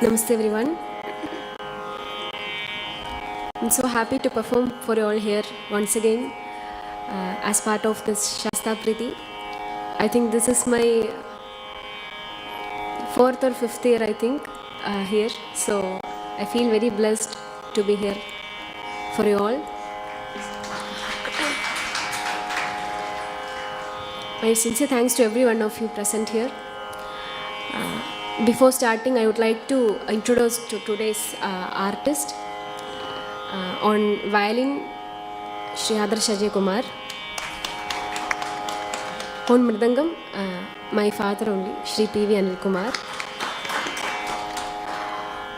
Namaste everyone. I'm so happy to perform for you all here once again as part of this Shasta Priti. I think this is my 4th or 5th year here. So I feel very blessed to be here for you all. My sincere thanks to every one of you present here. Before starting, I would like to introduce to today's artist. On violin, Shri Ajay Kumar. On mridangam, my father only, Shri P.V. Anil Kumar.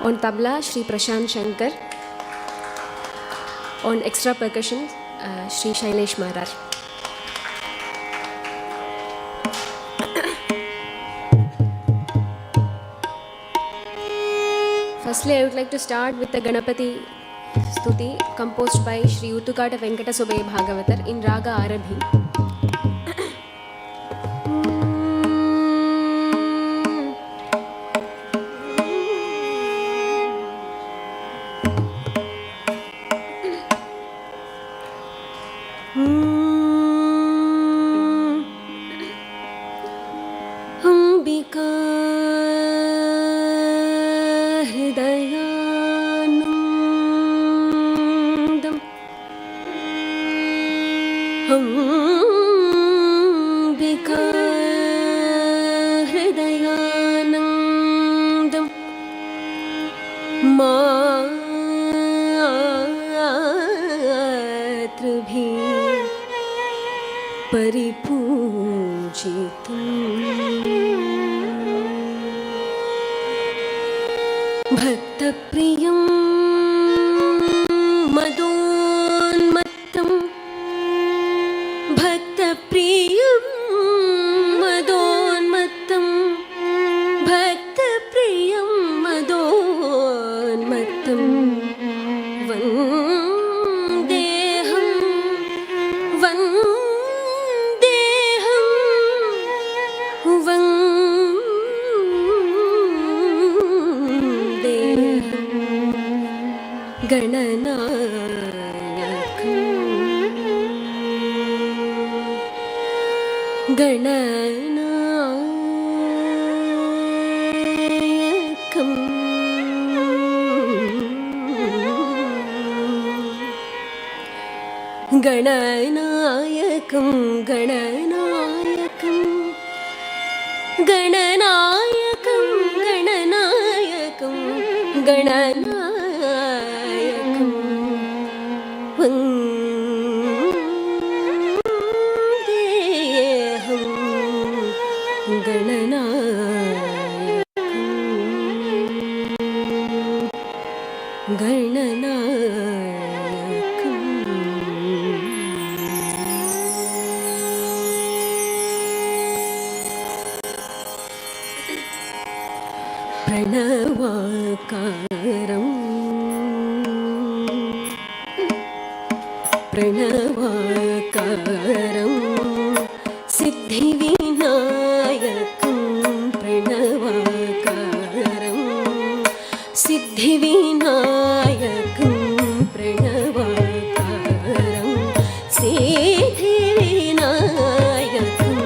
On tabla, Shri Prashant Shankar. On extra percussion, Shri Shailesh Marar. Firstly, I would like to start with the Ganapati Stuti composed by Shri Utukata Venkata Subay Bhagavatar in Raga Arabhi. Gananayakam, Gananayakam, Gananayakam, Gananayakam, Gananayakam, Vandeham, Gananayakam, Gananayakam. Pranavakaram, Pranavakaram, Siddhivinayakam, Pranavakaram, Siddhivinayakam, Pranavakaram, Siddhivinayakam,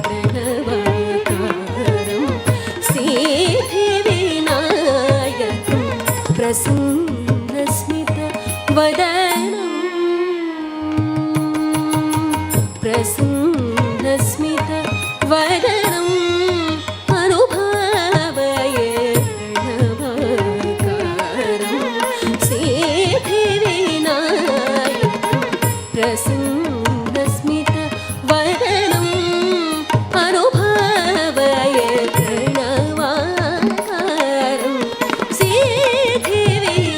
Pranavakaram, Siddhivinayakam, Prasanna-smita vadanam, Prasanna-smita vadanam, Anubhavaye Pranavakaram, Siddhivinayakam, Prasanna-smita vadanam, Anubhavaye Pranavakaram, Siddhivinayakam.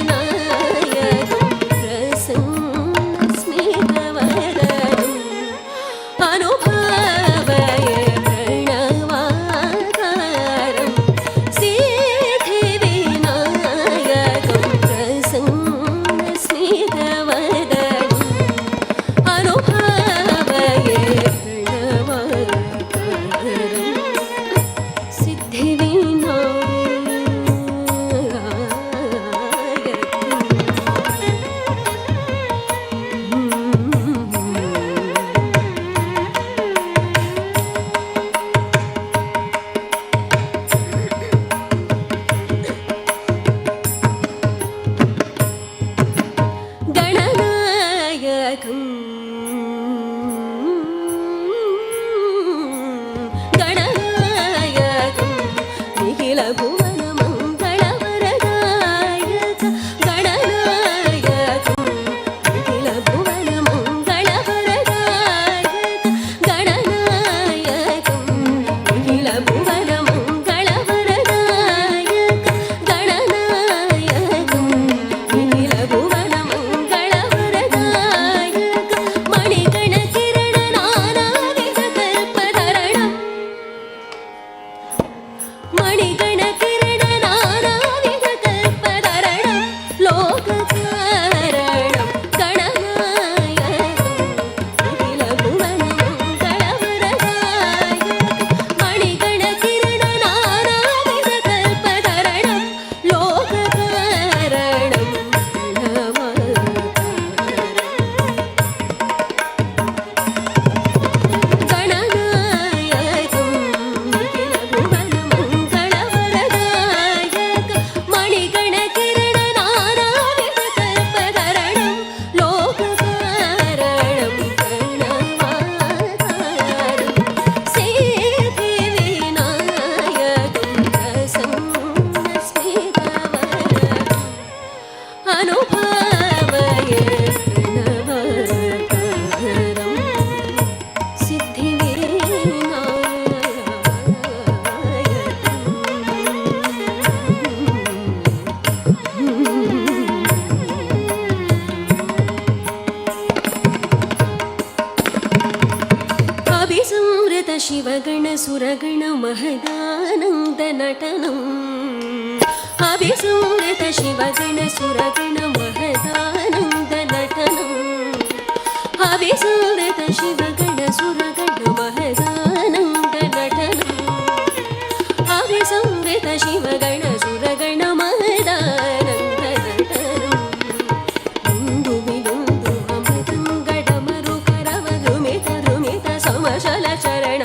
शिवगणसुरगण महदानन्दनटनम् अभिसंवृत शिवगणसुरगण महदानन्दनटनम् अभिसंवृत शिवगणसुरगण महदानन्दनटनम् अभिसंवृत शिवगणसुरगण महदानन्दनटनम् दुन्दु विदुन्दु अमृतं गडमरु करवरुमित रुमित समशल चरण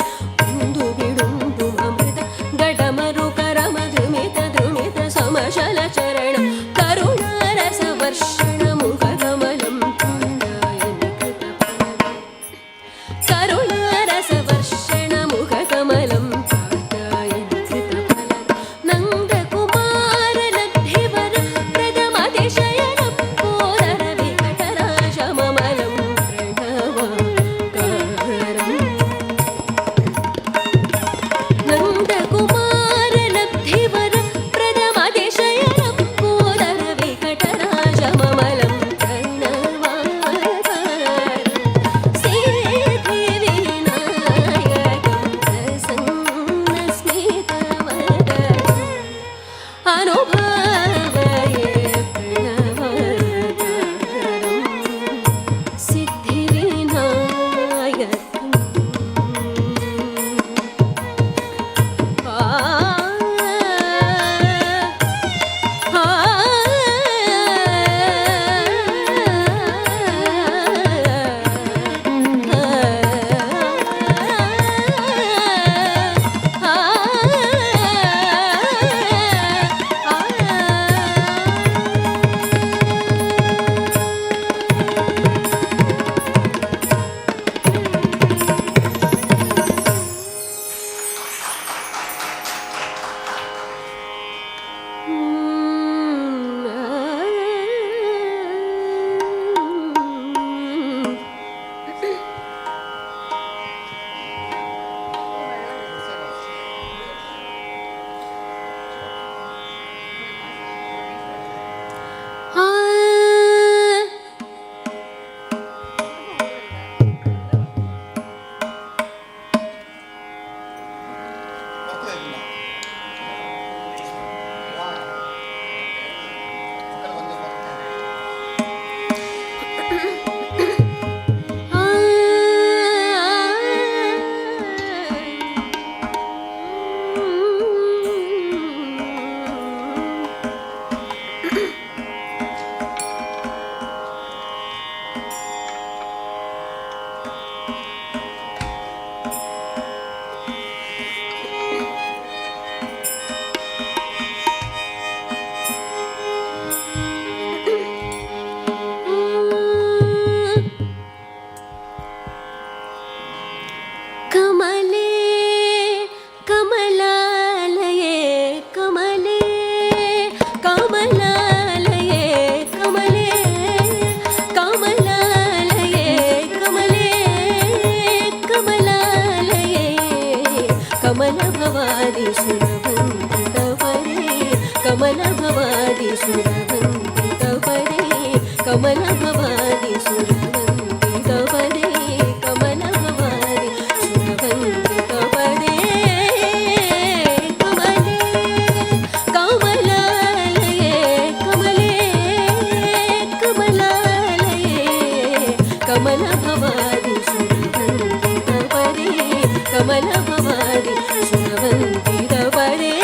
समशल चरण करुणारस वर्षण मुखकमलं करुणारस वर्षण मुखकमलं नन्दकुमार लब्धिवर प्रदमतिशयनं कोदर विकटराशममलं प्रणवाकारम् नन्दकुमार लब्धिवर कमलभवादि सुरवन्दितपदे कमलभवादि सुरवन्दितपदे कमलभवादि सुरवन्दितपदे कमले कमलालये कमले कमलालये कमलभवादि सुरवन्दितपदे कमलभवादि सुरवन्दितपदे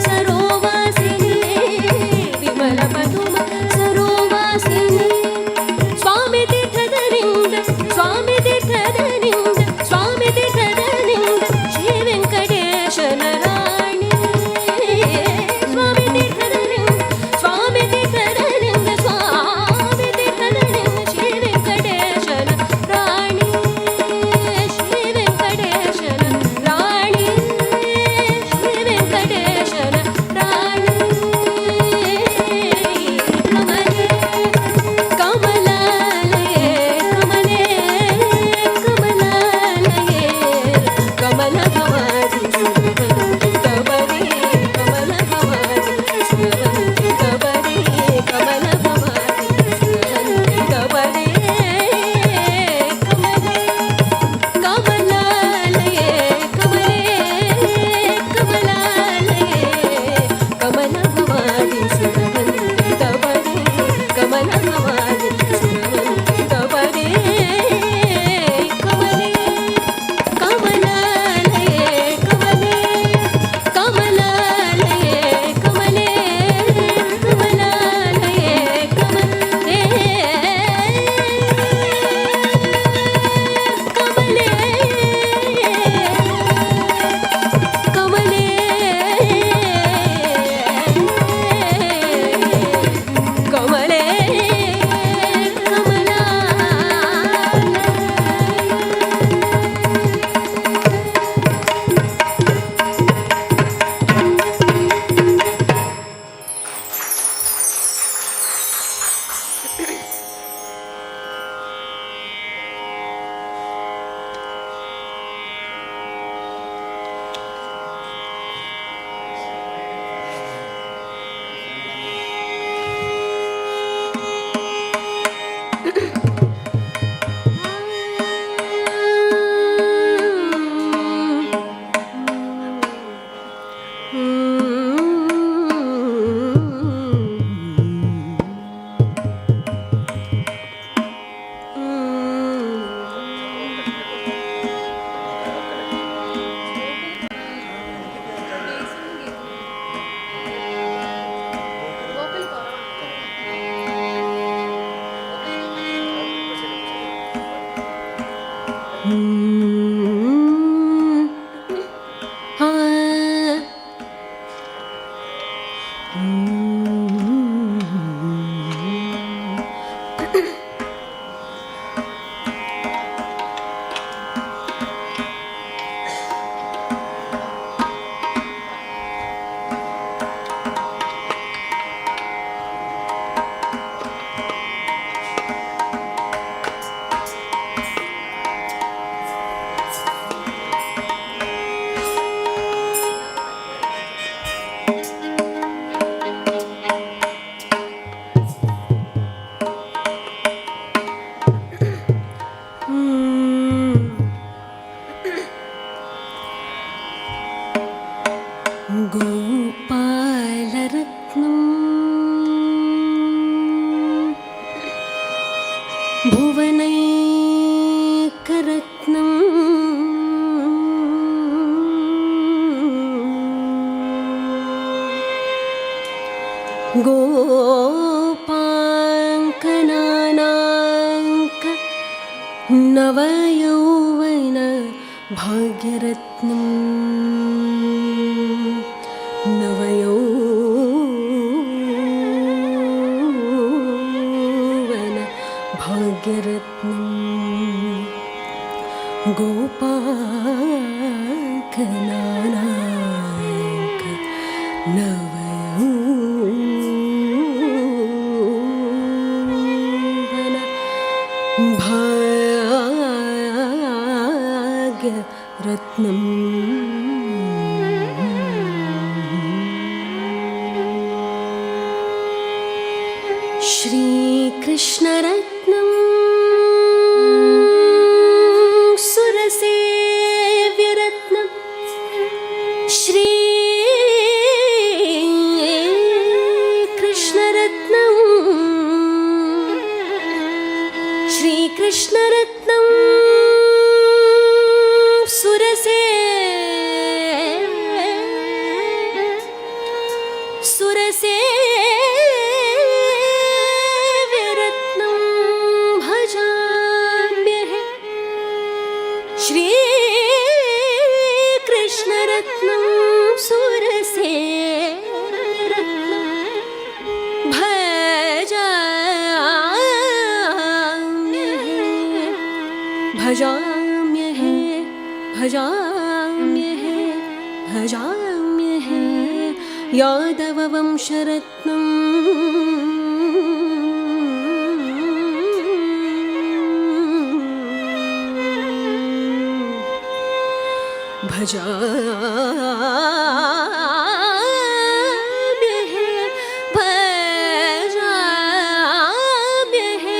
सरोवासिनी विमल पदुम सरोवा कमलभवानि सुरवन्दितपदे कमलभवानि सुरवन्दितपदे कमले कमलालये कमले कमलालये कमले कमलालये कमले कमले कमले कमला गोपालरत्नम् भुवनैकरत्नम् गोपाङ्कनानाङ्क नवयौवन भाग्यरत्नम् नवयौवन भाग्यरत्नम् गोपाङ्कनानाङ्क नवयौवन भाग्यरत्नम् श्रीकृष्णरत्नम् सुरसेव्यरत्नम् श्रीकृष्णरत्नम् श्रीकृष्णरत्नम् सुरसेव्यरत्नम् भजाम्यहे श्रीकृष्णरत्नम् सुरसेव्यरत्नम् भजाम्यहे भजाम्यहे भजाम्यहे यादववंशरत्नम् भजाम्यहे भजाम्यहे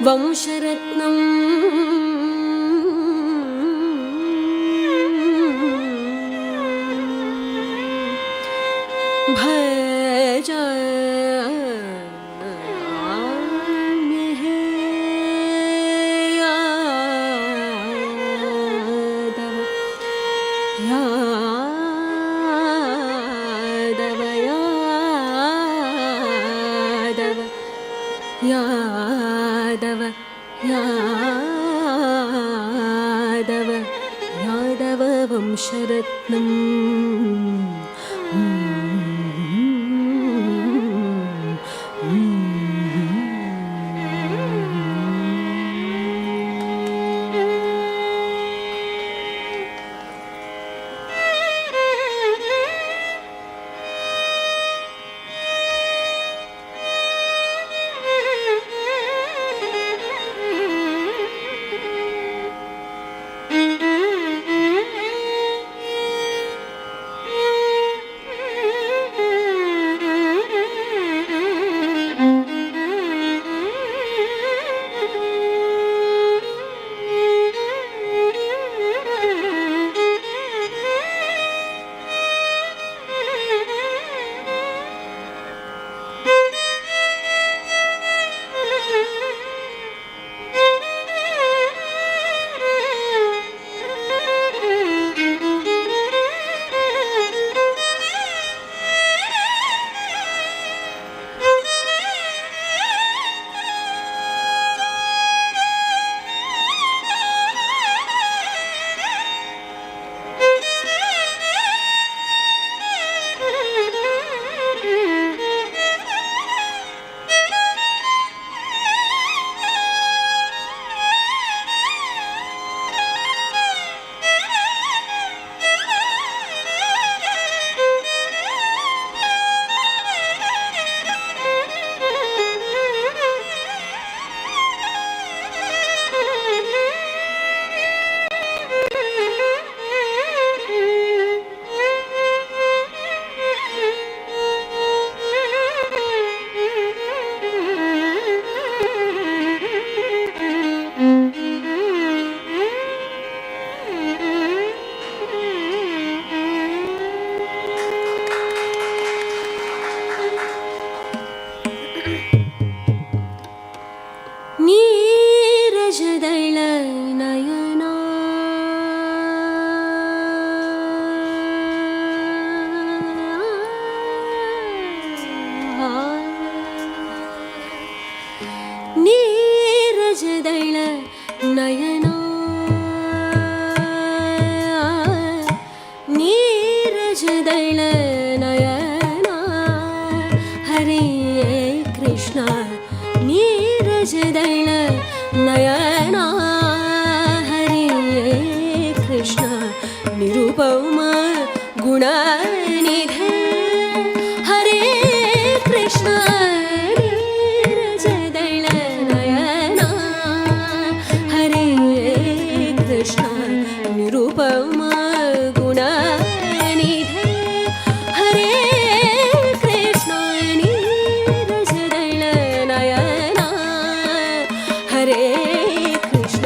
ವಂಶರತ್ನಂ ಭಜ ಯಾದವ ಯಾದವ ಯಾದವ ವಂಶರತ್ನಂ ನೀರಜದಳ ನಯನ ನೀರಜದಳ ನಯನ ಹರೇ ಕೃಷ್ಣ ನೀರಜದಳ ನಯನ ಹರೇ ಕೃಷ್ಣ ನಿರುಪಮ ಗುಣನಿಧಿ ಹರೇ ಕೃಷ್ಣ ನಿರುಪಮ ಗುಣನಿಧಿ ಹರೇ ಕೃಷ್ಣ ನೀರಜದಳ ನಯನ ಹರೇ ಕೃಷ್ಣ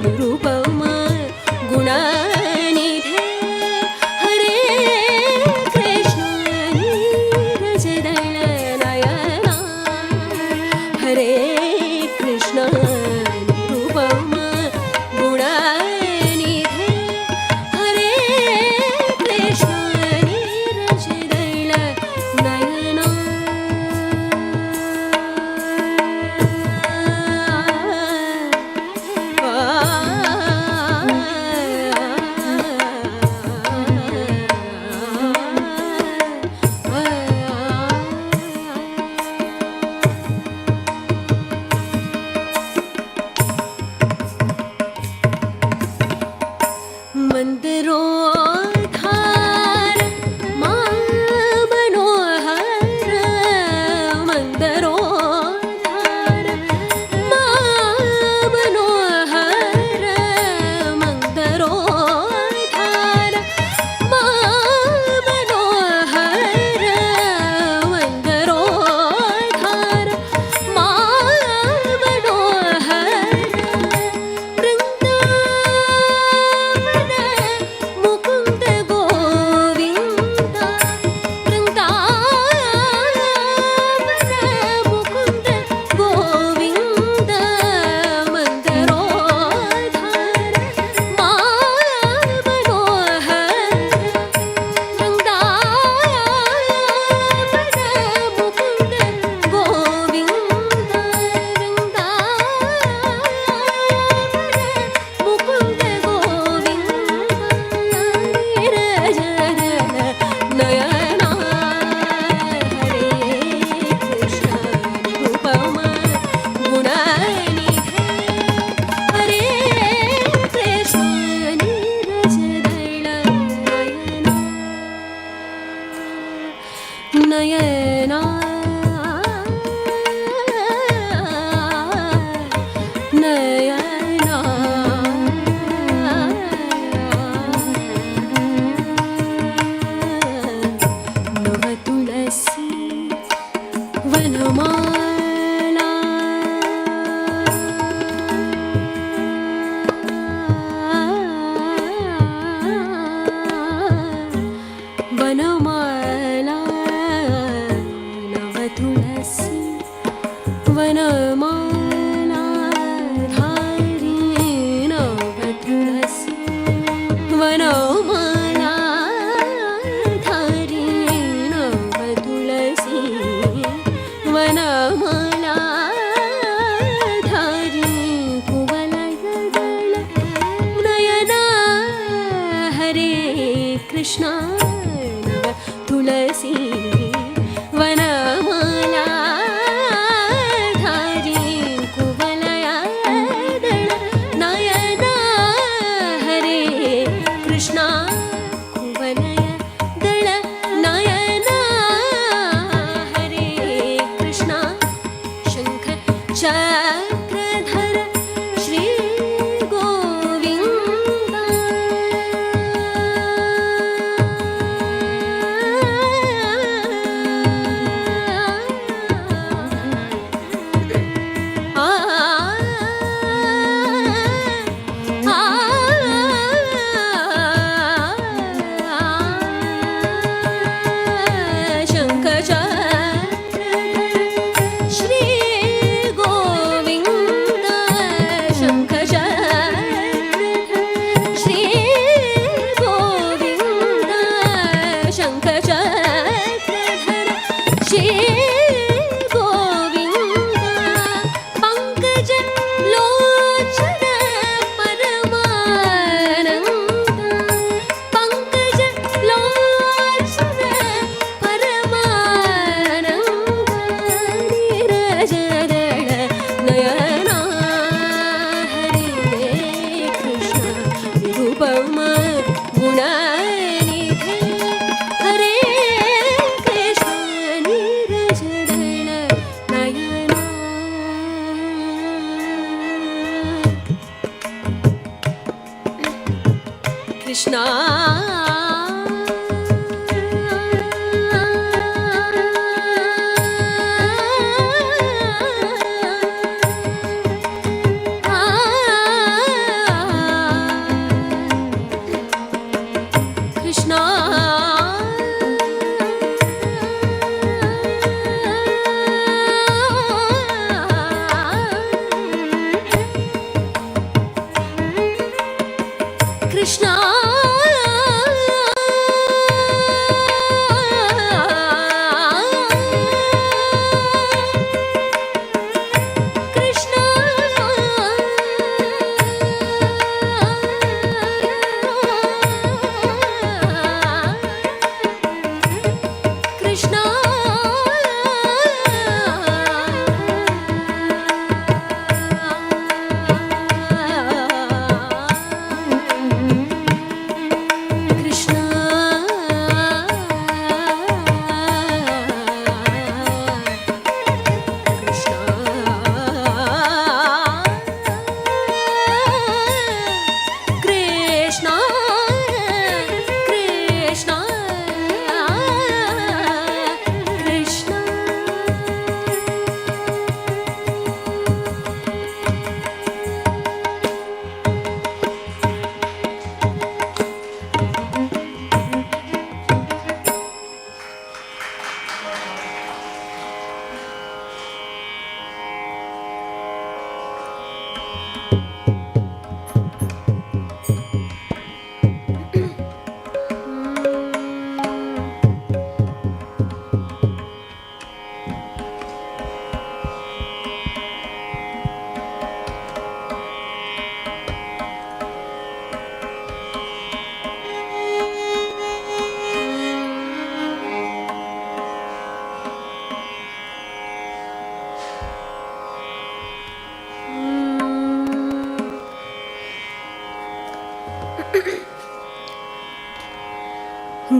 ನಿರುಪಮ ಗುಣನಿಧಿ ಹರೇ वनमाला वनमाला नवतुलसी वनमाला धारी नवतुलसी वनमाला धारी नवतुलसी वनमाला धारी कुवलयदल नयना हरे कृष्णा तुलसी वनमाला धारी कुवलयदल नयना हरे कृष्णा कुवलयदल नयना हरे कृष्णा शंख चक्रधर श्री गोविंदा कृष्णा कृष्णा कृष्णा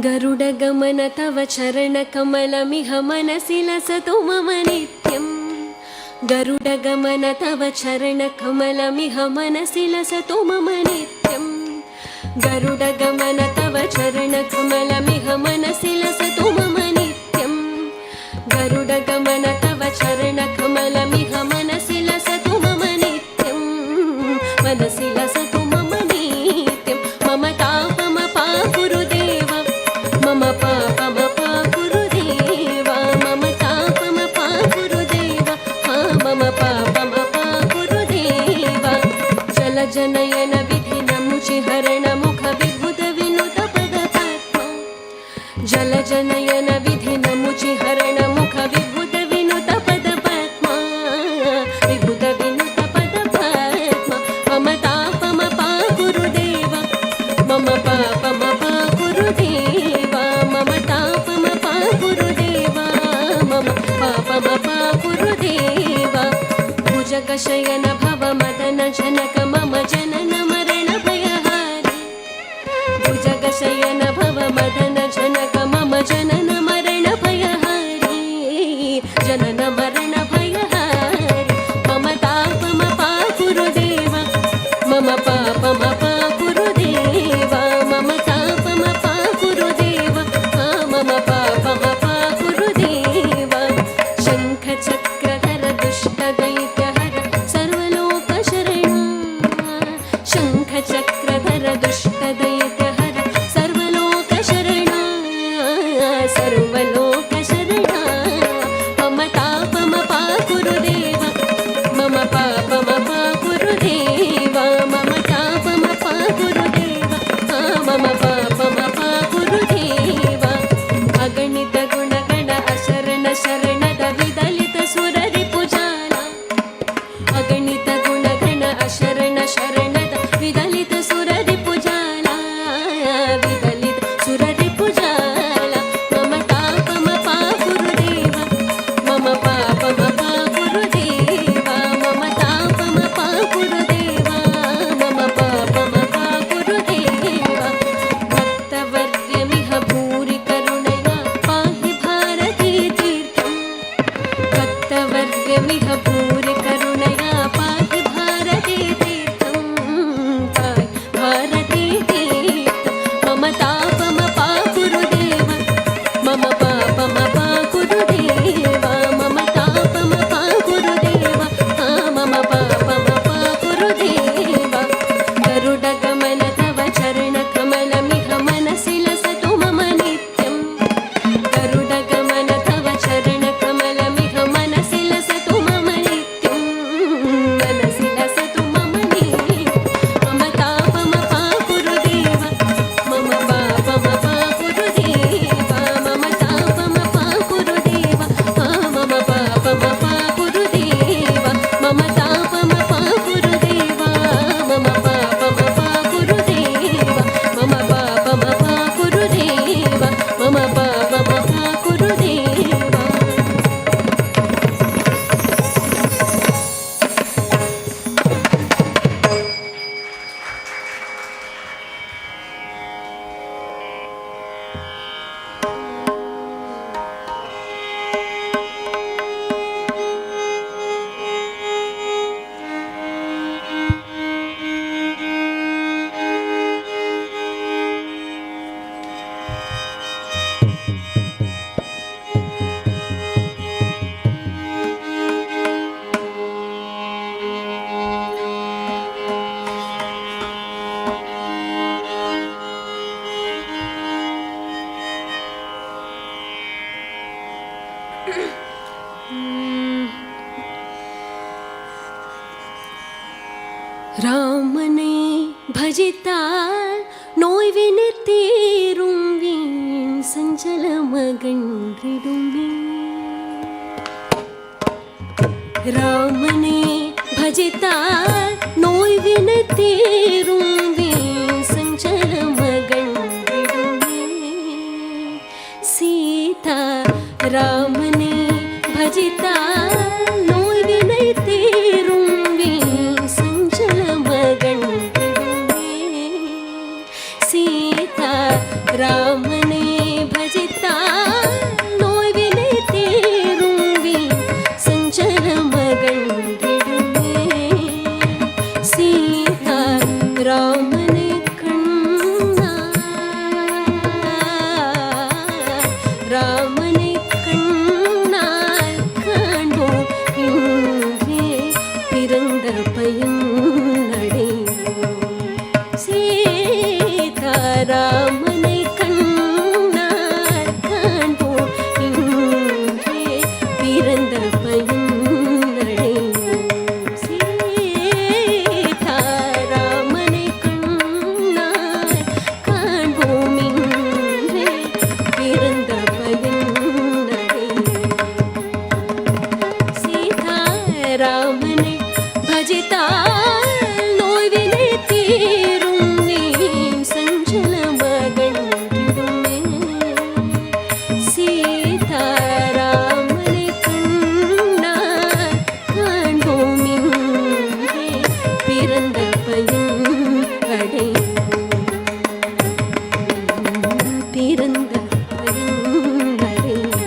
गरुडगमन तव चरणकमलमिह मनसि लसतु मम नित्यम् गरुडगमन तव चरणकमलमिह मनसि लसतु मम नित्यम् गरुडगमन तव चरणकमलमिह मनसि लसतु मम नित्यम् गरुडगमन तव चरणकमलमिह मनसि लसतु मम नित्यं मनसि लसतु मम नित्यं मम तापमपा गुरुदेव मम पापमपा गुरुदेव मम तापमपा गुरुदेव मम पापमपा गुरुदेव जलजनयन विधिनमुचिहरण मुख विभुत विनुत पदपद्मा जलजनयन विधिनमुचिहरण मुख विभुत विनुत पदपद्मा विभुत विनुत पदपद्मा मम तापमपा गुरुदेव मम पापमपा गुरुदेव मम तापमपा गुरुदेव मम पापमपा गुरुदेव भुजगशयन भवमदन जनक मम जनन मरण भयहारि भुजगशयन भवमदन जनक मम जनन मरण भयहारि जनन मरण भयहारि मम तापमपा गुरुदेव मम पापमपा गुरुदेव मम तापमपा गुरुदेव मम पापमपा गुरुदेव शङ्खचक्रधर दुष्टदैत्यहर सर्वलोकशरणं शङ्खचक्रधर दुष्टदैत्यहर सर्वलोकशरणं सर्वलोकशरणं मम तापमपा गुरुदेव मम पापमपा गुरुदेव मम तापमपा गुरुदेव मम पापमपा गुरुदेव अगणित गुणगण अशरण शरणद विदलित सुररिपुजाला अगणित गुणगण अशरण शरणद विदलित सुररिपुजाला विदलित सुररिपुजाला मम तापमपा गुरुदेव मम पापमपा गुरुदेव मम तापमपा गुरुदेव मम पापमपा गुरुदेव भक्तवर्यमिह भूरि करुणया पाहि भारती तीर्थं भक्तवर्यमिह भूरि करुणया पाहि भारती तीर्थं पाहि भारती तीर्थं मम तापमपा गुरुदेव मम पापमपा गुरुदेव मम तापमपा गुरुदेव मम पापमपा गुरुदेव गरुडगमन तव चरणकमलमिह मनसि लसतु मम नित्यं गरुडगमन तव चरणकमलमिह मनसि लसतु मम नित्यं मनसि लसतु मम नित्यं मम तापमपा गुरुदेव मम पापमपा गुरुदेव मम तापमपा गुरुदेव मम पापमपा गुरुदेव मम तापमपा गुरुदेव मम पापमपा गुरुदेव मम पापमपा गुरुदेव मम पापमपा गुरुदेव ராமனை பஜித்தால் நோய்வினை தீரும் வீண் சஞ்சலமகன்றிடுமே ராமனை பஜித்தால் நோய்வினை தீரும் வீண் சஞ்சலமகன்றிடுமே சீதா ராமனை பஜித்தால் நோய்வினை தீரும் வீண் சஞ்சலமகன்றிடுமே சீதா ராமனை பஜித்தால் நோய்வினை தீரும் வீண் சஞ்சலமகன்றிடுமே சீதா ராமனை கண்ணா ராமனை கண்ணா ராமனை பஜித்தால் நோய்வினை தீரும் நீ சஞ்சலமகன்றிடுமே சீதாராமனை கண்டால் காண்போம் இங்கே பிறந்த பயன் அடையும் பிறந்த பயன் அடையும்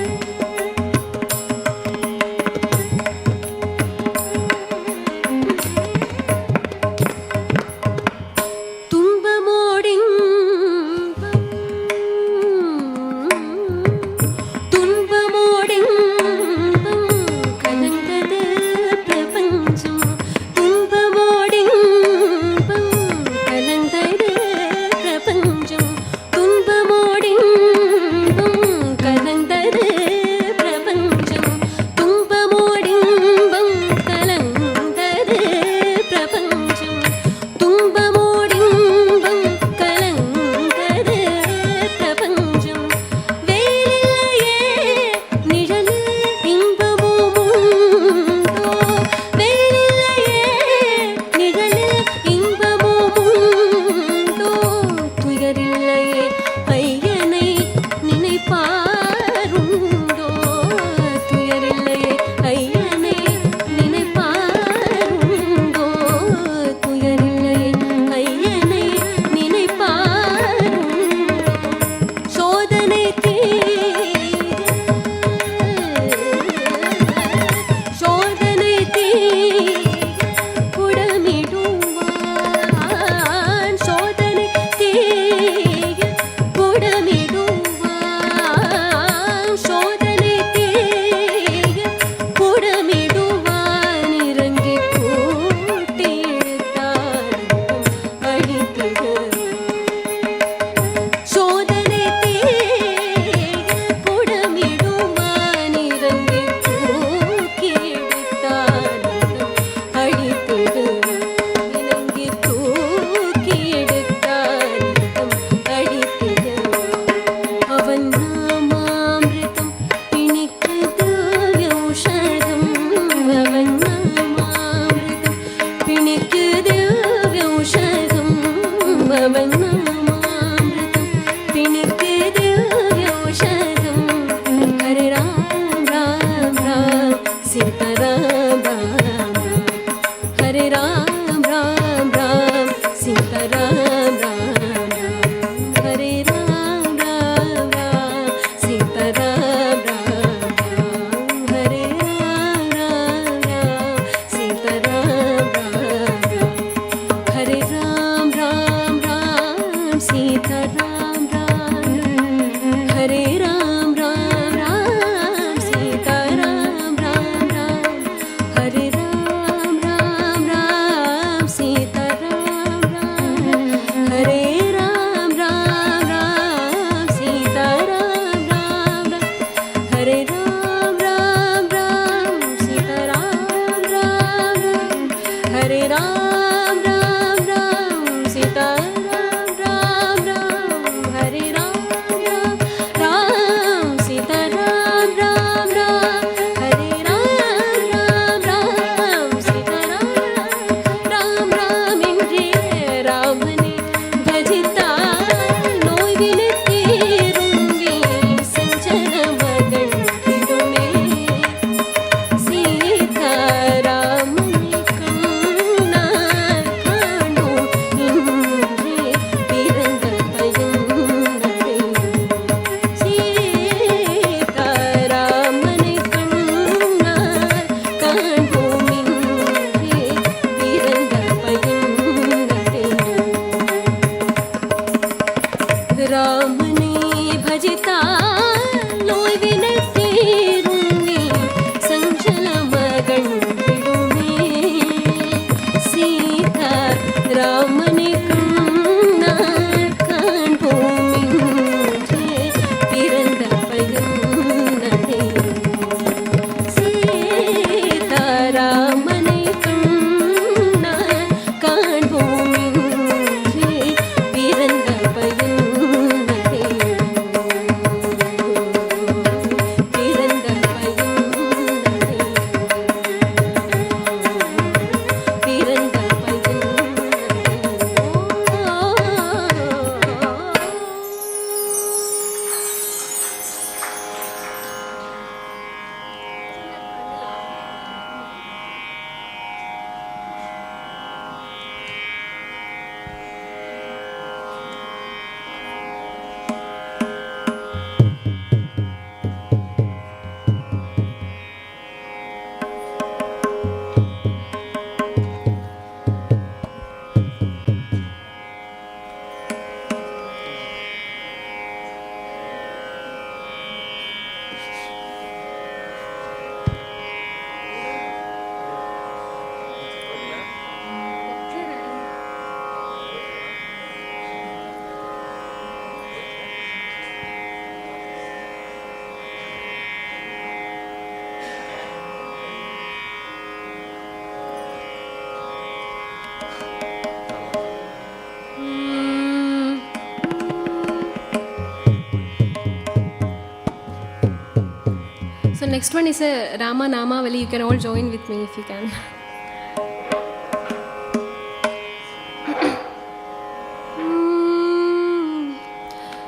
next one is a Rama Namavali. You can all join with me if you can.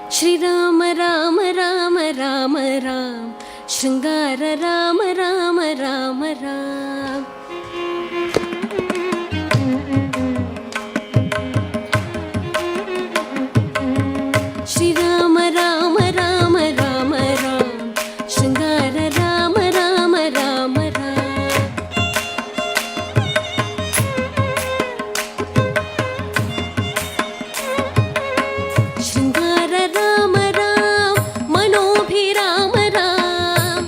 Shri Rama Rama Rama Rama Ram Shringara Rama Rama Rama Ram. Shri Rama Rama Rama Rama Ram Shringara Rama Rama Rama Ram. Shringara Rama Ram Manobhirama Ram.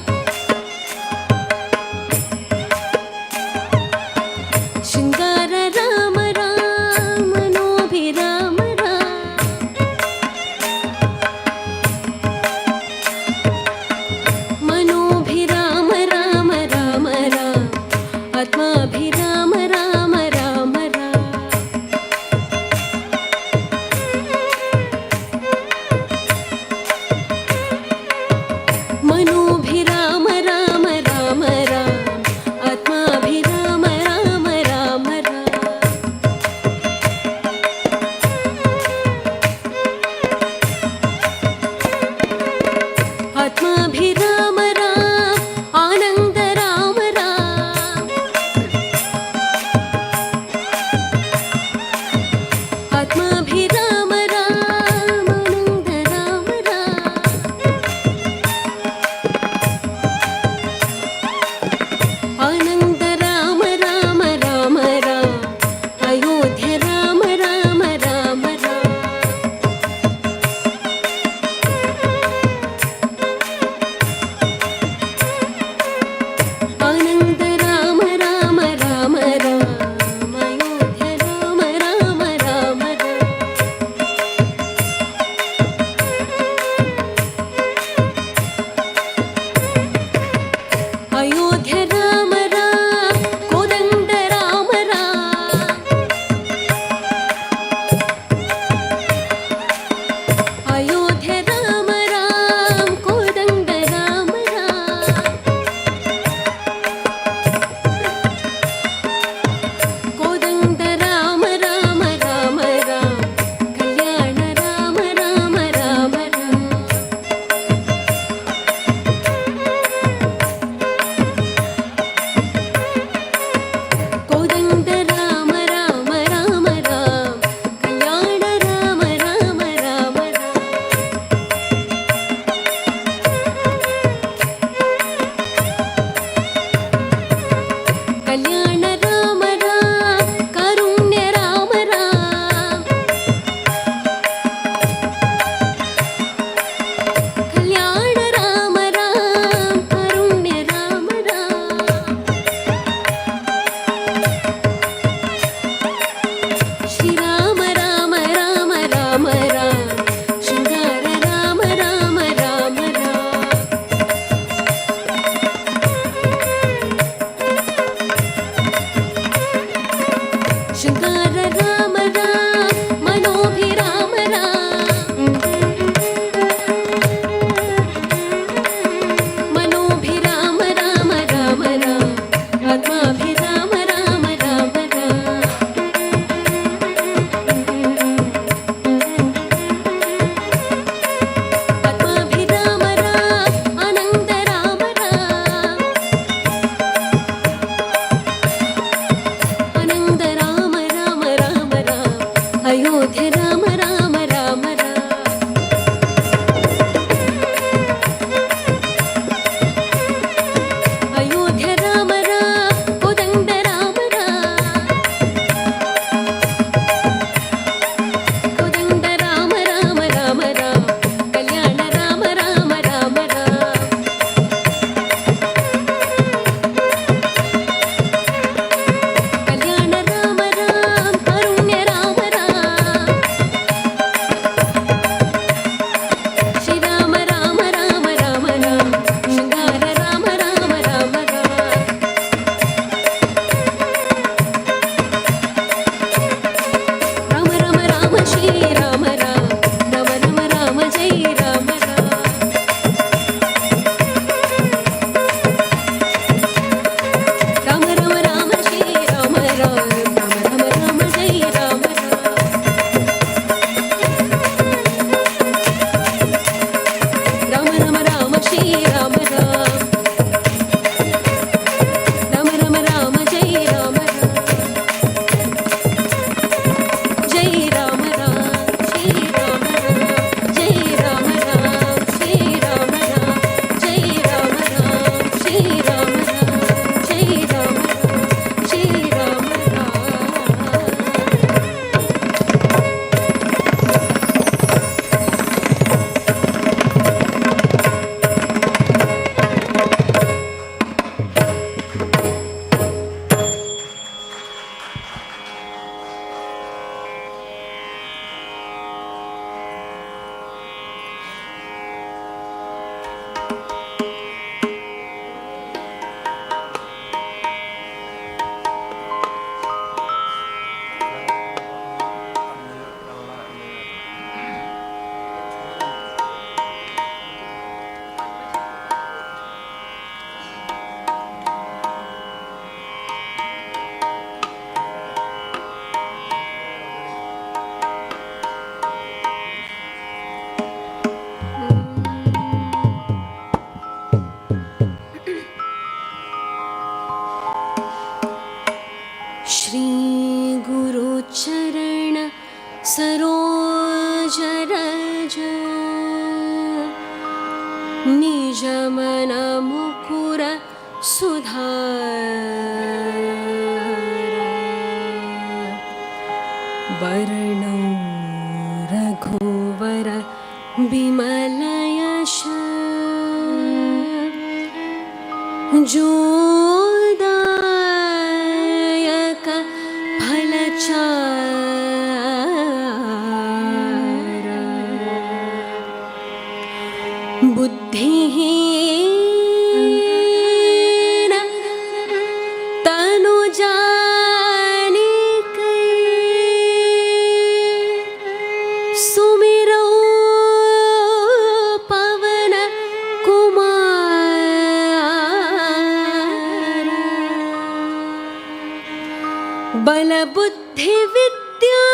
सरोजरज निजमन मुकुर सुधारा वर्णो रघुवर विमल यश जोदायक फलचारा बुद्धिहीन तनु जानिके सुमिरो पवन कुमार बल बुद्धि विद्या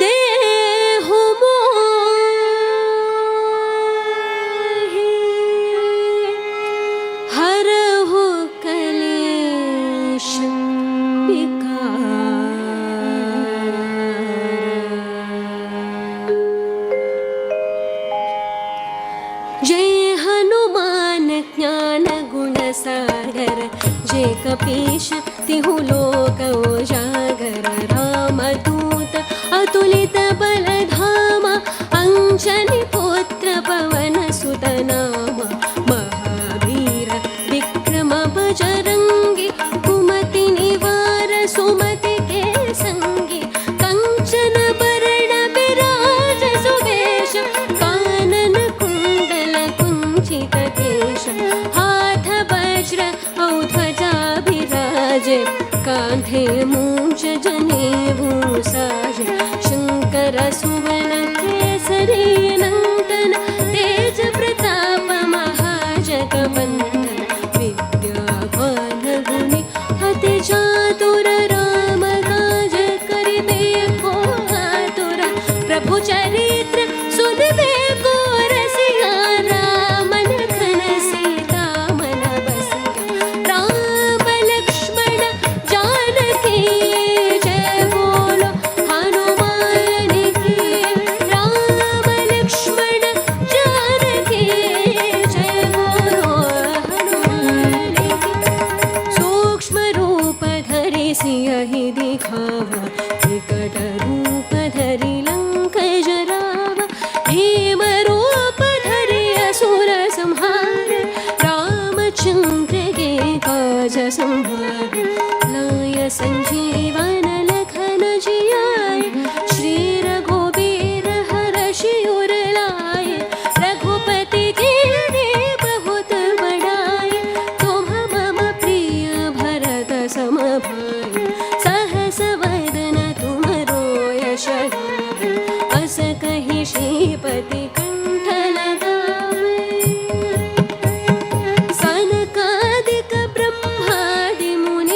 देहु मोहि हरहु कलेश विकार। जय हनुमान ज्ञान गुण सागर जय कपीश तिहु लोक उजागर रामदूत अतुलित बल धामा अंजनी पुत्र पवन सुत नामा महावीर विक्रम बजरंगी कुमति निवार सुमति के संगी कंचन बरण विराज सुवेश कानन कुंडल कुंचित केश हाथ वज्र औ ध्वजा विराजे कांधे मूंज जनेऊ साजे शंकर सुवन केसरी नंदन तेज प्रताप महाजगवंदन विद्यावान गुणी अति चातुर राम काज करिबे को आतुर प्रभु चरित्र सुनबे को रसिया राम लखन सीता मन बसिया राम लक्ष्मण जानकी जय बोलो हनुमान की राम लक्ष्मण जानकी जय बोलो हनुमान की सूक्ष्म रूप धरि सियहि दिखावा विकट रूप धरि लंक जरावा भीम रूप धरि असुर संहार रामचंद्र के काज संहार लाय संजीवन लखन जियाए श्री रघुबीर हरषि उर लाए रघुपति कीन्ही बहुत बड़ाई तुम मम प्रिय भरत सम भाई सहस वदन तुमरो यश गावे अस कहि श्रीपति कंठ लगावे सनकादिक ब्रह्मादि मुनि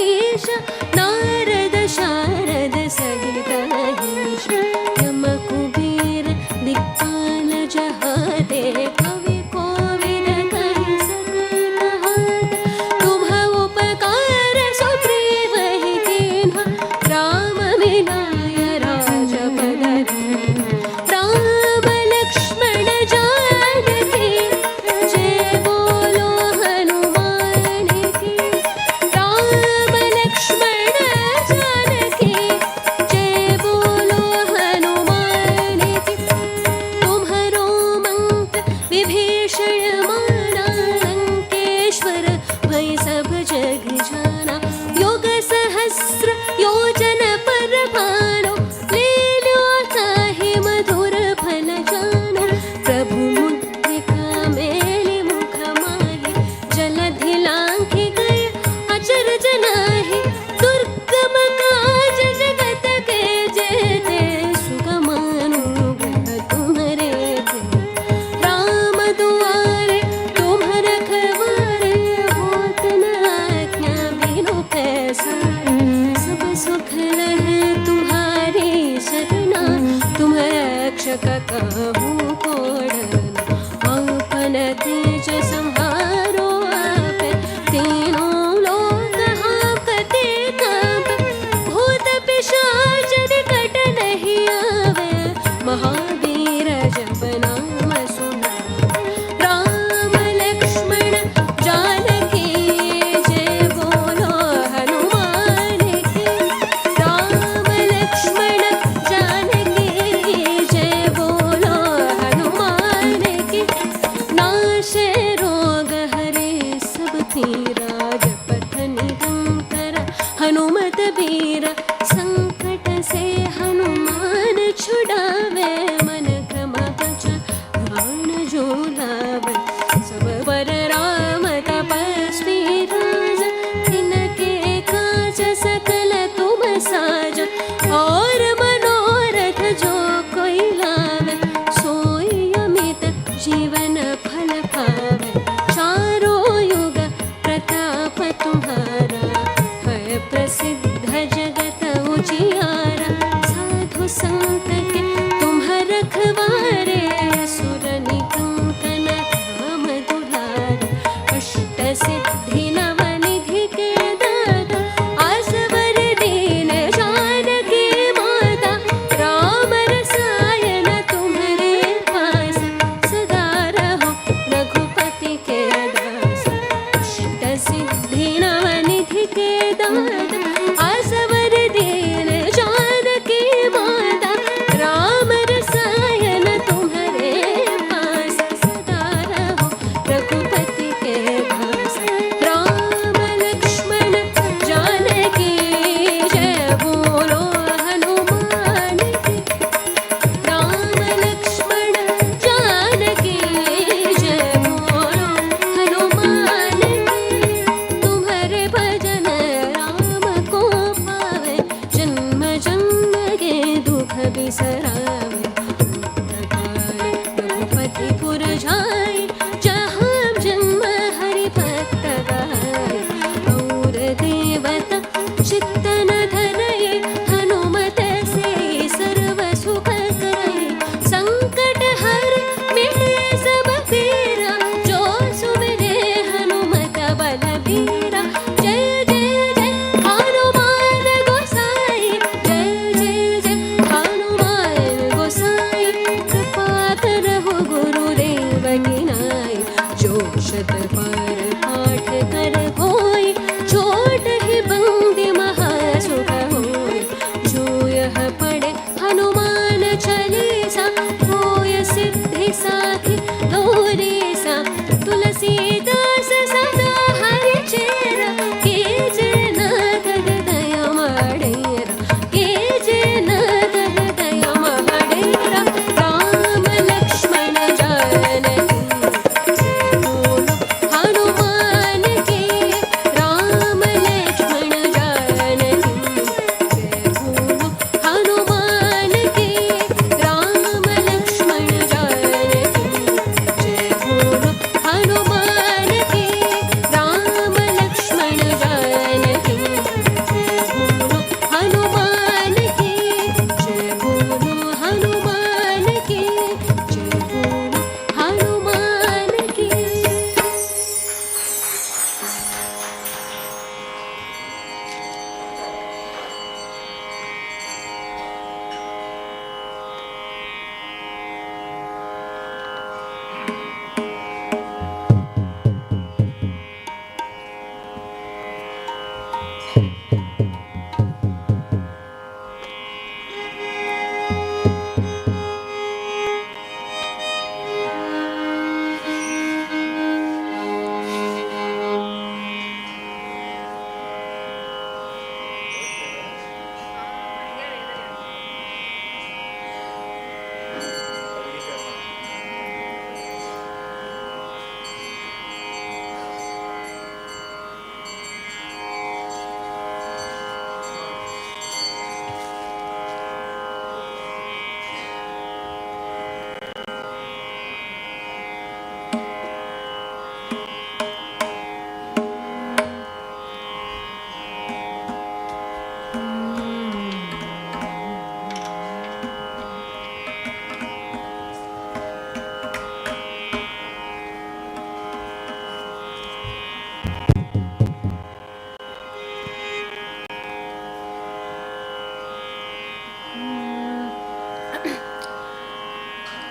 तुलसीराज पथ निरंतर हनुमत बीरा संकट से हनुमान छुड़ावे मन क्रम बचन ध्यान जो लावे सब पर राम तपस्वी राज तिनके काज सकल तुम साज और मनोरथ जो कोई लावे सोई अमित जीवन फल पावे चारों युग प्रताप तुम्हारा है प्रसिद्ध जगत उजियारा साधु संत के तुम रखवारे असुर निकंदन धाम दुलारे अष्ट सिद्धि नव निधि के दाता आसवर दीन जानकी माता राम रसायन तुम्हारे पास सदा रहो रघुपति के दास अष्ट सिद्धि नव निधि के दाता आसवर दीन जानकी माता राम रसायन तुम्हारे पास सदा रहो रघुपति के दास राम लक्ष्मण जानकी जय बोलो हनुमान की राम लक्ष्मण जानकी जय बोलो हनुमान की तुम्हारे भजन राम को पावे जन्म जन्म के दुख बिसरावे रघुपति पुर जाए जहाँ जन्म हरि भक्त गाए और देवता चित्तन धरये हनुमत से सर्व सुख करये संकट हर मिटे सब पीरा जो सुमिरे हनुमत बलबीरा जय जय जय हनुमान गोसाई जय जय जय हनुमान गोसाई कृपा करहु गुरुदेव की नाई जो शत पर पाठ कर होय छोट ही बंदी महासुख होय जो यह पढ़े हनुमान चालीसा होय सिद्धि साखी गौरी सा तुलसीदास सदा हरि चेरा के जे नाथ हृदय माडेरा के जे नाथ हृदय माडेरा राम लक्ष्मण जानकी जय बोलो हनुमान की राम लक्ष्मण जानकी जय बोलो हनुमान की राम लक्ष्मण जानकी जय बोलो हनुमान की राम लक्ष्मण जानकी जय बोलो हनुमान की जय बोलो हनुमान की जय बोलो हनुमान की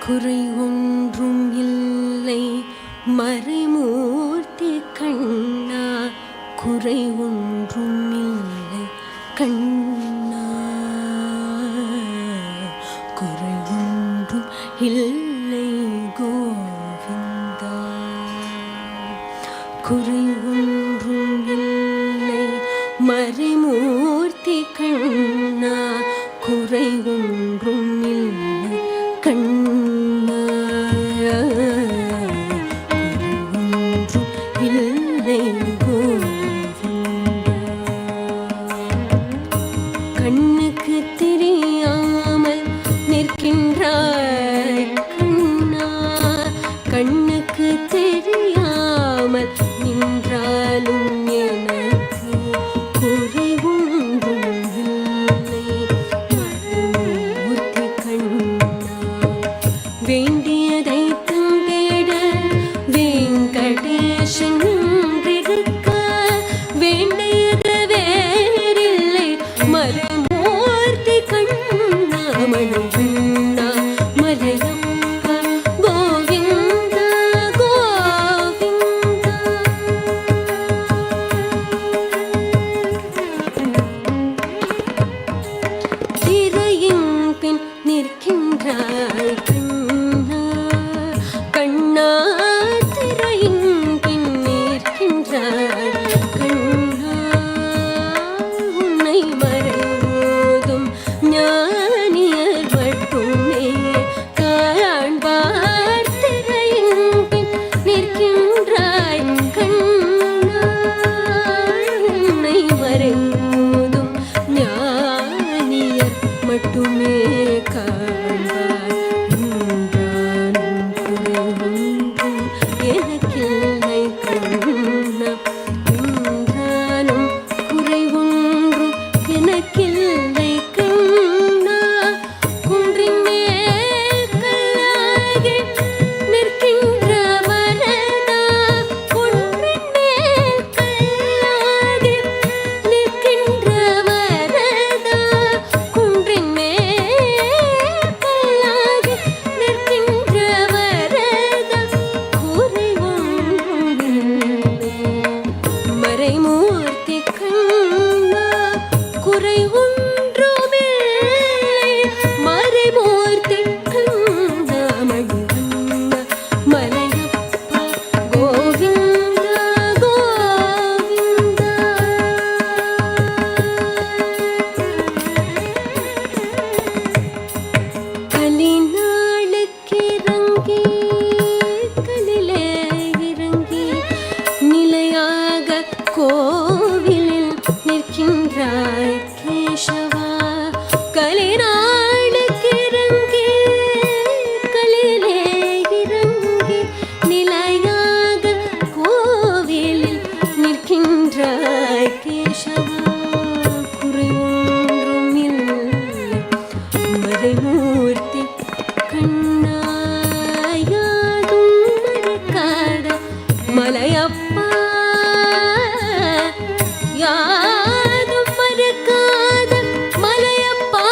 குறை ஒன்றும் இல்லை மறைமூர்த்தி கண்ணா குறை ஒன்றும் இல்லை கண்ணா குறை ஒன்றும் இல்லை கோவிந்தா குறை ஒன்றும் இல்லை மறைமூர்த்தி கண்ணா, குறை ஒன்றும் இல்லை கண்ணா, குறை ஒன்றும் இல்லை கண்ணுக்கு தெரியாமல் நிற்கின்றாய் கண்ணா, கண்ணுக்கு தெரியாமல் நின்றாலும் எனக்கு குறை ஒன்றும் இல்லை மறைமூர்த்தி கண்ணா. வேண்டியதை தந்திட வெங்கடேசன் இருக்க, வேண்டியது வேறில்லை மறைமூர்த்தி கண்ணா, மணிவண்ணா மலையப்பா கோவிந்தா கோவிந்தா. திரையின் பின் நிற்கின்றாய் கண்ணா, கண்ணா திரையின் பின் நிற்கின்றாய் கண்ணா, உன்னை மறைவோதும் ஞானியர் மட்டுமே காண்பார். திரையின் பின் நிற்கின்றாய் கண்ணா, உன்னை மறைவோதும் ஞானியர் மட்டுமே காண்பார். நின்றாலும் குறை ஒன்றும் எனக்கில்லை கண்ணா, நின்றாலும் குறை ஒன்றும் எனக்கில்லை கண்ணா. குன்றின் மேல் கல்லாகி நிற்கின்ற வரதா, குன்றின் மேல் கல்லாகி நிற்கின்ற வரதா, குன்றின் மேல் கல்லாகி நிற்கின்ற வரதா, குறை ஒன்றும் இல்லை மறைமூர்த்தி கண்ணா, குறை ஒன்றுமில்லை மறைமூர்த்தி கண்ணா, மணிவண்ணா மலையப்பா கோவிந்தா கோவிந்தா. கலிநாளுக்கு இறங்கி கலிலே இறங்கி நிலையாக கோவிலில் நிற்கின்றாய் கேசவா. கலிநாளுக்கு இறங்கி கலிலே இறங்கி நிலையாக கோவிலில் நிற்கின்றாய் கேசவா. குறை ஒன்றும் இல்லை மறைமூர்த்தி கண்ணா, யாதும் மறக்காத மலையப்பா, யாதும் மறக்காத மலையப்பா.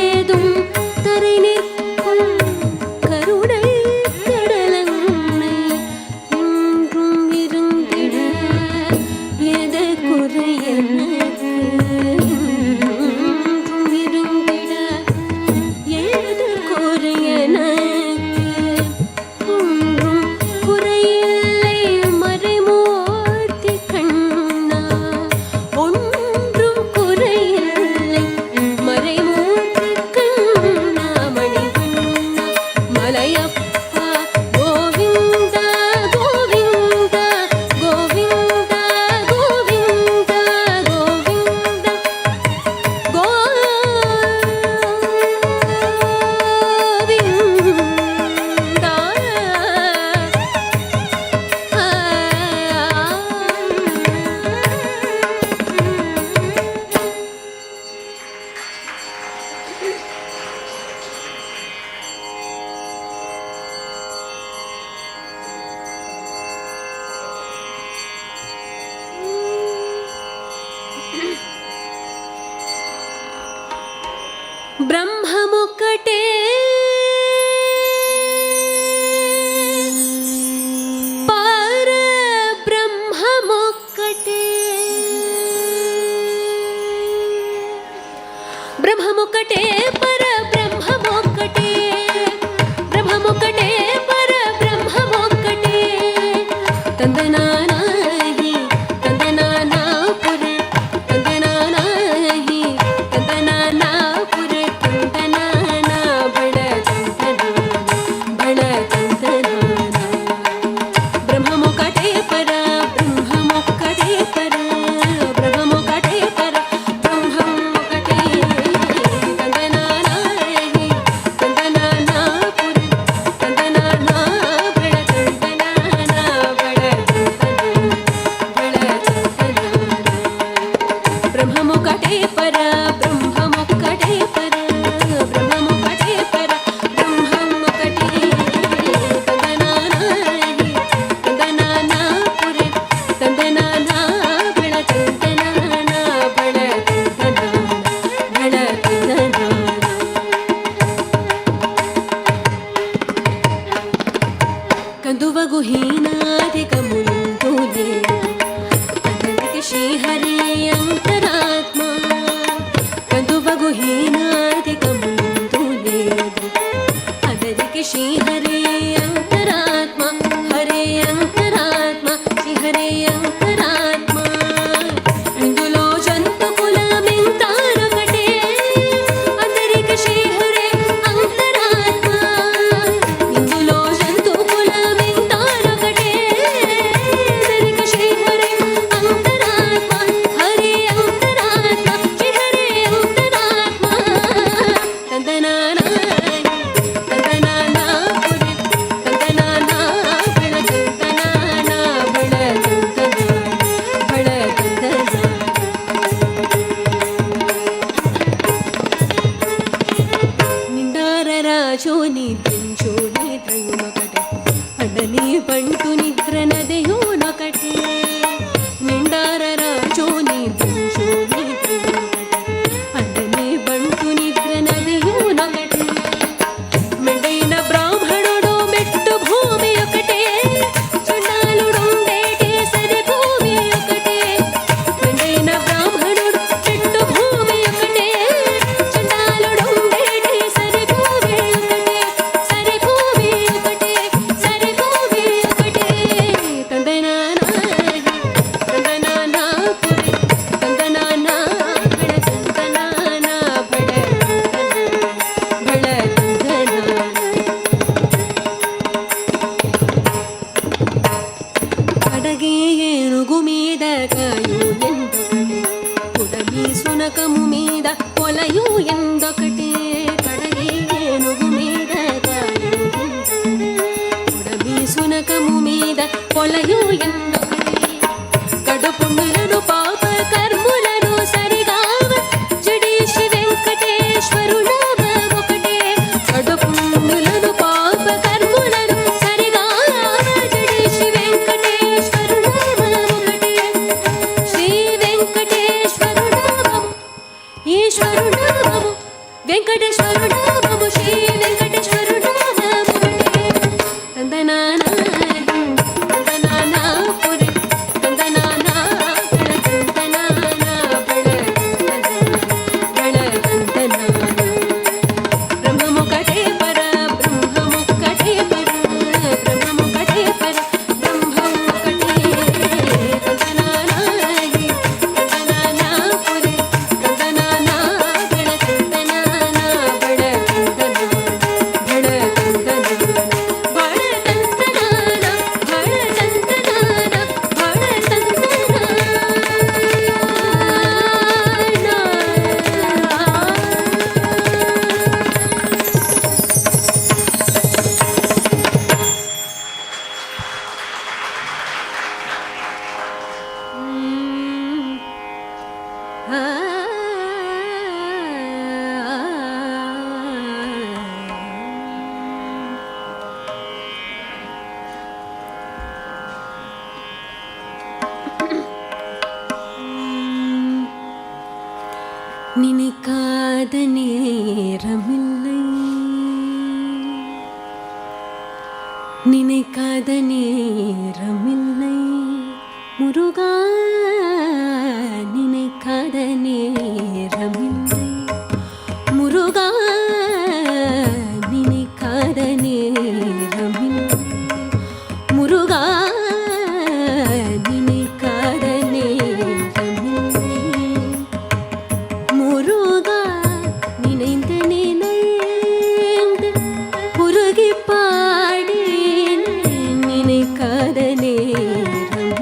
ஏதும் தரை நிற்கும் கருணை கடலன்னை என்றும் இருந்திட எது குறை எனக்கு, என்றும் இருந்திட ஏது குறை எனக்கு, ஒன்றும் குறையில்லை மறைமூர்த்தி கண்ணா, ஒன்றும் குறையில்லை மறைமூர்த்தி கண்ணா, மணிவண்ணா மலையப்பா கோவிந்தா கோவிந்தா கோவிந்தா கோவிந்தா கோவிந்தா கோவிந்தா. బ్రహ్మముక్కటే పరబ్రహ్మముక్కటే, బ్రహ్మముక్కటే పరబ్రహ్మముక్కటే, బ్రహ్మముక్కటే పరబ్రహ్మముక్కటే. కందువగుహీనాధికముందు లేదు అతనికి శ్రీహరి అంతరాత్మ కందువగుహీనాధికముందు లేదు అతనికి శ్రీహరి అంతరాత్మ హరే అంతరాత్మ శ్రీహరి అంతరాత్మ ఇందులో జంతు కులమెంతారొకటే అందరికి శ్రీహరి అంతరాత్మ ఇందులో జంతు కులమెంతారొకటే అందరికి శ్రీహరి అంతరాత్మ హరి అంతరాత్మ శ్రీహరి అంతరాత్మ తందనానా తందనానా పురి తందనానా బళ తందనానా బళ తందనా నిండార రాజోని పెంచోని త్రయునొకటే అడని పంటు నిద్ర నదయోనొకటే నిండార రాజోని పెంచోని త్రయునొకటే అడని పంటు నిద్ర నదయోనొకటే మెండైన బ్రాహ్మణుడు మెట్టు భూమి ఒకటే చండాలుడుండేటి సరి భూమి ఒకటే మెండైన బ్రాహ్మణుడు మెట్టు భూమి ఒకటే చండాలుడుండేటి సరి భూమి ఒకటే సరి భూమి ఒకటే సరి భూమి ఒకటే తందనానా తందనానా పురి తందనానా బళ తందనానా బళ తందనా అడగే ఏనుగు మీద కాయు ఎందొకటే ఉడమి సునకము మీద పొలయు ఎందొకటే కడగే ఏనుగు మీద కాయు ఎందొకటే ఉడమి సునకము మీద పొలయు ఎందొకటే కడుపుండులను పాప కర్ములను సరిగావ జడి శ్రీ వెంకటేశ్వరునామ ఒకటే కడుపుండులను పాప కర్ములను సరిగావ జడి శ్రీ వెంకటేశ్వరునామ ఒకటే శ్రీ వెంకటేశ్వరునామము ఈశ్వరునామము వెంకటేశ్వరునామము శ్రీ వెంకటేశ్వరునామము ఒకటే తందనానా తందనానా పురి తందనానా బళ తందనానా బళ తందనా బ్రహ్మముకటే పర బ్రహ్మముకటే పర బ్రహ్మముకటే పర బ్రహ్మముకటే తందనానా తందనానా పురి తందనానా బళ తందనానా బళ తందనా బళ తందనా బళ తందనానా బళ తందనానా బళ நினைக்காத நேரமில்லை நினைக்காத நேரமில்லை முருகா நினைக்காத நேரமில்லை முருகா நினைக்காத நேரமில்லை முருகா நினைக்காத நேரமில்லை முருகா நினைந்து நினைந்து உருகி பாடி நினைக்காத நேரம்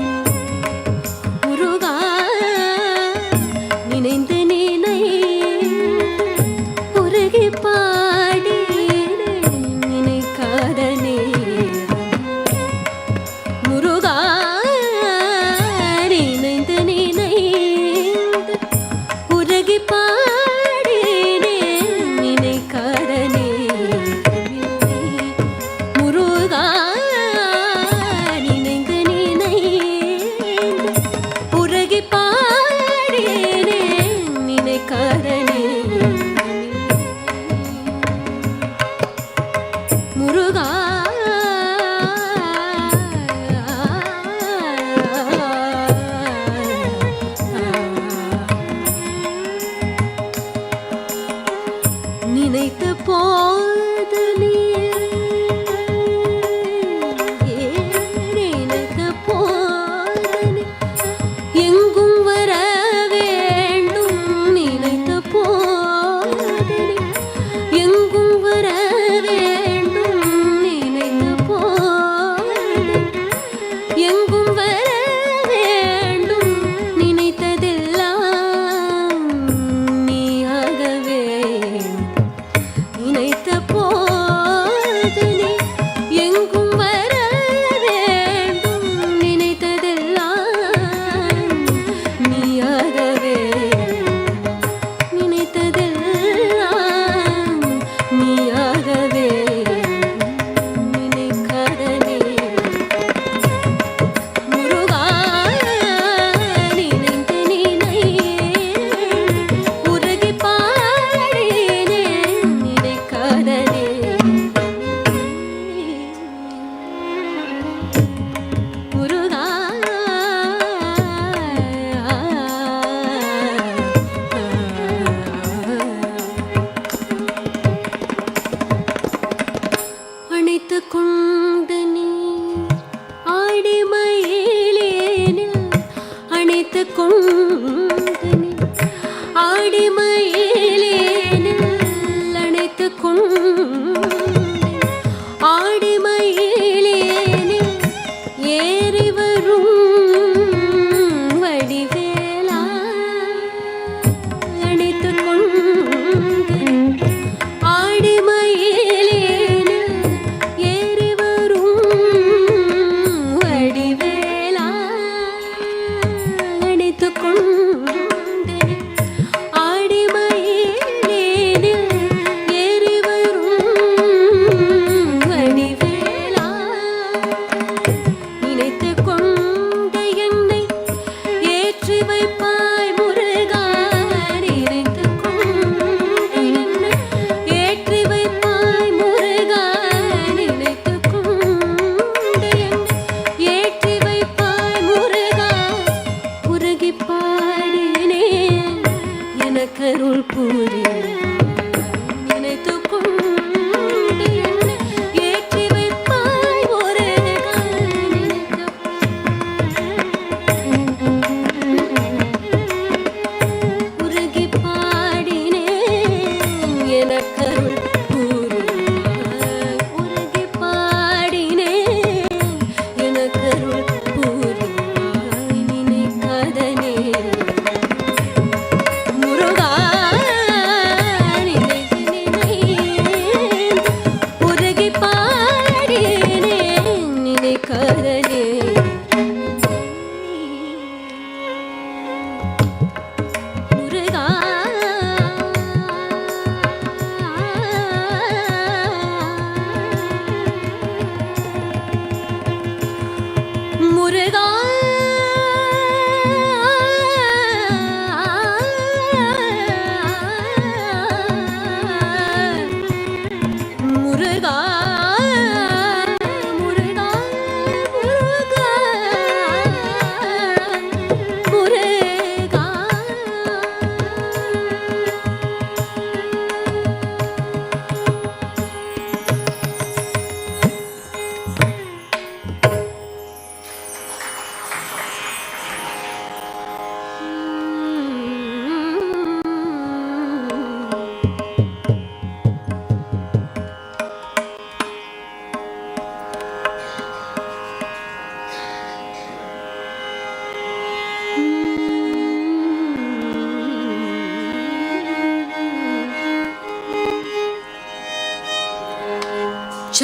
கொண்டனே ஆடிமயிலேனில் அணைத்து கொண்டனே ஆடிமயிலேனில் ஏறி வரும் வடிவேலா அணைத்து கொண்டனே ஆடிமயிலேனில் ஏறி வரும் வடிவேலா அணைத்து கொண்டனே ஆடிமயிலேனில் ஏறி வரும் வடிவேலா நினைத்து கொண்ட என்னை ஏற்றி வைப்பாய் முருகா நினைத்து கொண்ட என்னை ஏற்றி வைப்பாய் முருகா நினைத்து கொண்ட என்னை ஏற்றி வைப்பாய் முருகா உருகி பாடினேன் எனக்கருள் புரிவாய் நினைத்து கொண்ட என்னை ஏற்றி வைப்பாய் முருகா நினைத்து உருகி பாடினேன் எனக்கருள் புரிவாய் உருகி பாடினேன் எனக்கருள் புரிவாய் நினைக்காதனே முருகா நினைத்து நினைந்து உருகி பாடினேன் நினைக்காதனே Muruga Muruga Muruga Muruga Muruga Muruga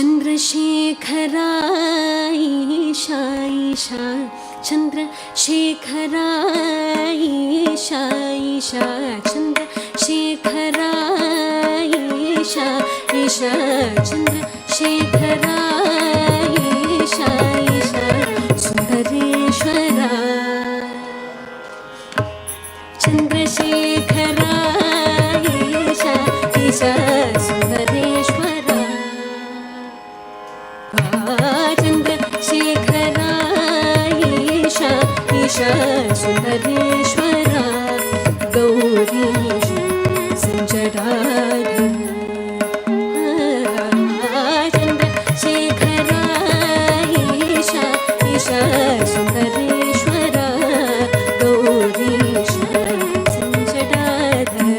Chandrasekhara Isha Isha Chandrasekhara Isha Isha Chandrasekhara Isha Isha Chandrasekhara Isha Isha सुंदरेश्वरा Chandrasekhara Isha Isha सुंदरेश्वरा Chandrasekhara Isha Isha सुंदरेश्वरा Gourish संजडाधर Chandrasekhara Isha Isha सुंदरेश्वरा Gourish संजडाधर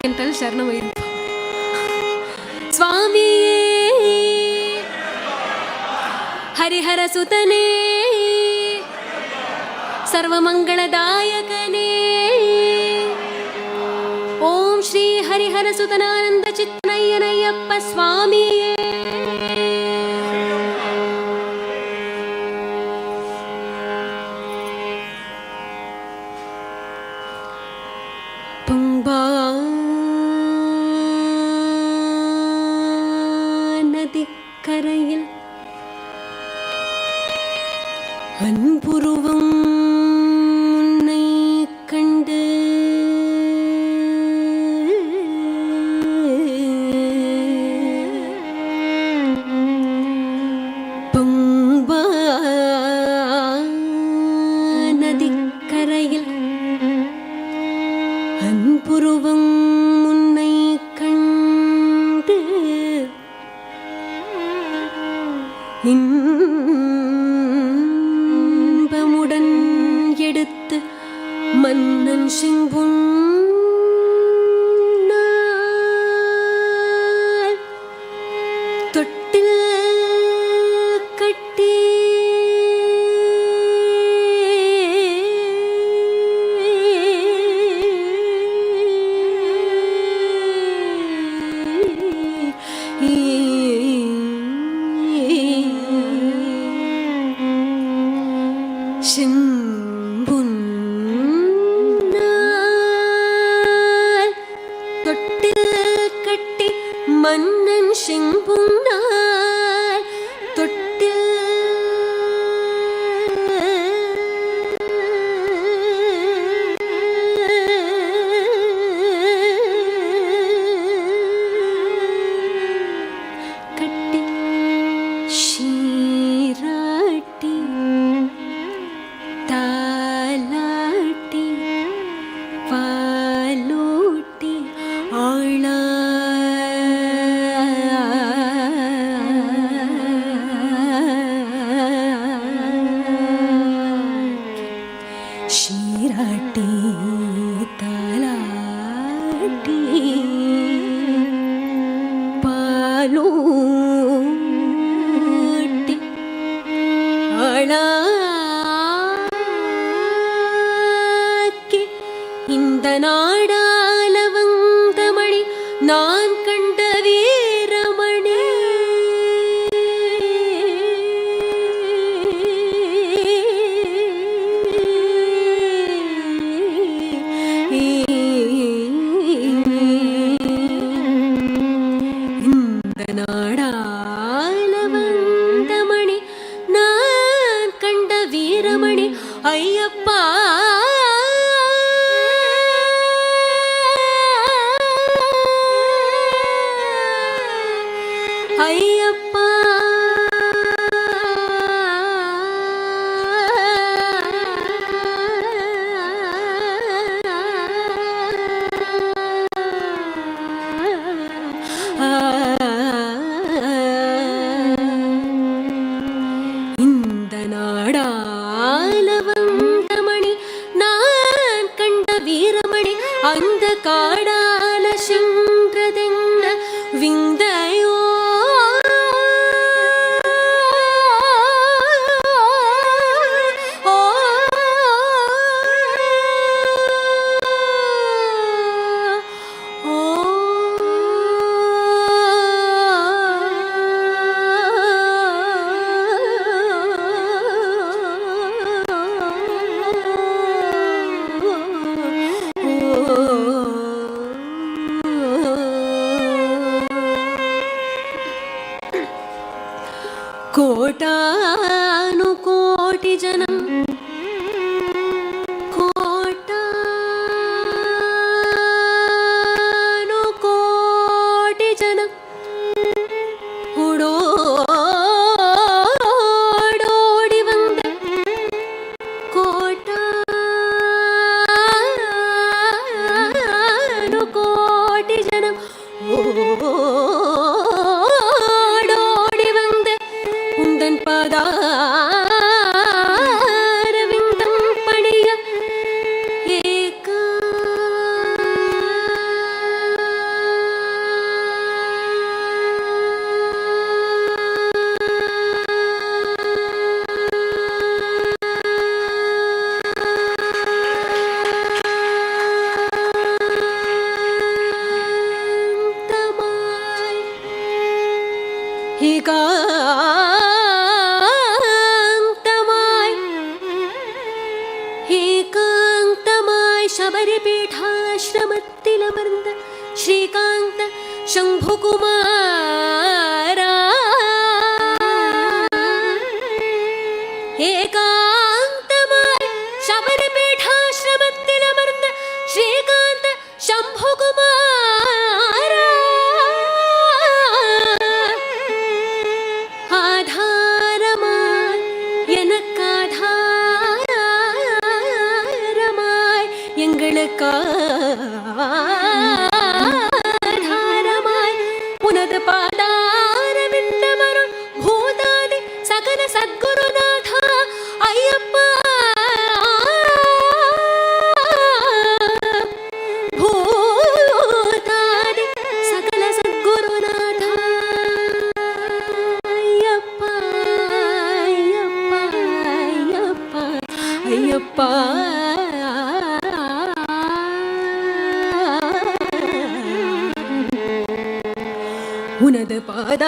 can tell Sharanam Ayyappa. Swamiye Harihara Sutane Sarvamangaladayakane Om Shri Harihara Sutanananda Chitnayanayappa Swamiye. Pumba Nadi Karayil Anpuruvam Unnai Kandu Pumba Nadi Karayil Anpuruvam Unnai Kandu இன்பமுடன் எடுத்து மன்னன் சிங்குன்னாள் தொட்டில் கட்டி சிம்புன்னாள் தொட்டில் கட்டி மன்னன் சிம்புன்னாள் தொட்டில் கட்டி ஷீராட்டி தாலாட்டி பாலூட்டி ஷீராட்டி தாலாட்டி பாலூட்டி ஆளாக்கி இந்த நாடால வந்த மணி நான் கண்ட வீரமணி இந்த நாடால வந்த மணி நான் கண்ட வீரமணி ஐயப்பா ஐயப்பா இந்த நாடால வந்த மணி நான் கண்ட வீரமணி அந்த காடால சென்றதென்ன விந்தையோ కోటాను కోటి జనం కోటాను కోటి జనం ஓடோடி வந்த கோட்டானு கோடி ஜனம் ஓடோடி வந்த உந்தன் பாதார ഏകാന്തമായി ശബരിപീഠാശ്രമത്തിലമർന്ന ശ്രീകാന്ത ശംഭുകുമാര, ഏകാന്തമായി ശബരിപീഠാശ്രമത്തിലമർന്ന ശ്രീകാന്ത ശംഭുകുമാര, ஆதாரமாய் எனக்காதாரமாய் எங்களுக்காதாரமாய் உனது பாதாரவிந்தமருள் பூதாதி சகல சத்குருநாதா ஐயப்பா, பூதாதி சகல சத்குருநாதா ஐயப்பா, ஐயப்பா, ஐயப்பா, ஐயப்பா. உனது பாதாரவிந்தம்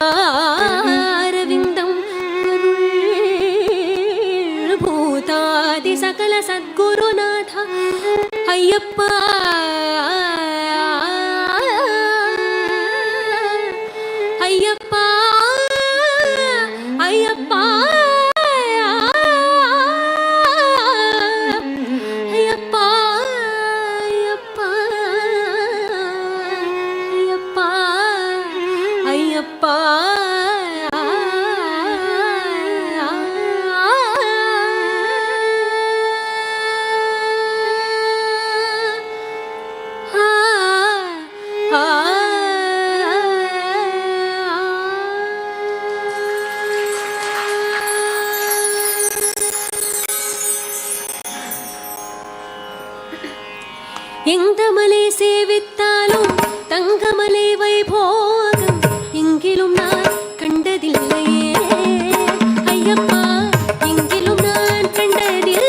பூதாதி சகல சத்குருநாத ஐயப்பா, ஐயப்பா, ஐயப்பா, ஐயப்பா, ஐயப்பா, ஐயப்பா, ஐயப்பா. எந்தமலை சேவித்தாலும் தங்கமலை வைபோகம் எங்கிலும் நான் கண்டதில்லையே ஐயப்பா, எங்கிலும் நான் கண்டதில்லையே.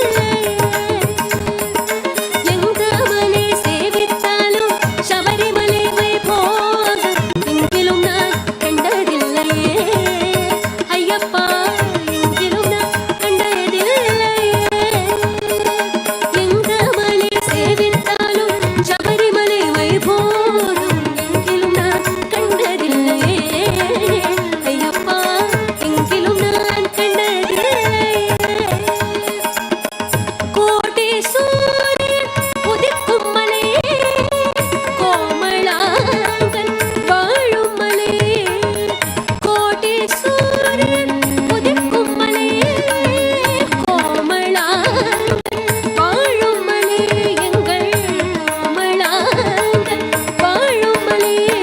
எந்தமலை சேவித்தாலும் சபரிமலை வைபோகம் எங்கிலும் நான் கண்டதில்லையே ஐயப்பா, எங்கிலும் நான் கண்டதில்லையே. எந்தமலை சேவித்தாலும் சபரிமலை வைபோகம் எங்கிலும் நான் கண்டதில்லையே ஐயப்பா, எங்கிலும் நான் கண்டதில்லையே. கோடி சூரியன் உதிக்கும் மலையே, கோமளாங்கன் வாழும் மலையே, கோடி சூரியன் உதிக்கும் மலையே, கோமளாங்கன் வாழும் மலையே, எங்கள் கோமளாங்கன் வாழும் மலையே.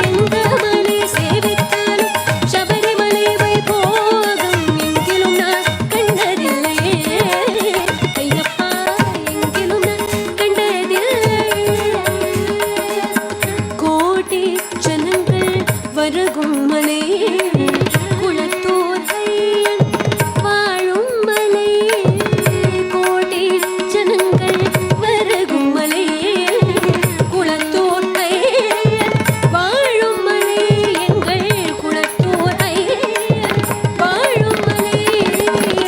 எந்தமலை சேவித்தாலும் சபரிமலை வைபோகம் எங்கிலும் நான் கண்டதில்லையே ஐயப்பா, எங்கிலும் நான் கண்டதில்லையே. கோடி ஜனங்கள் வருகும் மலையே, குளத்தூர் ஐயன் வாழும் மலையே, கோடி ஜனங்கள் வருகும் மலையே, குளத்தூர் ஐயன் வாழும் மலையே, எங்கள் குளத்தூர் ஐயன் வாழும் மலையே.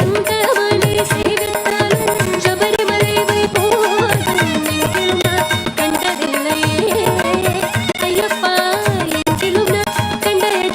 எந்தமலை சேவித்தாலும் சபரிமலை வைபோகம் எங்கிலும் நான் கண்டதில்லையே ஐயப்பா, எங்கிலும் நான் கண்டதில்லையே.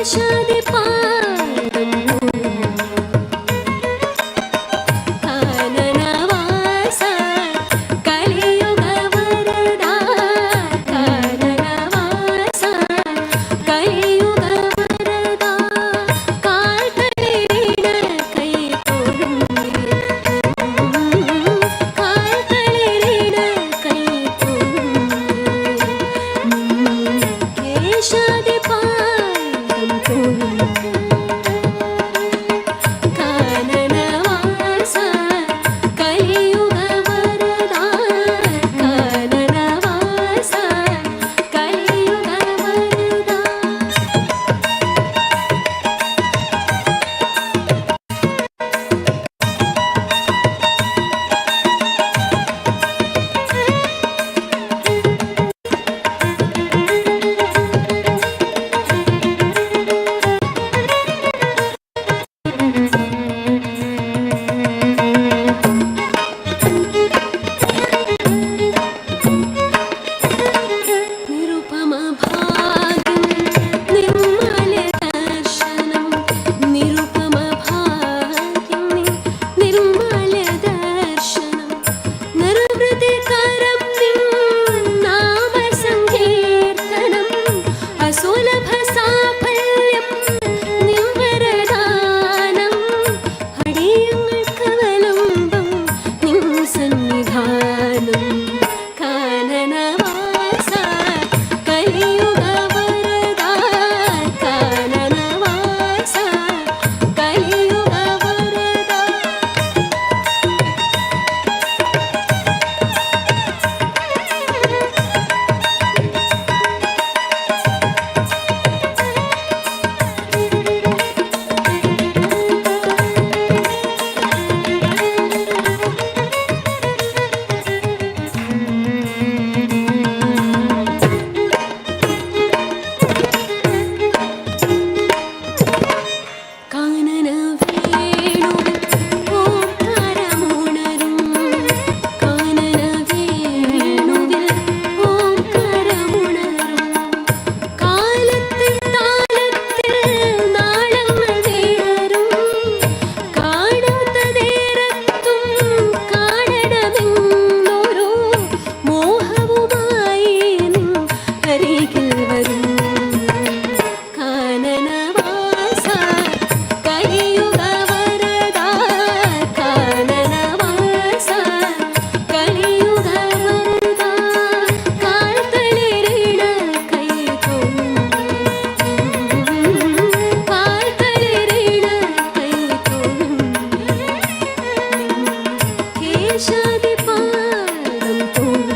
கேஷாதி பாதம் கானனவாச கலியுக வரதா கானனவாச கலியுக வரதா கால்களிட கை தொழும் கால்களிட கை தொழும் கேஷாதி பாதம் தொழும் கானனவாச கலியுக வரதா கானனவாச கலியுக வரதா నిరుపమ భాగ్యం నిర్మల దర్శనం నిరుపమ భాగ్యం నిర్మల దర్శనం నరవృతికరం నామ సంకీర్తనం అసులభ సాఫల్యం నివరదానం అడియങ്ങൾക്കവലംബം നിൻ സന്നിധാനം കാനനവാസ കലിയുഗ വരദാ കാനനവാസ കലിയുഗ വരദാ കാനന വേണുവിൽ ഓംകാരമുണരും കാനന വേണുവിൽ ഓംകാരമുണരും കാലത്തിൽ താളത്തിൽ നാളങ്ങൾ വീണരും കാണാത്ത നേരത്തും കാണണമെന്നൊരു മോഹവുമായി നിൻ അരികിൽ വരും കാനനവാസ കലിയുഗ വരദാ കാനനവാസ കലിയുഗ വരദാ കാൽത്തളിരിട കൈ തൊഴും കാൽത്തളിരിട കൈ തൊഴും കേശാതി പാദം തൊഴും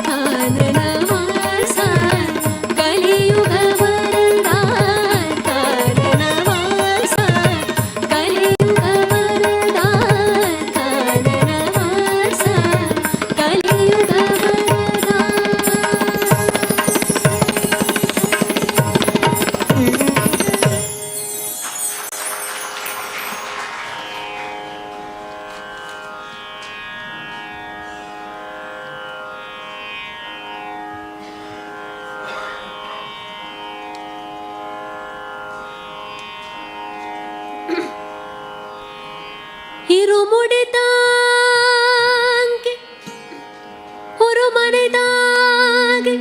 കാനനവാസ കലിയുഗ വരദാ കാനനവാസ കലിയുഗ വരദാ കാനനവാസ കലിയുഗ വരദാ இருமுடி தாங்கி ஒரு மனை தாங்கி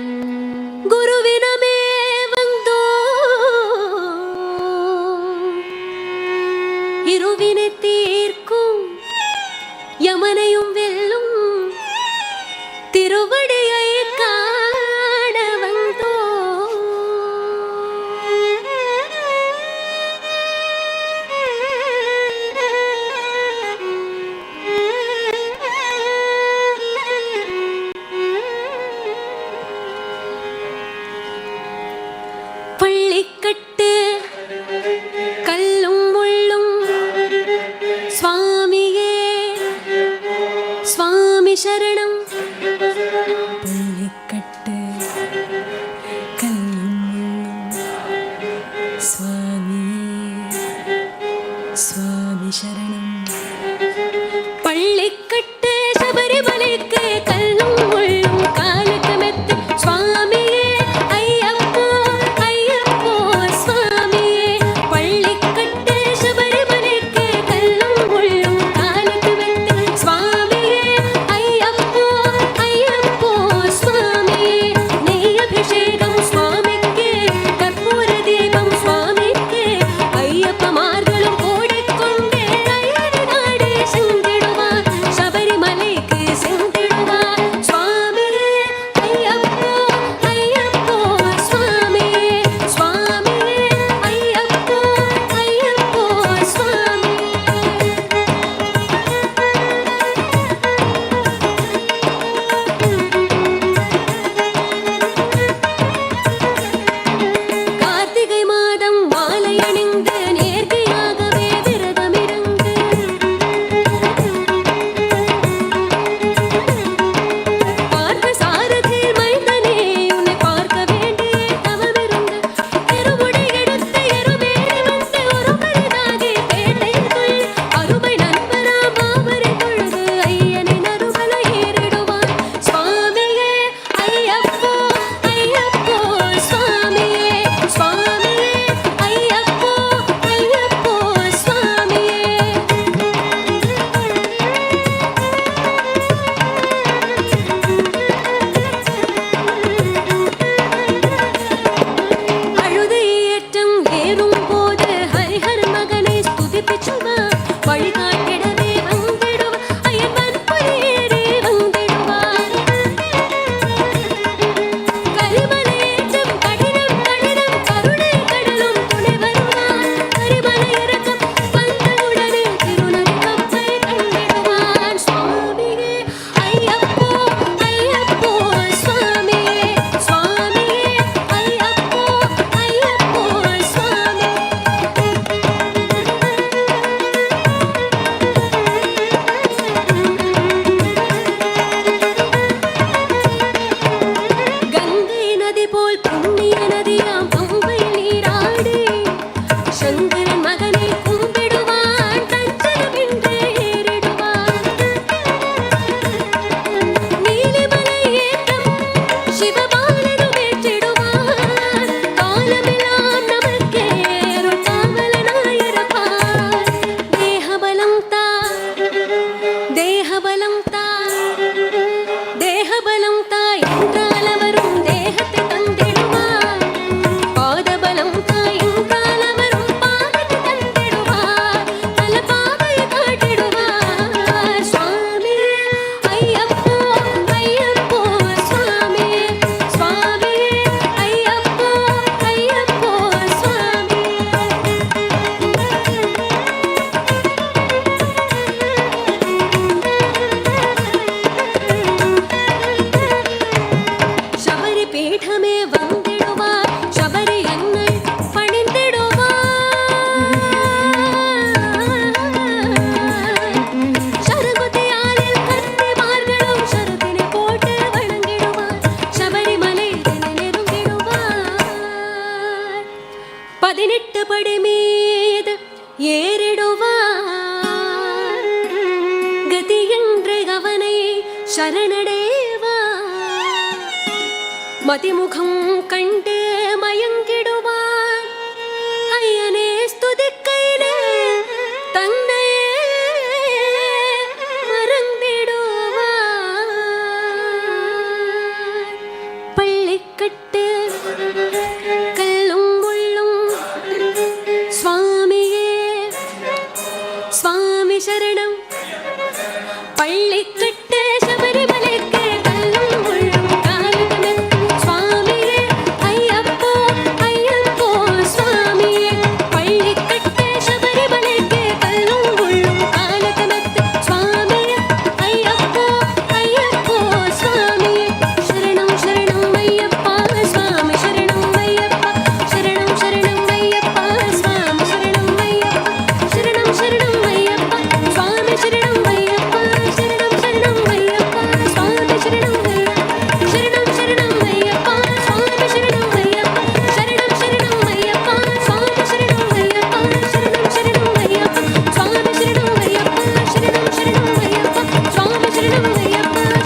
குருவினமே வந்தோ இருவினை தீர்க்கும் யமனையும் வெல்லும் திருவடியை காண வந்தோ ശരണടേവാ മതിമുഖം കണ്ട് മയങ്കിടുവാൻ അയ്യനെ സ്തുതിക്കയില് തന്നെ മറന്നിടുവാൻ പള്ളിക്കെട്ട് കല്ലും മുള്ളും സ്വാമിയേ സ്വാമി ശരണം പള്ളിക്കെട്ട് ശബരിമലയ്ക്ക് കല്ലും മുള്ളും കാലമെത്തും സ്വാമിയേ അയ്യപ്പോ അയ്യപ്പോ സ്വാമിയേ പള്ളിക്കെട്ട് ശബരിമലയ്ക്ക് കല്ലും മുള്ളും കാലമെത്തും സ്വാമിയേ അയ്യപ്പോ അയ്യപ്പോ സ്വാമിയേ ശരണം ശരണം അയ്യപ്പ സ്വാമി ശരണം അയ്യപ്പ ശരണം ശരണം അയ്യപ്പ സ്വാമി ശരണം അയ്യപ്പ ശരണം ശരണം അയ്യപ്പ സ്വാമി ശരണം അയ്യപ്പ ശരണം ശരണം അയ്യപ്പ സ്വാമി ശരണം അയ്യപ്പ ശരണം ശരണം അയ്യപ്പ സ്വാമി ശരണം അയ്യപ്പ ശരണം ശരണം അയ്യപ്പ സ്വാമി ശരണം അയ്യപ്പ ശരണം ശരണം അയ്യപ്പ സ്വാമി ശരണം അയ്യപ്പ ശരണം ശരണം അയ്യപ്പ സ്വാമി ശരണം അയ്യപ്പ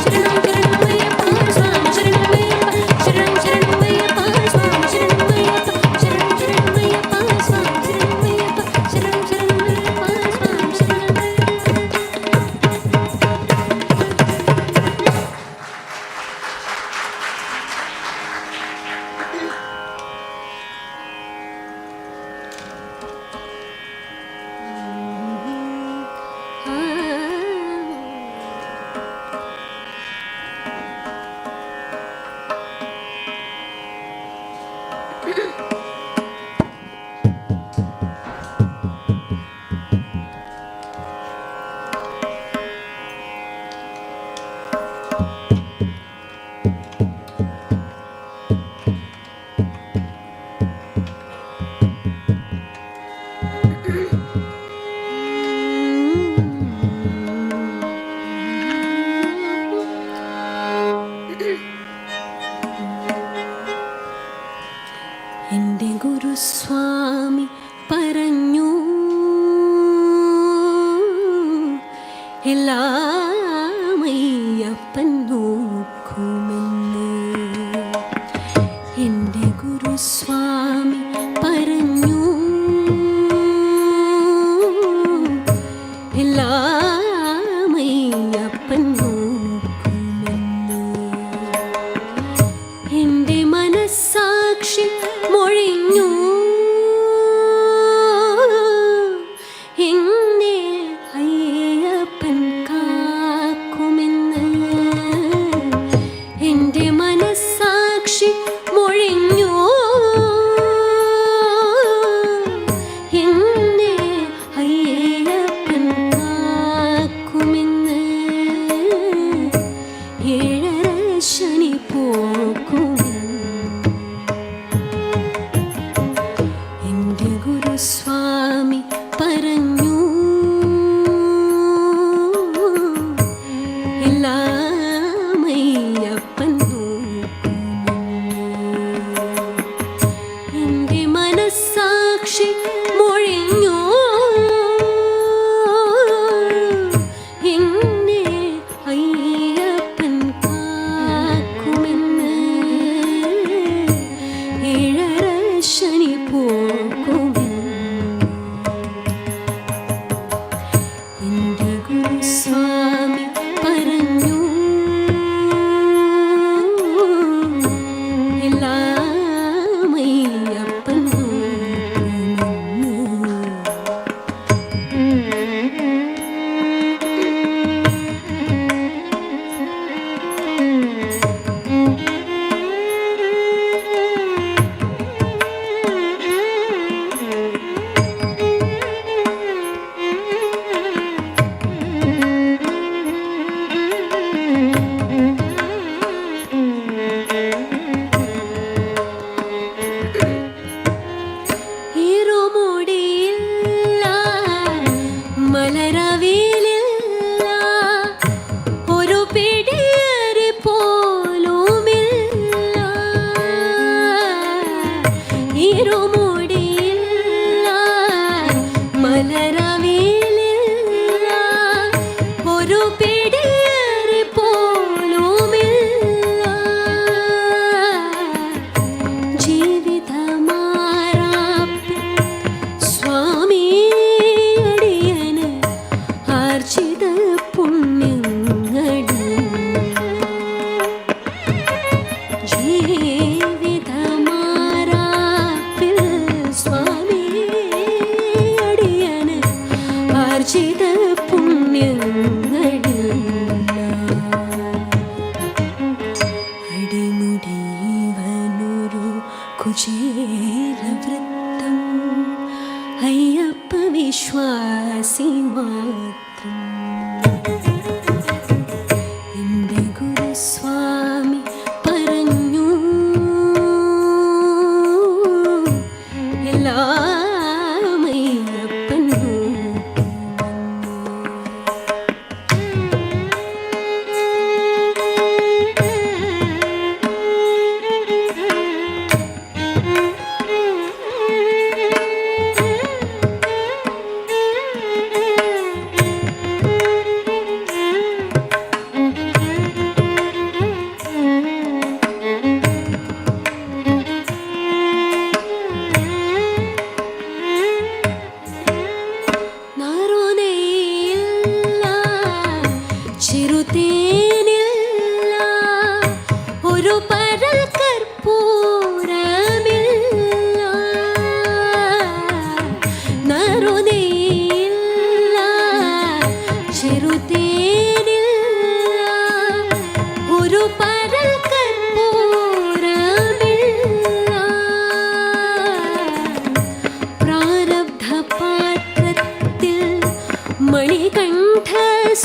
ശരണം ശരണം അയ്യപ്പ സ്വാമി ശരണം അയ്യപ്പ ശരണം ശരണം അയ്യപ്പ സ്വാമി ശരണം അയ്യപ്പ ശരണം ശരണം അയ്യപ്പ സ്വാമി ശരണം അയ്യപ്പ ശരണം ശരണം അയ്യപ്പ സ്വാമി ശരണം എൻ്റെ ഗുരുസ്വാമി പറഞ്ഞു എല്ലാം അയ്യപ്പൻ നോക്കുമെന്ന് എൻ്റെ ഗുരുസ്വാമി പറഞ്ഞു എല്ലാം അയ്യപ്പൻ നോക്കുമെന്ന് എൻ്റെ മനസ്സാക്ഷി മൊഴിഞ്ഞു എന്നെ അയ്യപ്പൻ കാക്കുമെന്ന് എൻ്റെ മനസ്സാക്ഷി മൊഴിഞ്ഞു എന്നെ അയ്യപ്പൻ കാക്കുമെന്ന് ഏഴര ശനി പോക്കുമെന്ന് എൻ്റെ ഗുരുസ്വാമി പറഞ്ഞു എല്ലാം അയ്യപ്പൻ നോക്കുമെന്ന് എൻ്റെ മനസ്സാക്ഷി മൊഴിഞ്ഞു എന്നെ അയ്യപ്പൻ കാക്കുമെന്ന് ഏഴര ശനി പോക്കുമെന്ന് എൻ്റെ ഗുരുസ്വാമി പറഞ്ഞു എല്ലാം അയ്യപ്പൻ ഇരുമുടിയില്ല മലരവിലില്ല ഒരു പിടിയേറി പോലുമില്ല ഇരുമുടിയില്ല മലരവിലില്ല ഒരു പിടിയേറി പോലുമില്ല കുചേലവൃത്തം അയ്യപ്പ വിശ്വാസി മാത്രം. എൻ്റെ ഗുരുസ്വാമി പറഞ്ഞു എല്ലാം അയ്യപ്പൻ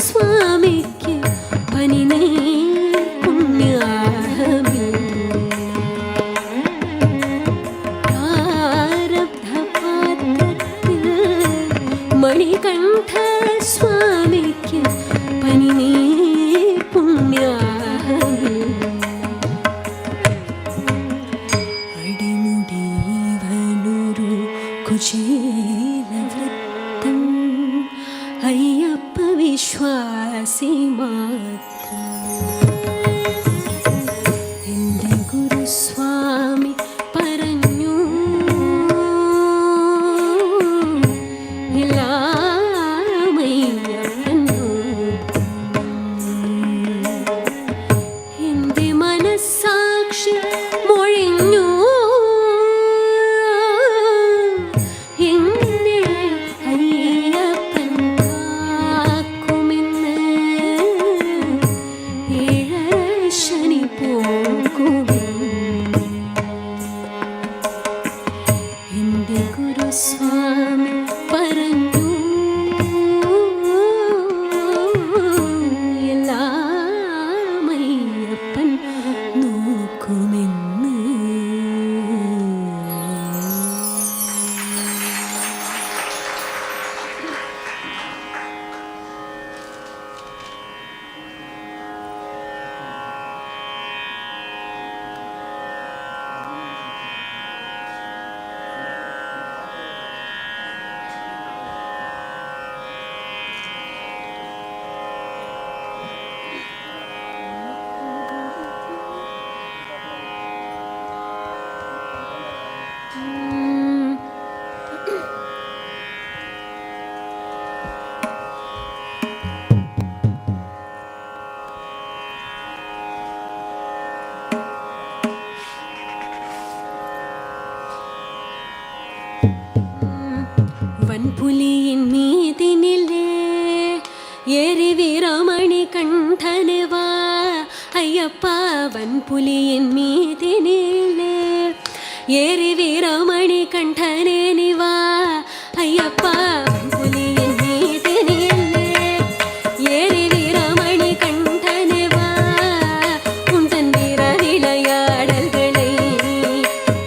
സ്വാമിക്ക് പനിനീ പുണ്യാഹമില്ല. പ്രാരബ്ധപാത്രത്തിൽ മണികണ്ഠ സ്വാമിക്ക് പനിനീ പുണ്യാഹമില്ല. അടിമുടിവനൊരു കുചേലവൃത്തം അയ്യപ്പ വിശ്വാസി മാത്രം. എൻ്റെ ഗുരുസ്വാമി പറഞ്ഞു എല്ലാം അയ്യപ്പൻ എൻ്റെ മനസ്സാക്ഷി മൊഴിഞ്ഞു സ്വാമി പറഞ്ഞു എല്ലാം അയ്യപ്പൻ നോക്കുമെന്ന്. വൻപുലിയിൻ മീതിനിലേ ഏറി വീരമണി കണ്ഠന് വാ അയ്യപ്പ. വൻപുലിയിൻ മീതിനിലേ ഏറി വീരമണി കണ്ഠനെ നിവാ അയ്യപ്പ. വൻപുലിയിൻ മീതിനിലേ ഏറി വീരമണി കണ്ഠനെ വാ. ഉന്തൻ വീരവിളയാടൽകളെ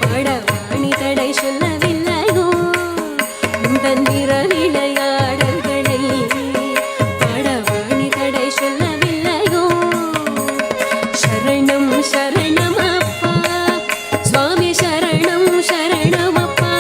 പടവാണി തടை சொல்லவில்லையோ. உந்தன் வீரவிளையாடல்களை படவாணி தடை சொல்லவில்லையோ. சரணம் சரணம் அப்பா சுவாமி சரணம் சரணம் அப்பா.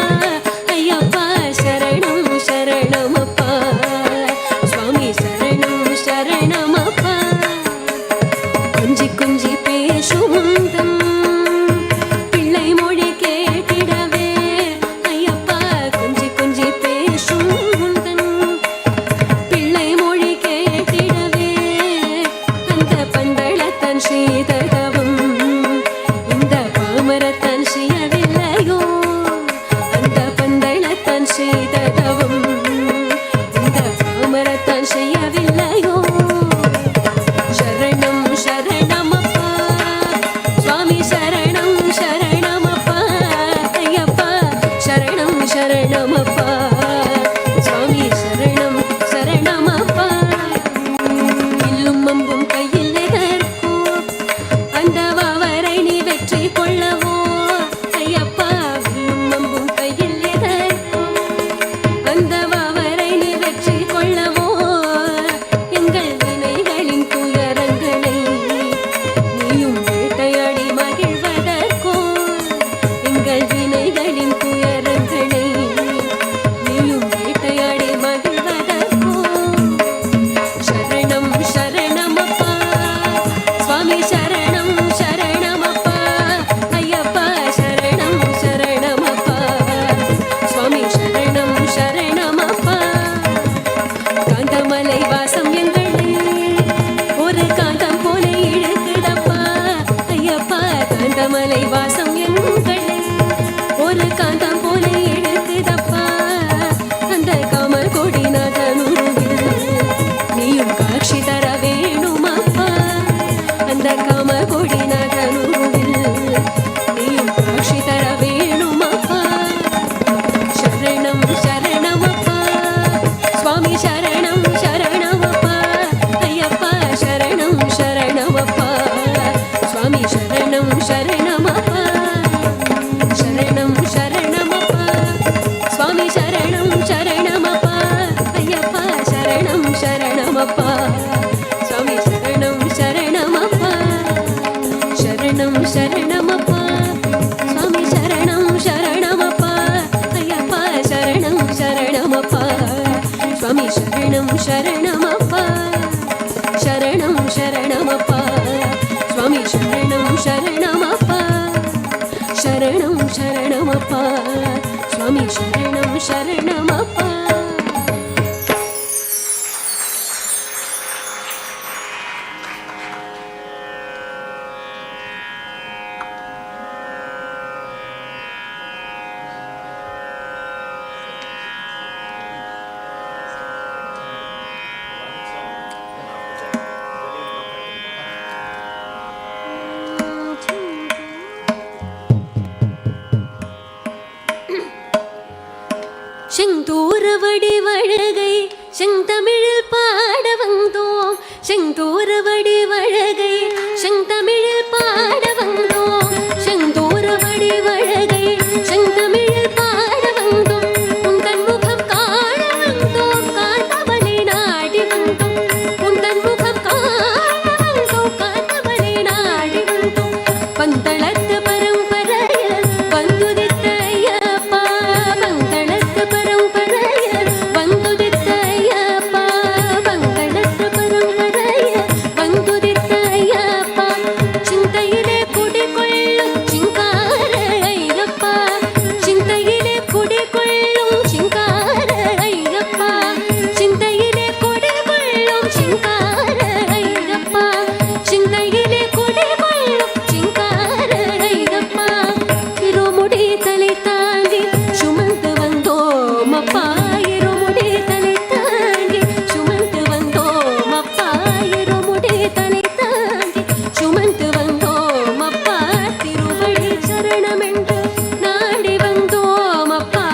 శరణం శరణమప్ప స్వామి శరణం శరణమప్ప. செந்தூரவடி வழகை செந்தமிழில் பாட வந்தோம், செந்தூரவடி வழகை செந்தமிழில் பாட வந்தோம், செந்தூரவடி வழகை செந்தமிழில் பாட வந்தோம், உந்தன் முகம் காண வந்தோம், காத்தவனை நாடி வந்தோம், உந்தன் முகம் காண வந்தோம், காத்தவனை நாடி வந்தோம். பந்தளத்து பரம்பரையில் வந்துதித்த ஐயப்பா, பந்தளத்து பரம்பரையில் வந்துதித்த ஐயப்பா, பந்தளத்து பரம்பரையில் வந்துதித்த ஐயப்பா. சிந்தையிலே குடிகொள்ளும் சிங்கார ஐயப்பா, சிந்தையிலே குடிகொள்ளும் சிங்கார ஐயப்பா, சிந்தையிலே குடிகொள்ளும் சிங்கார ஐயப்பா, சிந்தையிலே குடிகொள்ளும் சிங்கார ஐயப்பா. இருமுடி தலை தாங்கி சுமந்து வந்தோம் அப்பா, இருமுடி தலை தாங்கி சுமந்து வந்தோம் அப்பா, இருமுடி தலை தாங்கி சுமந்து வந்தோம் அப்பா. திருவடி சரணமென்று நாடி வந்தோம் அப்பா,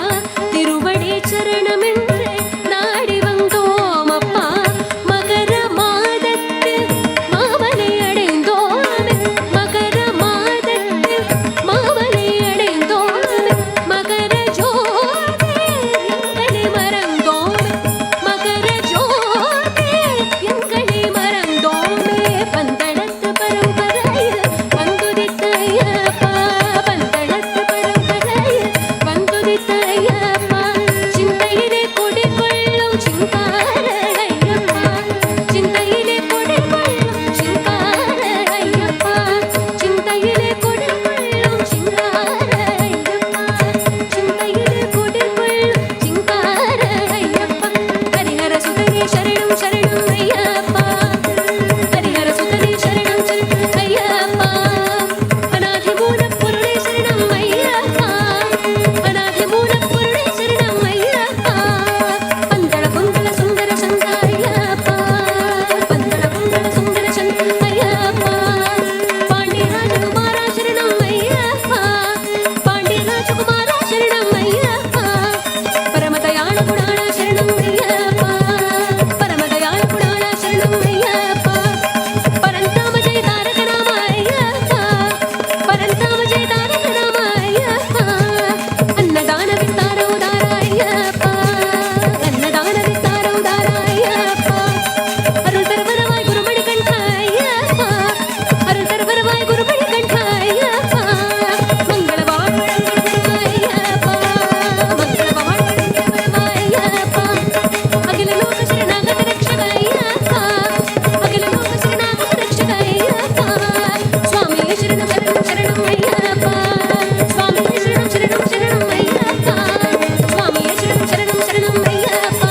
திருவடி சரணமென்று நாடி வந்தோம் அப்பா. மகர மாதத்தில் மாமலை அடைந்தோமே, மகர மாதத்தில் மாமலை அடைந்தோமே, மகர ஜோதி எங்களை மறந்தோமே, மகர ஜோதி எங்களை மறந்தோமே. பந்தளத்து பரம்பரையில் வந்துதித்த ஐயப்பா, பந்தளத்து பரம்பரையில் வந்துதித்த ஐயப்பா. சிந்தையிலே குடிகொள்ளும் சிங்கார ஐயப்பா, சிந்தையிலே குடிகொள்ளும் சிங்கார ஐயப்பா, சிந்தையிலே குடிகொள்ளும் சிங்கார ஐயப்பா, சிந்தையிலே குடிகொள்ளும் சிங்கார ஐயப்பா. ஹரிஹர சுதனே சரணம் சரணம் ஐயப்பா, ஹரிஹர சுதனே சரணம் சரணம் ஐயப்பா. அநாதி மூலப் பொருளே சரணம் ஐயப்பா, அநாதி மூலப் பொருளே சரணம் ஐயப்பா. பந்தள குந்தள சுந்தர சந்த ஐயப்பா, பந்தள குந்தள சுந்தர சந்த ஐயப்பா. பாண்டி ராஜகுமாரா சரணம் ஐயப்பா, பாண்டி ராஜகுமாரா சரணம் ஐயப்பா. பரமதயாள குணாள சரணம் ஐயப்பா, பரமதயாள குணாள சரணம் ஐயப்பா. பரந்தாம ஜெய தாரக நாம ஐயப்பா, பரந்தாம ஜெய தாரக நாம ஐயப்பா. அன்னதான விஸ்தார உதார ஐயப்பா, அன்னதான விஸ்தார உதார ஐயப்பா. அருள் தருவரவாய் குருமணி கண்ட ஐயப்பா, அருள் தருவரவாய் குருமணி கண்ட ஐயப்பா. மங்கள வாழ்வழங்குவரவாய் ஐயப்பா, மங்கள வாழ்வழங்குவரவாய் ஐயப்பா. அகில லோக சரணாகத ரக்ஷக ஐயப்பா, அகில லோக சரணாகத ரக்ஷக ஐயப்பா. சுவாமியே சரணம் சரணம் சரணம் ஐயப்பா, சுவாமியே சரணம் சரணம் சரணம் ஐயப்பா, சுவாமியே சரணம் சரணம் சரணம் ஐயப்பா,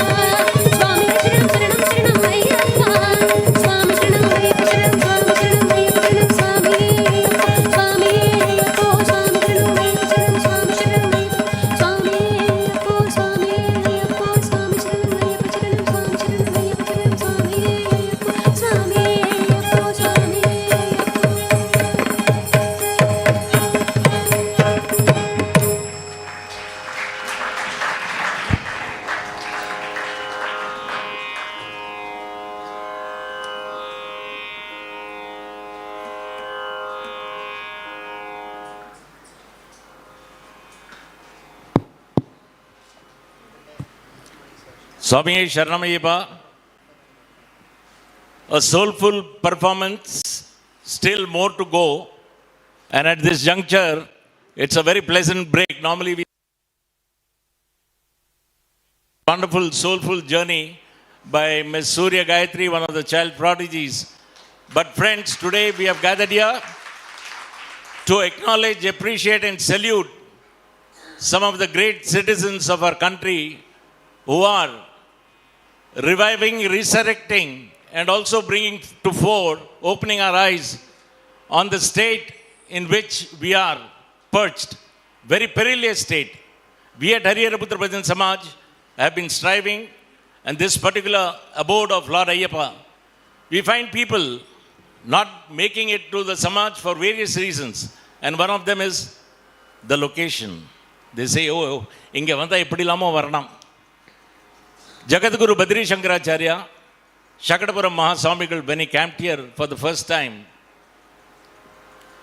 சுவாமியே சரணம் சரணம் சரணம் ஐயப்பா. சுவாமி சரணம் ஐயப்ப சரணம், சுவாமி சரணம் ஐயப்ப சரணம், சுவாமி ஐயப்பா, சுவாமி ஐயப்போ, சுவாமி சரணம் ஐயப்ப சரணம், சுவாமி சரணம் ஐயப்ப, சுவாமி ஐயப்போ, சுவாமி ஐயப்போ, சுவாமி சரணம் ஐயப்ப சரணம், சுவாமி சரணம் ஐயப்ப சரணம், சுவாமி ஐயப்போ, சுவாமி ஐயப்போ, சுவாமி Swami Sharnamayapa, a soulful performance, still more to go. And at this juncture, it's a very pleasant break. Normally we wonderful soulful journey by Miss Soorya Gayathri, one of the child prodigies. But friends, today we have gathered here to acknowledge, appreciate, and salute some of the great citizens of our country who are reviving, resurrecting, and also bringing to fore, opening our eyes on the state in which we are perched, very perilous state. We at Hariharaputra Bhajan Samaj have been striving, and this particular abode of Lord Ayyappa, we find people not making it to the Samaj for various reasons, and one of them is the location. They say, oh, inge vanda eppadilamo varanam. Jagadguru Badri Shankaracharya, Shakatapuram Mahaswamigal, when he camped here for the first time,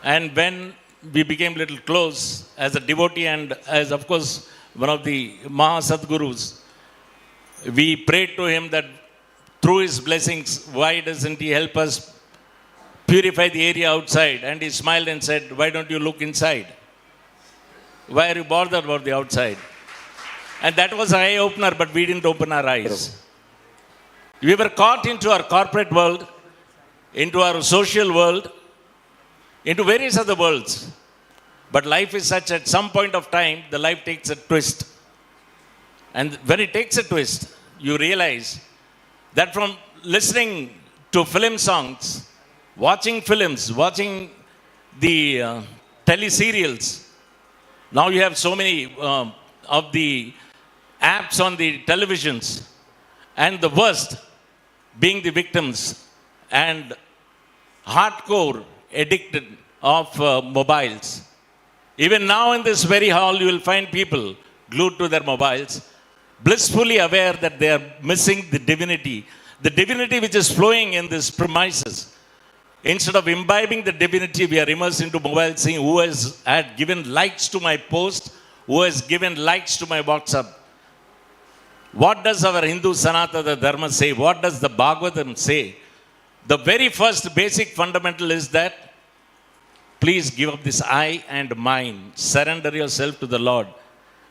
and when we became little close as a devotee and as, of course, one of the Mahasadgurus, we prayed to him that through his blessings, why doesn't he help us purify the area outside? And he smiled and said, why don't you look inside? Why are you bothered about the outside? And that was an eye-opener, but we didn't open our eyes. We were caught into our corporate world, into our social world, into various other worlds. But life is such, at some point of time, the life takes a twist. And when it takes a twist, you realize that from listening to film songs, watching films, watching the teleserials, now you have so many of the apps on the televisions, and the worst being the victims and hardcore addicted of mobiles. Even now in this very hall, you will find people glued to their mobiles, blissfully aware that they are missing the divinity which is flowing in these premises. Instead of imbibing the divinity, we are immersed into mobile, seeing who has had given likes to my post, who has given likes to my WhatsApp. What does our Hindu Sanatana Dharma say? What does the Bhagavatam say? The very first basic fundamental is that please give up this I and mine. Surrender yourself to the Lord.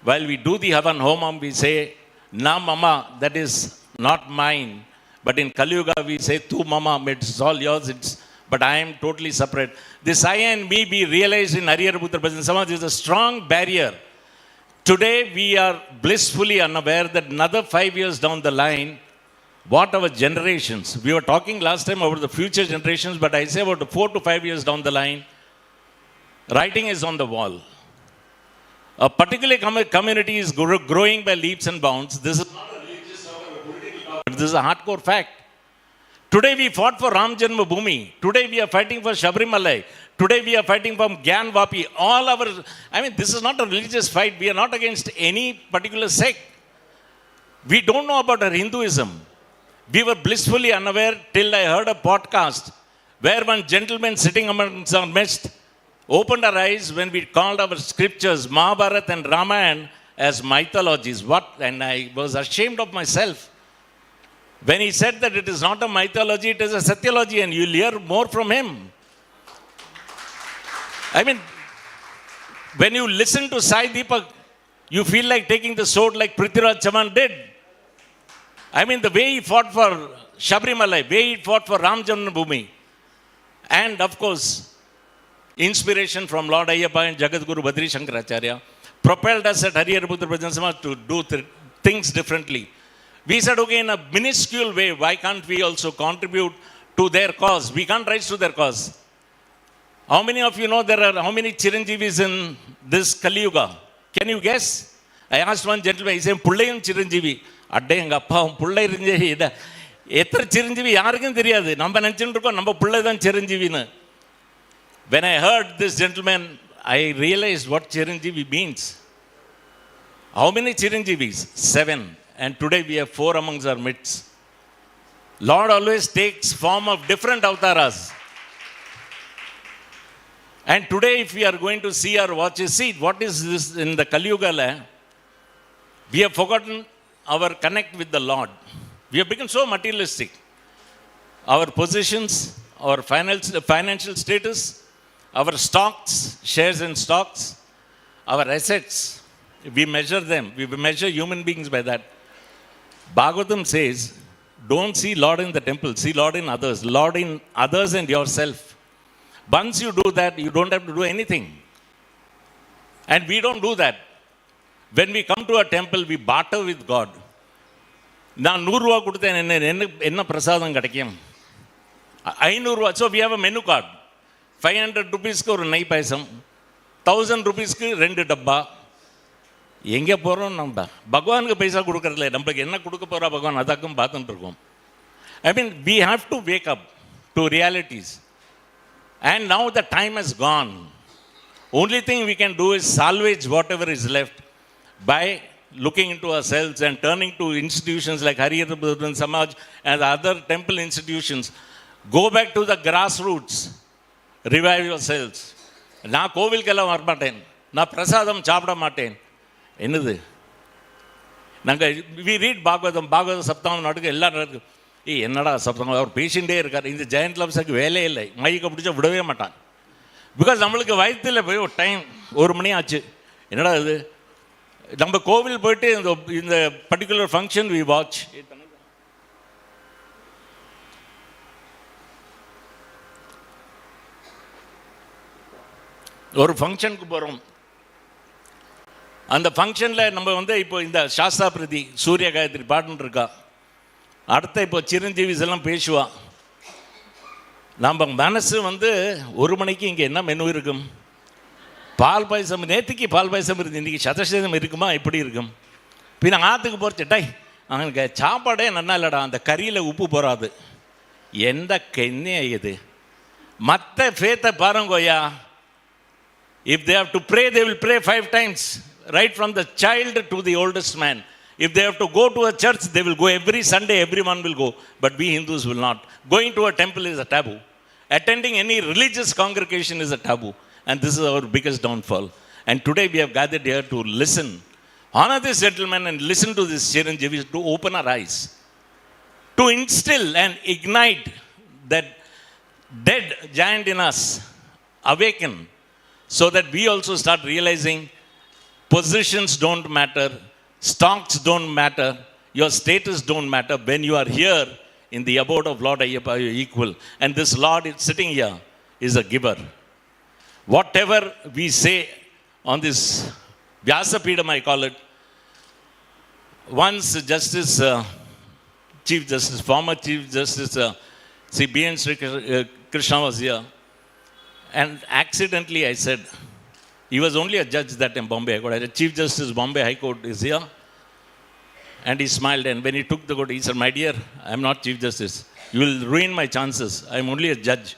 While we do the Havan Homam, we say, Na Mama, that is not mine. But in Kali Yuga, we say, Tu Mama, it's all yours, but I am totally separate. This I and me, we realized in Hariharaputra Bhajan Samaj, is a strong barrier. Today, we are blissfully unaware that another 5 years down the line, what our generations, we were talking last time about the future generations, but I say about 4 to 5 years down the line, writing is on the wall. A particular community is growing by leaps and bounds. This is not a religious or a political topic. This is a hardcore fact. Today we fought for Ram Janma Bhoomi. Today we are fighting for Sabarimalai. Today we are fighting for Gyan Vapi. This is not a religious fight. We are not against any particular sect. We don't know about our Hinduism. We were blissfully unaware till I heard a podcast where one gentleman sitting amongst our midst opened our eyes when we called our scriptures, Mahabharata and Ramayana, as mythologies. And I was ashamed of myself. When he said that it is not a mythology, it is a satyology, and you'll hear more from him. When you listen to Sai Deepak, you feel like taking the sword like Prithviraj Chauhan did. The way he fought for Sabarimalai, way he fought for Ram Janmabhoomi, and of course, inspiration from Lord Ayyappa and Jagadguru Badri Shankaracharya propelled us at Hariharaputra Bhajan Samaj to do things differently. We said, okay, in a minuscule way, why can't we also contribute to their cause? We can't rise to their cause. How many of you know there are how many Chiranjeevis in this Kali Yuga? Can you guess? I asked one gentleman, he said, Pullayam Chiranjeevi. Adde enga appa Pullai Chiranjeevi. Etra Chiranjeevi yaarukkum theriyadu. Namba nenachindrukom namba Pullai dhan Chiranjeevi nu. When I heard this gentleman, I realized what Chiranjeevi means. How many Chiranjeevis? 7. And today we have 4 amongst our midst. Lord always takes form of different avatars. And today if we are going to see our watches, see what is this in the Kali Yuga, we have forgotten our connect with the Lord. We have become so materialistic. Our positions, our financial status, our stocks, shares and stocks, our assets, we measure them. We measure human beings by that. Bhagavatam says, don't see Lord in the temple, see Lord in others. Lord in others and yourself. Once you do that, you don't have to do anything. And we don't do that. When we come to a temple, we barter with God. நான் 100 ரூபா கொடுத்தேன், என்ன பிரசாதம் கிடைக்கும்? 500 ரூபா. So we have a menu card. 500 ருபீஸ்க்கு ஒரு நெய் பாயசம், 1000 ருபீஸ்க்கு 2 டப்பா. எங்கே போகிறோம் நம்ம? பகவானுக்கு பைசா கொடுக்கறதில்ல, நம்மளுக்கு என்ன கொடுக்க போகிறா பகவான், அதாக்கும் பார்த்துட்டு இருக்கோம். I mean, we have to wake up to realities. And now the time has gone. Only thing we can do is salvage whatever is left by looking into ourselves and turning to institutions like Hariyatha Samaj and other temple institutions. Go back to the grassroots. Revive yourselves. நான் கோவிலுக்கெல்லாம் வரமாட்டேன், நான் பிரசாதம் சாப்பிட மாட்டேன். என்னது? நாங்கள் we read பாகவத சப்தாகம் நடக்கு, எல்லாம் நடக்கு. என்னடா சப்தாகம், அவர் பேசிகிட்டே இருக்கார். இந்த ஜெயந்த் லப்ஸுக்கு வேலையே இல்லை, மைக்கை பிடிச்சா விடவே மாட்டான். பிகாஸ் நம்மளுக்கு வயிற்றில் போய் ஒரு டைம் 1 மணி ஆச்சு, என்னடா இது, நம்ம கோவில் போயிட்டு இந்த பர்டிகுலர் ஃபங்க்ஷன் வி வாட்ச். ஒரு ஃபங்க்ஷனுக்கு போகிறோம், அந்த ஃபங்க்ஷனில் நம்ம இப்போ இந்த சாஸ்தா பிரதி சூர்யா காயத்ரி பாட்டுன்னு இருக்கா, அடுத்த இப்போ சிரஞ்சீவிஸ் எல்லாம் பேசுவா. நம்ம மனசு 1 மணிக்கு இங்கே என்ன மெனு இருக்கும்? பால் பாயசம், நேற்றுக்கு பால் பாயசம் இருக்குது, இன்றைக்கி சதசேதம் இருக்குமா, எப்படி இருக்கும்? பின்ன ஆற்றுக்கு போகிறச்சட்டை அங்கே சாப்பாடே நல்லா இல்லைடா, அந்த கறியில் உப்பு போகாது. எந்த கென்னையா இது? மற்ற ஃபேத்தை பாருங்கோயா, if they have to pray, they will pray 5 times, right from the child to the oldest man. If they have to go to a church, they will go every Sunday, everyone will go. But we Hindus will not. Going to a temple is a taboo. Attending any religious congregation is a taboo. And this is our biggest downfall. And today we have gathered here to listen, honor this gentleman and listen to this Chiranjeevi, to open our eyes, to instill and ignite that dead giant in us, awaken, so that we also start realizing positions don't matter, stocks don't matter, your status don't matter. When you are here in the abode of Lord Ayyappa, you are equal. And this Lord is sitting here is a giver. Whatever we say on this Vyasapeedam, I call it, once Justice, Chief Justice, former Chief Justice Sri B.N. Sri Krishna was here. And accidentally I said, he was only a judge that in Bombay High Court. I said, Chief Justice Bombay High Court is here. And he smiled, and when he took the court, he said, my dear, I am not Chief Justice. You will ruin my chances. I am only a judge.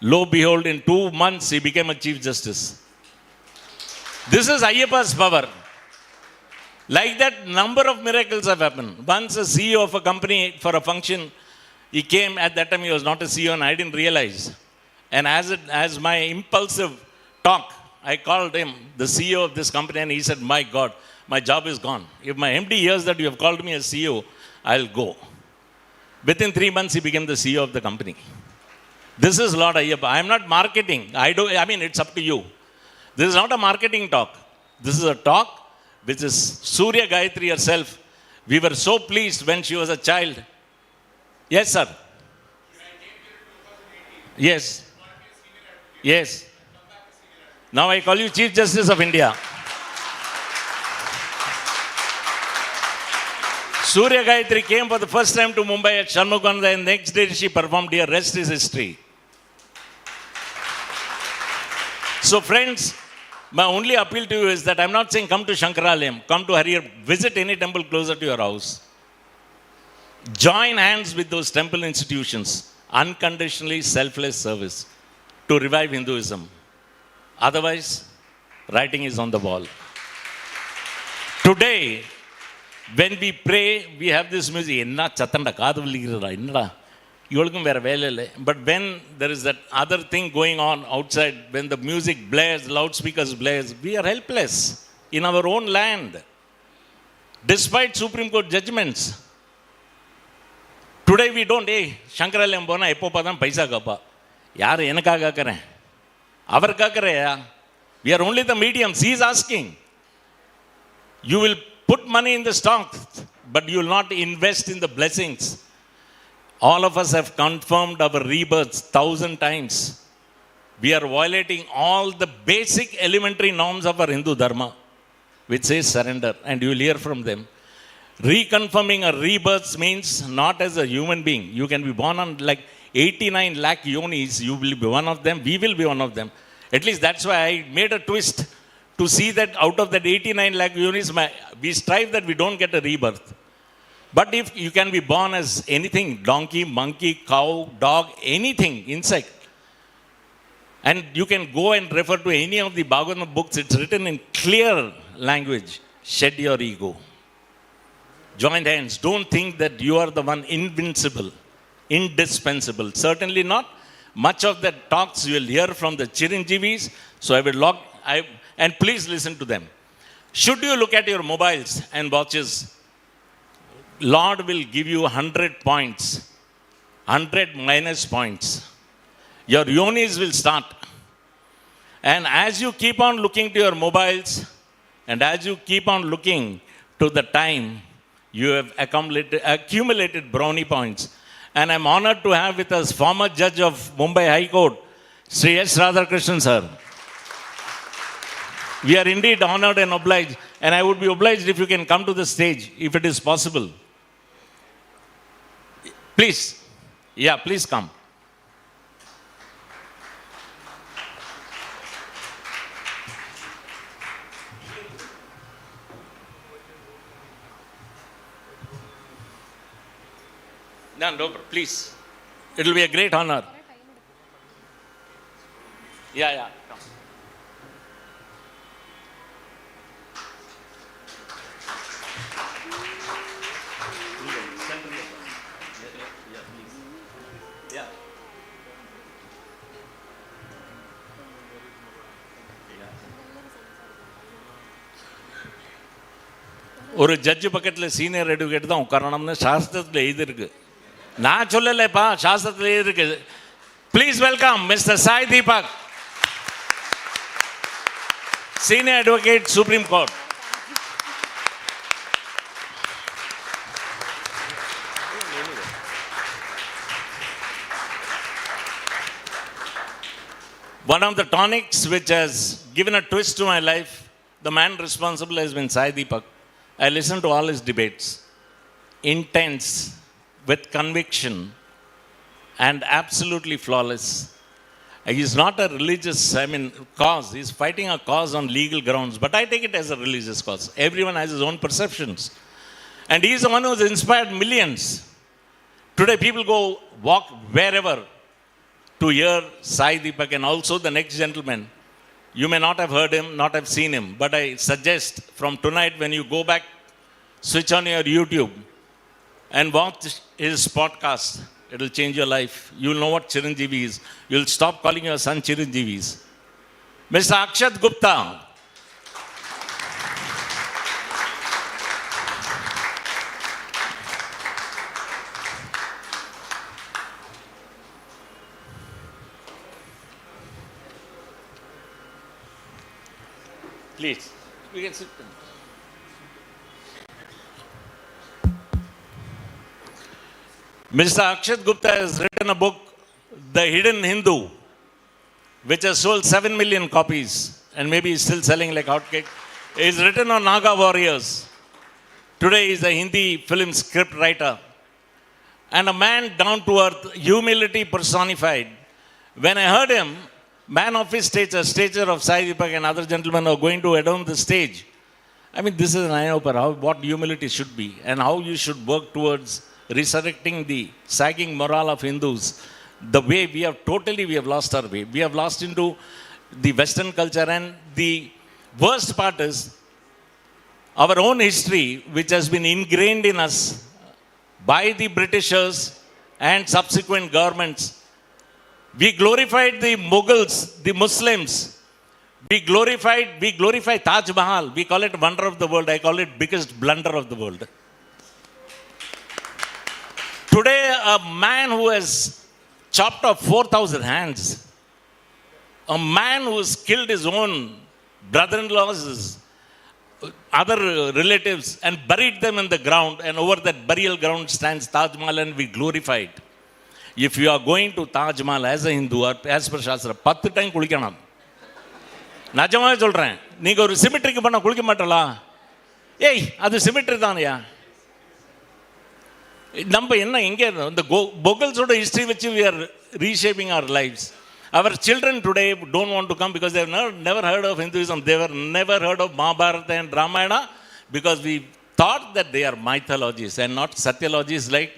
Lo behold, in 2 months, he became a Chief Justice. This is Ayyappa's power. Like that, number of miracles have happened. Once a CEO of a company for a function, he came, at that time he was not a CEO and I didn't realize. And as my impulsive talk, I called him, the CEO of this company, and he said, my God, my job is gone. If my MD hears that you have called me as CEO, I'll go. Within 3 months, he became the CEO of the company. This is Lord Ayyappa. I am not marketing. I mean, it's up to you. This is not a marketing talk. This is a talk which is Soorya Gayathri herself. We were so pleased when she was a child. Yes, sir. Yes. Yes. Now I call you Chief Justice of India. Soorya Gayathri came for the first time to Mumbai at Shanmuganda, and next day she performed here. Rest is history. So friends, my only appeal to you is that I'm not saying come to Shankaralayam, come to Hariyar, visit any temple closer to your house. Join hands with those temple institutions, unconditionally selfless service to revive Hinduism. Otherwise, writing is on the wall. Today, when we pray, we have this music. Enna chattanda kaadu villigirada innada ivalkum vera vela illa. But when there is that other thing going on outside, when the music blares, loudspeakers blares, we are helpless in our own land, despite Supreme Court judgments. Today we don't. Hey, Shankaralayam pona eppo padam paisa kappa. Yaar enakaga karen. Avar kakaraya. We are only the mediums. He is asking. You will put money in the stock, but you will not invest in the blessings. All of us have confirmed our rebirths 1,000 times. we are violating all the basic elementary norms of our Hindu Dharma, which says surrender, and you will hear from them. Reconfirming a rebirth means not as a human being. You can be born on like 89 lakh yonis, you will be one of them, we will be one of them. At least that's why I made a twist to see that out of that 89 lakh yonis, we strive that we don't get a rebirth. But if you can be born as anything, donkey, monkey, cow, dog, anything, insect, and you can go and refer to any of the Bhagavatam books, it's written in clear language, shed your ego. Join hands. Don't think that you are the one invincible, indispensable. Certainly not. Much of that talks you will hear from the Chiranjeevis. So I will and please listen to them. Should you look at your mobiles and watches, Lord will give you 100 points, 100 minus points. Your yonis will start. And as you keep on looking to your mobiles, and as you keep on looking to the time, you have accumulated brownie points. And I'm honored to have with us former judge of Mumbai High Court, Shri Radhakrishnan sir. We are indeed honored and obliged. And I would be obliged if you can come to the stage, if it is possible. Please. Yeah, please come. No, please. It will be a great honor. Yeah. Come. Yeah. ஒரு judge பக்கத்தில் senior advocate தான் உட்காரணும்னு சாஸ்திரத்தில் எழுதியிருக்கு. நான் சொல்லலைப்பா, சாஸ்திரத்தில் இருக்கு. Please welcome mister Sai Deepak, senior advocate, supreme court. One of the tonics which has given a twist to my life, the man responsible has been Sai Deepak. I listened to all his debates. Intense, with conviction, and absolutely flawless. He is not a religious, cause. He is fighting a cause on legal grounds, but I take it as a religious cause. Everyone has his own perceptions. And he is the one who has inspired millions. Today people go walk wherever to hear Sai Deepak, and also the next gentleman. You may not have heard him, not have seen him, but I suggest from tonight when you go back, switch on your YouTube and watch his podcast. It will change your life. You will know what Chiranjeevi is. You will stop calling your son Chiranjeevis. Mr. Akshad Gupta. Please, we can sit down. Mr. Akshad Gupta has written a book, The Hidden Hindu, which has sold 7 million copies, and maybe is still selling like hotcake. It is written on Naga warriors. Today he is a Hindi film script writer. And a man down to earth, humility personified. When I heard him, man of his stature of Sai Deepak and other gentlemen are going to adorn the stage. This is an eye-opener, what humility should be, and how you should work towards resurrecting the sagging morale of Hindus. The way we have lost our way. We have lost into the Western culture, and the worst part is our own history, which has been ingrained in us by the Britishers and subsequent governments. We glorified the Mughals, the Muslims. We glorify Taj Mahal. We call it wonder of the world. I call it biggest blunder of the world. Today, a man who has chopped off 4,000 hands, a man who has killed his own brother-in-laws, other relatives, and buried them in the ground, and over that burial ground stands Taj Mahal, and we glorify it. if you are going to Taj Mahal as a Hindu or as per Shastra, 10 time குளிக்கணும். நிஜமாவே சொல்கிறேன். நீங்கள் ஒரு சிமெட்ரிக்கு பண்ண குளிக்க மாட்டலா? ஏய், அது symmetry தானையா? நம்ம என்ன எங்கே இந்த பொகல்ஸோட ஹிஸ்ட்ரி வச்சு we are reshaping our lives. Our children today don't want to come because they have never heard of Hinduism. They have never heard of Mahabharata and Ramayana because we thought that they are mythologies and not satyalogies like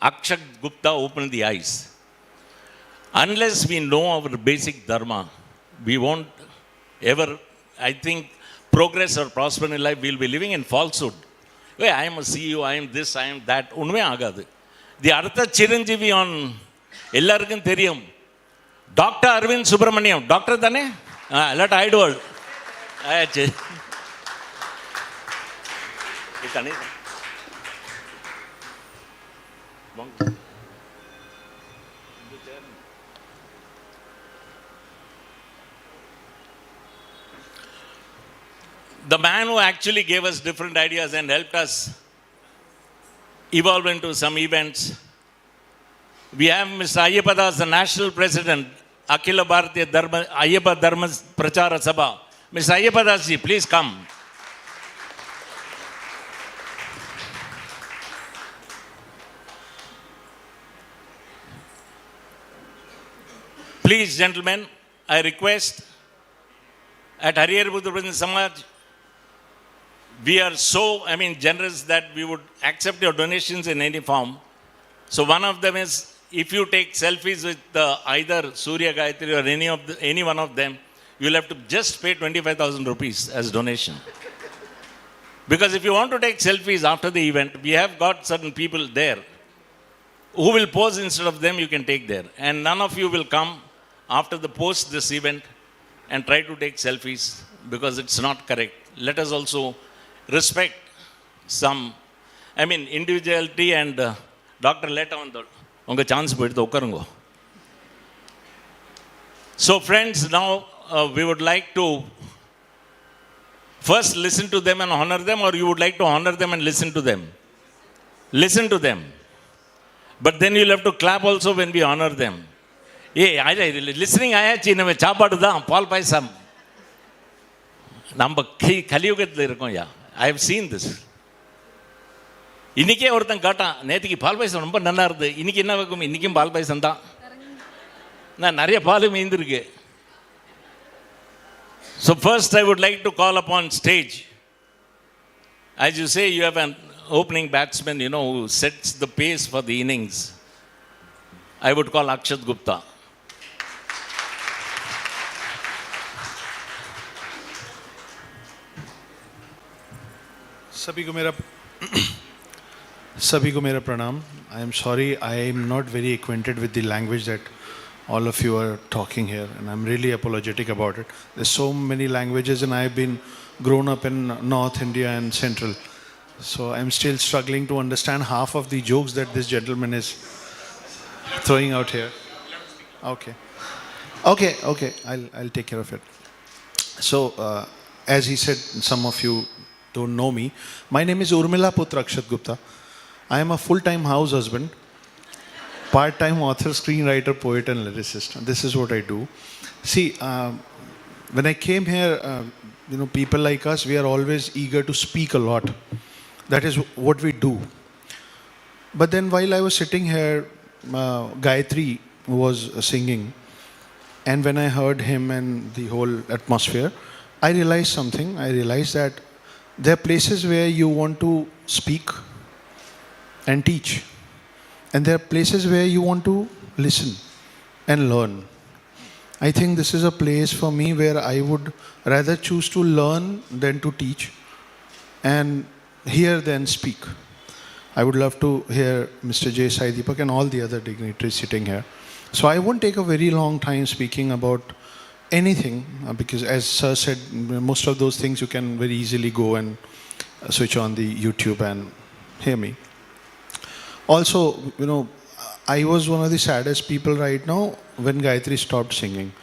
Akshad, Gupta opened the eyes. Unless we know our basic dharma, we won't ever, I think, progress or prosper in life. We'll be living in falsehood. Hey, I am a CEO, I am this, I am that. உண்மையே ஆகாது. தி அடுத்த Chiranjeevi on எல்லாருக்கும் தெரியும். Doctor Aravind Subramaniam doctor தானே? இல்லாட்ட ஐடுவல் ஆச்சு. The man who actually gave us different ideas and helped us evolve into some events. We have Mr. Ayyapadas, the national president, Akhila Bharatiya Dharma, Ayyappa Dharma Prachara Sabha. Mr. Ayyapadas ji, please come. Please, gentlemen, I request at Harihar Buddha Samaj, we are so, generous that we would accept your donations in any form. So one of them is, if you take selfies with either Soorya Gayathri or any one of them, you'll have to just pay 25,000 rupees as donation. Because if you want to take selfies after the event, we have got certain people there who will pose instead of them, you can take there. And none of you will come after the post this event and try to take selfies because it's not correct. Let us also respect some, individuality and Dr. Leta on the unga chance poidhu ukkarungo. So friends, now we would like to first listen to them and honor them, or you would like to honor them and listen to them? Listen to them. But then you'll have to clap also when we honor them. Hey, listening ayachi நம்ம சாப்பாடு தான் பால் பாயசம். நம்ம கலியுகத்தில் இருக்கோம். யா, I have seen this. இன்றைக்கே ஒருத்தன் கேட்டான், நேற்றுக்கு பால் பாயசம் ரொம்ப நல்லா இருந்தது, இன்றைக்கி என்ன வைக்கும்? இன்றைக்கும் பால் பாயசம் தான். நான் நிறைய பால் மீந்திருக்கு. So first I would like to call upon stage. As you say, you have an opening batsman, who sets the pace for the innings. I would call Akshad Gupta. सभी को मेरा प्रणाम. I am sorry, I am not very acquainted with the language that all of you are talking here, and I'm really apologetic about it. There's so many languages, and I've been grown up in North India and Central, so I'm still struggling to understand half of the jokes that this gentleman is throwing out here. Okay, I'll take care of it. So as he said, some of you don't know me. My name is Urmila Putra Akshad Gupta. I am a full-time house husband, part-time author, screenwriter, poet and lyricist. This is what I do. See, when I came here, people like us, we are always eager to speak a lot. That is what we do. But then while I was sitting here, Gayathri was singing, and when I heard him and the whole atmosphere, I realized something. I realized that there are places where you want to speak and teach, and there are places where you want to listen and learn. I think this is a place for me where I would rather choose to learn than to teach, and hear than speak. I would love to hear Mr. J. Sai Deepak and all the other dignitaries sitting here. So I won't take a very long time speaking about anything, because as Sir said, most of those things you can very easily go and switch on the YouTube and hear me. Also, I was one of the saddest people right now when Gayathri stopped singing.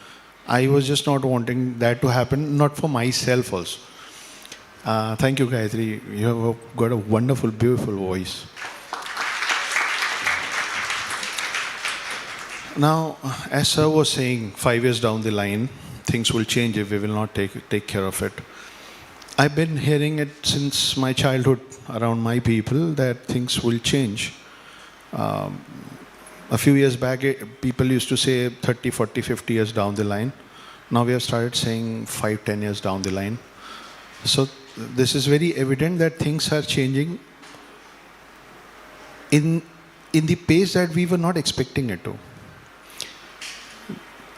I was just not wanting that to happen, not for myself also. Thank you, Gayathri. You have got a wonderful, beautiful voice. Now, as sir was saying, 5 years down the line, things will change if we will not take care of it. I've been hearing it since my childhood around my people that things will change. A few years back, people used to say 30, 40, 50 years down the line. Now we have started saying 5, 10 years down the line. So this is very evident that things are changing in the pace that we were not expecting it to.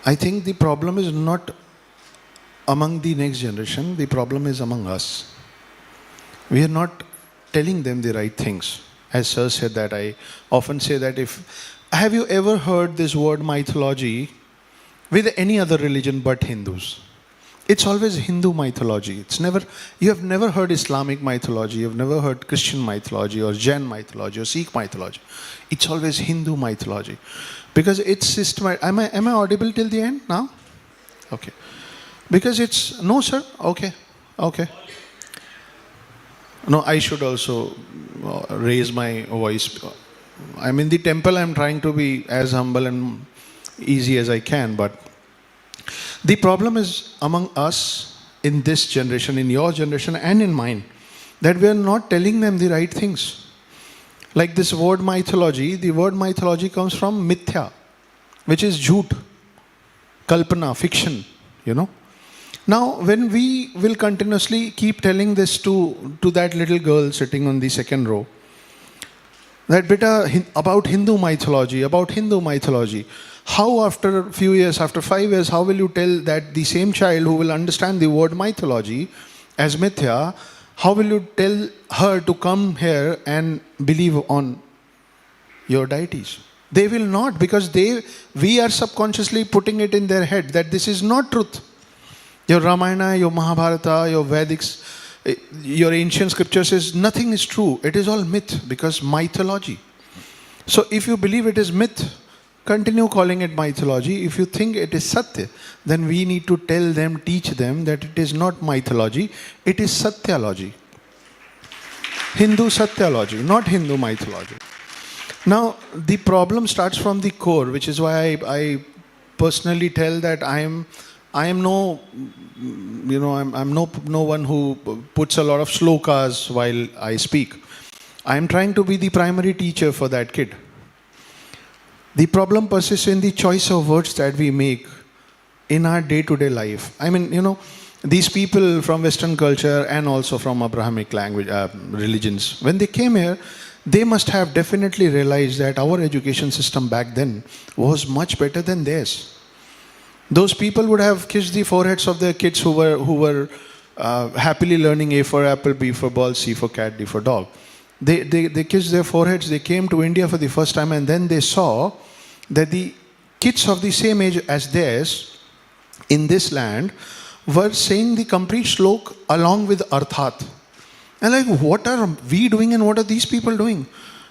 I think the problem is not among the next generation, the problem is among us. We are not telling them the right things. As sir said that, I often say that have you ever heard this word mythology with any other religion but Hindus? It's always Hindu mythology. You have never heard Islamic mythology, you have never heard Christian mythology or Jain mythology or Sikh mythology. It's always Hindu mythology. Because it's systematic. Am I audible till the end now? Okay. Because it's, no sir? Okay. No, I should also raise my voice. I'm in the temple, I'm trying to be as humble and easy as I can, but the problem is among us in this generation, in your generation and in mine, that we are not telling them the right things. Like this word mythology, the word mythology comes from mithya, which is jhoot, kalpana, fiction, you know. Now, when we will continuously keep telling this to that little girl sitting on the second row, that beta, about Hindu mythology, how after a few years, after 5 years, how will you tell that the same child who will understand the word mythology as mithya, how will you tell her to come here and believe on your deities? They will not, because we are subconsciously putting it in their head that this is not truth. Your Ramayana, your Mahabharata, your Vedics, your ancient scriptures says nothing is true. It is all myth, because mythology. So if you believe it is myth, continue calling it mythology. If you think it is satya, then we need to tell them, teach them that it is not mythology, it is satyalogy. Hindu satyalogy, not Hindu mythology. Now, the problem starts from the core, which is why I personally tell that I am no one who puts a lot of slokas while I speak. I am trying to be the primary teacher for that kid. The problem persists in the choice of words that we make in our day-to-day life. I mean, these people from Western culture and also from Abrahamic language, religions, when they came here, they must have definitely realized that our education system back then was much better than theirs. Those people would have kissed the foreheads of their kids who were happily learning A for apple, B for ball, C for cat, D for dog. They kissed their foreheads. They came to India for the first time, and then they saw that the kids of the same age as theirs in this land were saying the complete slok along with arthat. And like, what are we doing and what are these people doing?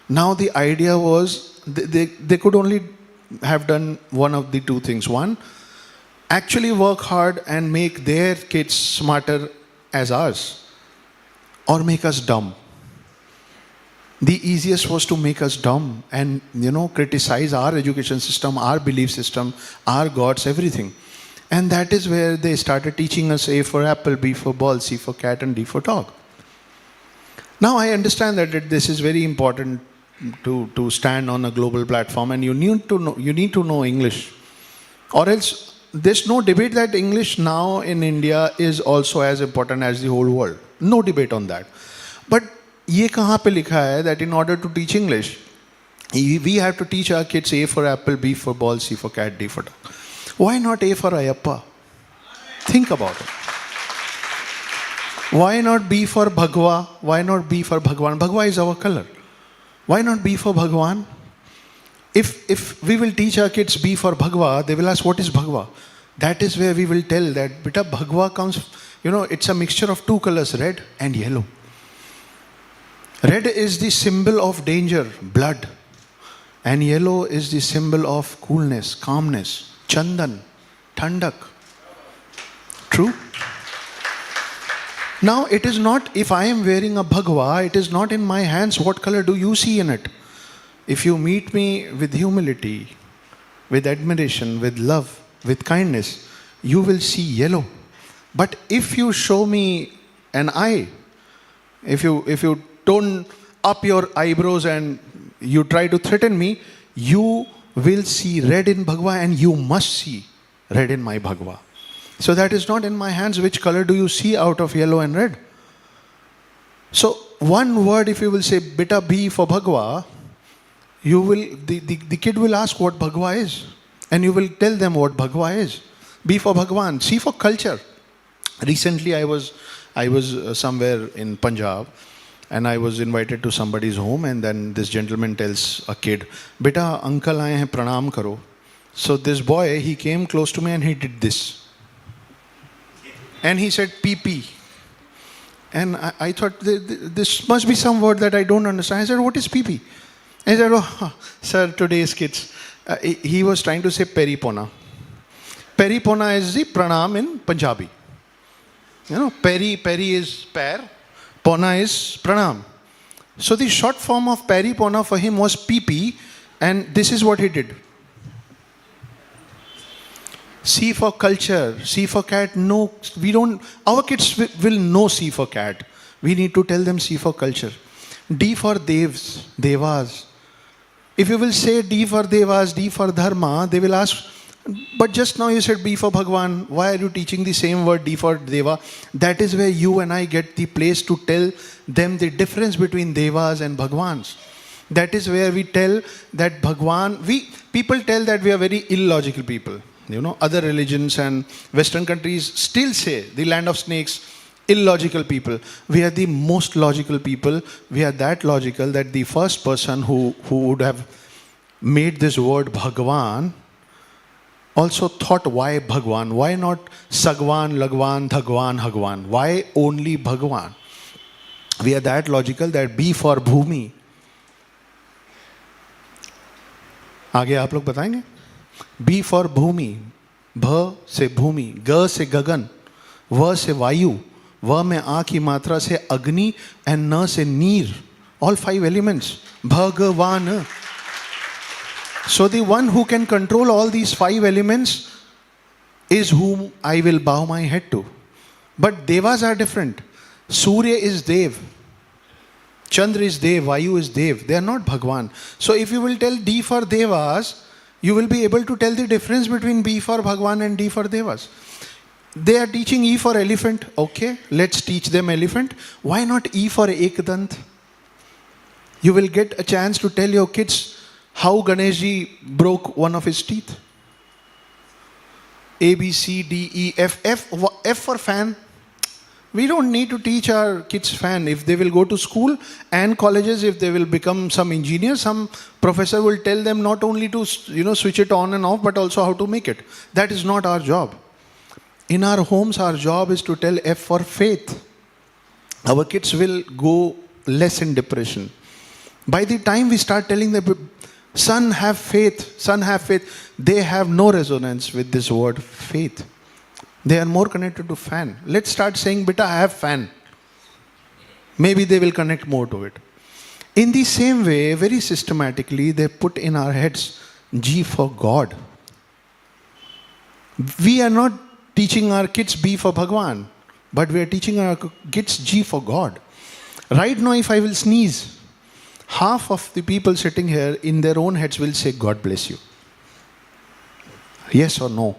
Now the idea was they could only have done one of the two things. One, actually work hard and make their kids smarter as ours, or make us dumb. The easiest was to make us dumb and, criticize our education system, our belief system, our gods, everything. And that is where they started teaching us A for apple, B for ball, C for cat, and D for dog. Now I understand that this is very important to stand on a global platform, and you need to know English, or else there's no debate that English now in India is also as important as the whole world. No debate on that. But ये कहाँ पे लिखा है that in order to teach English, we have to teach our kids A for apple, B for ball, C for cat, D for dog. Why not A for Ayappa? Think about it. Why not B for Bhagwa? Why not B for Bhagwan? Bhagwa is our color. Why not B for Bhagwan? If we will teach our kids B for Bhagwa, they will ask, what is Bhagwa? That is where we will tell that, beta, Bhagwa comes, it's a mixture of two colors, red and yellow. Red is the symbol of danger, blood. And yellow is the symbol of coolness, calmness, chandan, thandak. True? Now, it is not, if I am wearing a Bhagwa, it is not in my hands, what color do you see in it? If you meet me with humility, with admiration, with love, with kindness, you will see yellow. But if you show me an eye, if you tone up your eyebrows and you try to threaten me, you will see red in Bhagwa, and you must see red in my Bhagwa. So that is not in my hands. Which color do you see out of yellow and red? So one word, if you will say beta B for Bhagwa, you will the kid will ask what Bhagwa is, and you will tell them what Bhagwa is. B for Bhagwan, C for culture. Recently I was somewhere in Punjab, and I was invited to somebody's home, and then this gentleman tells a kid, "Beta, uncle aaye hain, pranam karo." So this boy, he came close to me and he did this. And he said, "PP." And I thought, this must be some word that I don't understand. I said, "What is PP?" I said, "Oh, sir, today's kids." He was trying to say peripona. Peripona is the pranam in Punjabi. You know, peri is pair, pona is pranam. So the short form of peripona for him was PP, and this is what he did. C for culture, C for cat. No, we don't. Our kids will know C for cat. We need to tell them C for culture. D for devas. If you will say D for devas, D for dharma, they will ask, "But just now you said B for Bhagwan. Why are you teaching the same word D for deva?" That is where you and I get the place to tell them the difference between devas and Bhagwans. That is where we tell that Bhagwan. People tell that we are very illogical people. You know, other religions and Western countries still say the land of snakes, illogical people. We are the most logical people. We are that logical that the first person who would have made this word Bhagwan also thought, why Bhagwan? Why not Sagwan, Lagwan, Dhagwan, Hagwan? Why only Bhagwan? We are that logical that B for Bhumi. आगे आप लोग बताएंगे? B for Bhumi. भ से भूमि, ग से गगन, व से वायु, व में आ की मात्रा से अग्नि, and न से नीर. All 5 elements. Bhagavan. So the one who can control all these 5 elements is whom I will bow my head to. But devas are different. Soorya is Dev. Chandra is Dev. Vayu is Dev. They are not Bhagwan. So if you will tell D for devas, you will be able to tell the difference between B for Bhagwan and D for devas. They are teaching E for elephant. Okay, let's teach them elephant. Why not E for Ekdant? You will get a chance to tell your kids how Ganeshji broke one of his teeth. A, B, C, D, E, F. F for fan. We don't need to teach our kids fan. If they will go to school and colleges, if they will become some engineer, some professor will tell them not only to switch it on and off, but also how to make it. That is not our job. In our homes, our job is to tell F for faith. Our kids will go less in depression. By the time we start telling them, son, have faith, they have no resonance with this word faith. They are more connected to fan. Let's start saying, "Beta, I have fan." Maybe they will connect more to it. In the same way, very systematically, they put in our heads G for God. We are not teaching our kids B for Bhagwan, but we are teaching our kids G for God. Right now, if I will sneeze, half of the people sitting here in their own heads will say, "God bless you." Yes or no?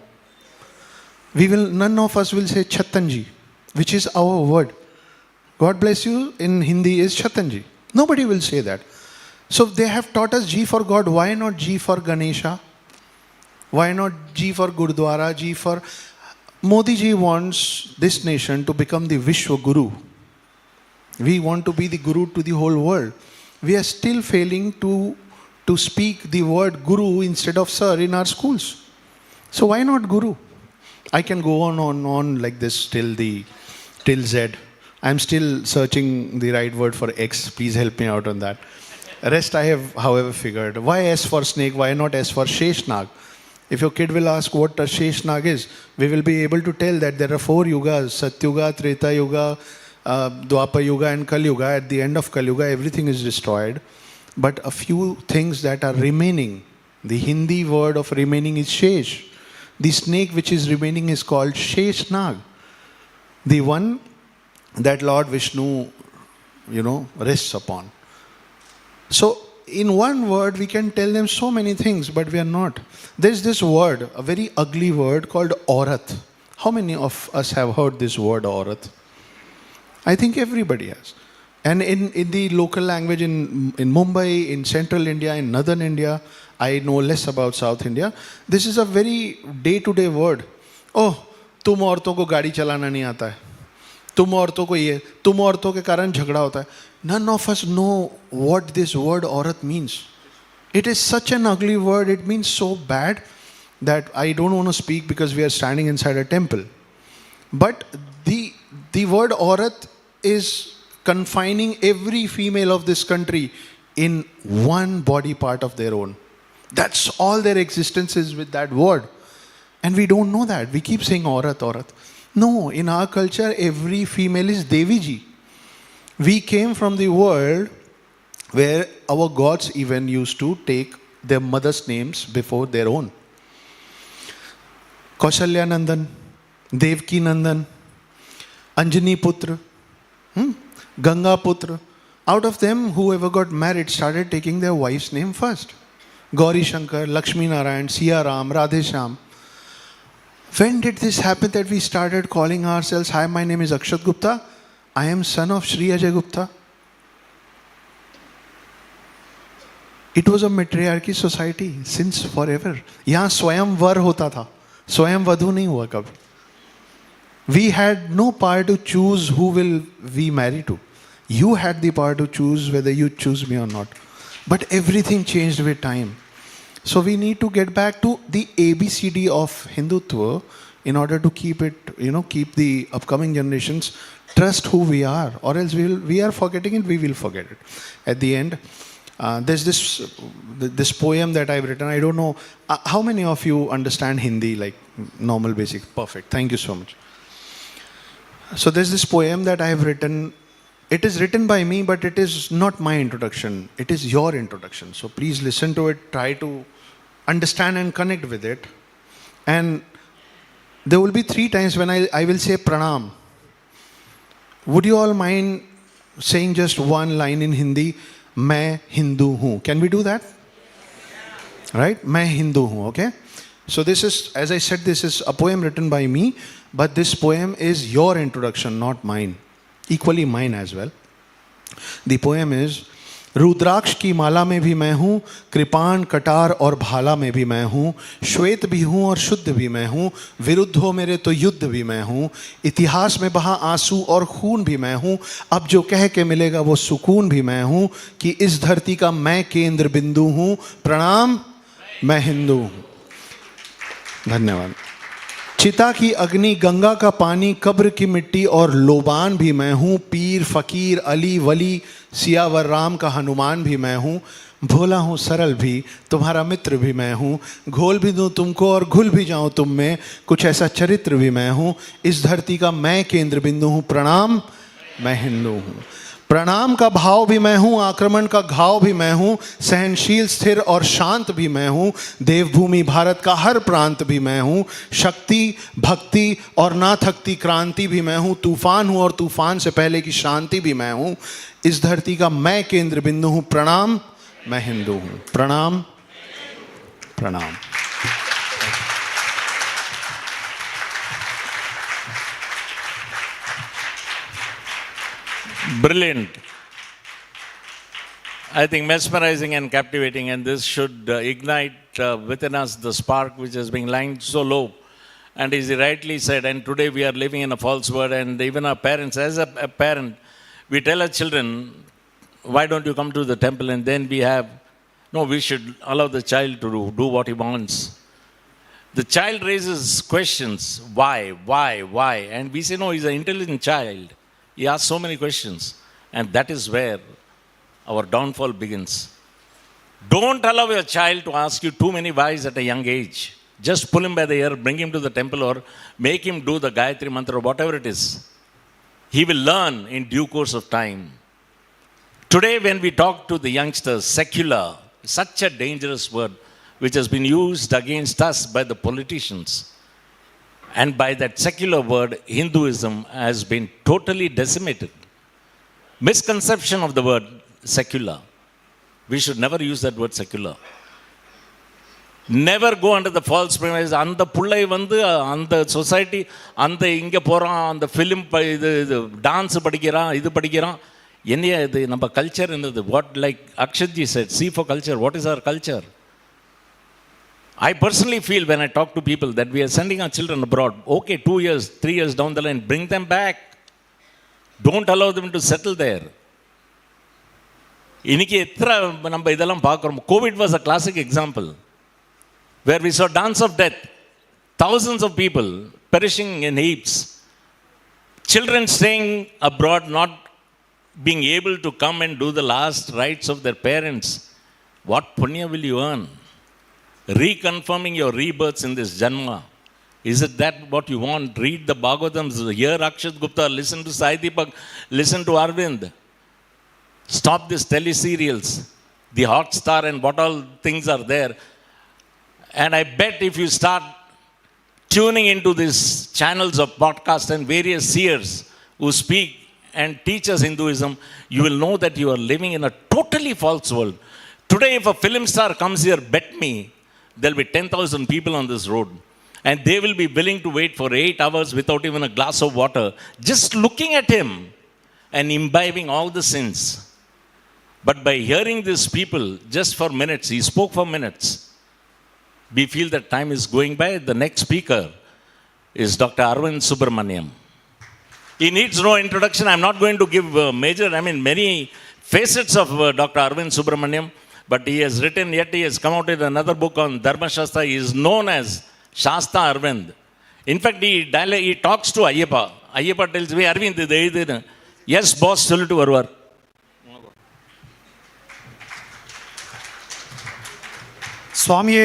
None of us will say Chatanji, which is our word. God bless you in Hindi is Chatanji. Nobody will say that. So they have taught us G for God. Why not G for Ganesha? Why not G for Gurdwara? G for... Modi ji wants this nation to become the Vishwa Guru. We want to be the Guru to the whole world. We are still failing to speak the word Guru instead of Sir in our schools. So why not Guru? I can go on like this till Z. I'm still searching the right word for X. Please help me out on that. Rest I have, however, figured. Why S for snake? Why not S for Sheshnag? If your kid will ask what a Sheshnag is, we will be able to tell that there are 4 yugas: Satyuga, Treta Yuga, Dwapar Yuga and Kali Yuga. At the end of Kali Yuga, everything is destroyed. But a few things that are remaining The Hindi word of remaining is Shesh. The snake which is remaining is called Shesh Nag. The one that Lord Vishnu, rests upon. So, in one word, we can tell them so many things, but we are not. There's this word, a very ugly word called Aurat. How many of us have heard this word Aurat? I think everybody has. And in the local language in Mumbai, in central India, in northern India, I know less about South India. This is a very day-to-day word. Oh, तुम औरतों को गाड़ी चलाना नहीं आता है. तुम औरतों को ये, तुम औरतों के कारण झगड़ा होता है. None of us know what this word औरत means. It is such an ugly word. It means so bad that I don't want to speak because we are standing inside a temple. But the word औरत is confining every female of this country in one body part of their own. That's all their existence is with that word. And we don't know that. We keep saying aurat, aurat. No, in our culture, every female is Devi ji. We came from the world where our gods even used to take their mother's names before their own. Kaushalya Nandan, Devki Nandan, Anjani Putra, Ganga Putra. Out of them, whoever got married started taking their wife's name first. Gauri Shankar, Lakshmi Narayan, Siya Ram, Radhe Shyam. When did this happen that we started calling ourselves, hi, my name is Akshad Gupta, I am son of Shri Gupta? It was a matriarchy society since forever. यहाँ स्वयंवर होता था, स्वयंवधु नहीं हुआ कभी. We had no power to choose who will we marry to. You had the power to choose whether you choose me or not. But everything changed with time. So we need to get back to the ABCD of Hindutva in order to keep it, keep the upcoming generations trust who we are, or else we are forgetting it, we will forget it. At the end, there's this poem that I've written. I don't know, how many of you understand Hindi, like normal basic? Perfect, thank you so much. So there's this poem that I have written. It is written by me, but it is not my introduction. It is your introduction. So please listen to it, try to understand and connect with it. And there will be 3 times when I will say pranam. Would you all mind saying just one line in Hindi? Main Hindu hoon. Can we do that? Right? Main Hindu hoon, okay? So this is, as I said, this is a poem written by me, but this poem is your introduction, not mine. Equally mine as well. The poem is, रुद्राक्ष की माला में भी मैं हूँ, कृपाण कटार और भाला में भी मैं हूँ, श्वेत भी हूँ और शुद्ध भी मैं हूँ, विरुद्ध हो मेरे तो युद्ध भी मैं हूँ, इतिहास में बहा आंसू और खून भी मैं हूँ, अब जो कह के मिलेगा वो सुकून भी मैं हूँ, कि इस धरती का मैं केंद्र बिंदु हूँ, प्रणाम मैं हिंदू हूँ. धन्यवाद. चिता की अग्नि, गंगा का पानी, कब्र की मिट्टी और लोबान भी मैं हूँ, पीर फकीर अली वली, सियावर राम का हनुमान भी मैं हूँ, भोला हूँ सरल भी, तुम्हारा मित्र भी मैं हूँ, घोल भी दूँ तुमको और घुल भी जाऊँ तुम में, कुछ ऐसा चरित्र भी मैं हूँ, इस धरती का मैं केंद्र बिंदु हूँ, प्रणाम मैं हिंदू हूँ. प्रणाम का भाव भी मैं हूँ, आक्रमण का घाव भी मैं हूँ, सहनशील स्थिर और शांत भी मैं हूँ, देवभूमि भारत का हर प्रांत भी मैं हूँ, शक्ति भक्ति और ना थकती क्रांति भी मैं हूँ, तूफान हूँ और तूफान से पहले की शांति भी मैं हूँ, इस धरती का मैं केंद्र बिंदु हूँ, प्रणाम मैं हिंदू हूँ. प्रणाम प्रणाम. Brilliant. I think mesmerizing and captivating, and this should ignite within us the spark which has been lying so low. And as he rightly said, and today we are living in a false world, and even our parents, as a parent, we tell our children, why don't you come to the temple? And then we should allow the child to do what he wants. The child raises questions, why? And we say, no, he's an intelligent child. He asks so many questions, and that is where our downfall begins. Don't allow your child to ask you too many whys at a young age. Just pull him by the ear, bring him to the temple, or make him do the Gayatri mantra or whatever it is. He will learn in due course of time. Today, when we talk to the youngsters, secular, such a dangerous word. which has been used against us by the politicians. And by that secular word, Hinduism has been totally decimated. Misconception of the word secular. We should never use that word secular. Never go under the false premise. அந்த பிள்ளை வந்து அந்த society அந்த இங்கே போகிறான், அந்த film இது dance படிக்கிறான், இது படிக்கிறான். என்னையா இது நம்ம கல்ச்சர் என்னது? What like Akshatji said, see for culture. What is our culture? I personally feel when I talk to people that we are sending our children abroad. Okay, 2 years, 3 years down the line, bring them back. Don't allow them to settle there. இன்னைக்கு எத்தனை நம்ம இதெல்லாம் பார்க்குறோம். Covid was a classic example where we saw dance of death, thousands of people perishing in heaps, children staying abroad, not being able to come and do the last rites of their parents. What punya will you earn? Reconfirming your rebirths in this janma. Is it that what you want? Read the Bhagavatams, hear Akshad Gupta, listen to Sai Deepak, listen to Arvind. Stop these teleserials, the Hotstar and what all things are there. And I bet if you start tuning into these channels of podcast and various seers who speak and teach us Hinduism, you will know that you are living in a totally false world. Today, if a film star comes here, bet me, there will be 10,000 people on this road. And they will be willing to wait for 8 hours without even a glass of water, just looking at him and imbibing all the sins. But by hearing these people just for minutes, he spoke for minutes, we feel that time is going by. The next speaker is Dr. Arvind Subramaniam. He needs no introduction. I'm not going to give many facets of Dr. Arvind Subramaniam, but he has written, yet he has come out with another book on Dharma Shastra. He is known as Shasta Arvind. In fact, he talks to Ayyappa. Ayyappa tells me, Arvind, இது yes, boss, சொல்லிட்டு வருவார். சுவாமியே,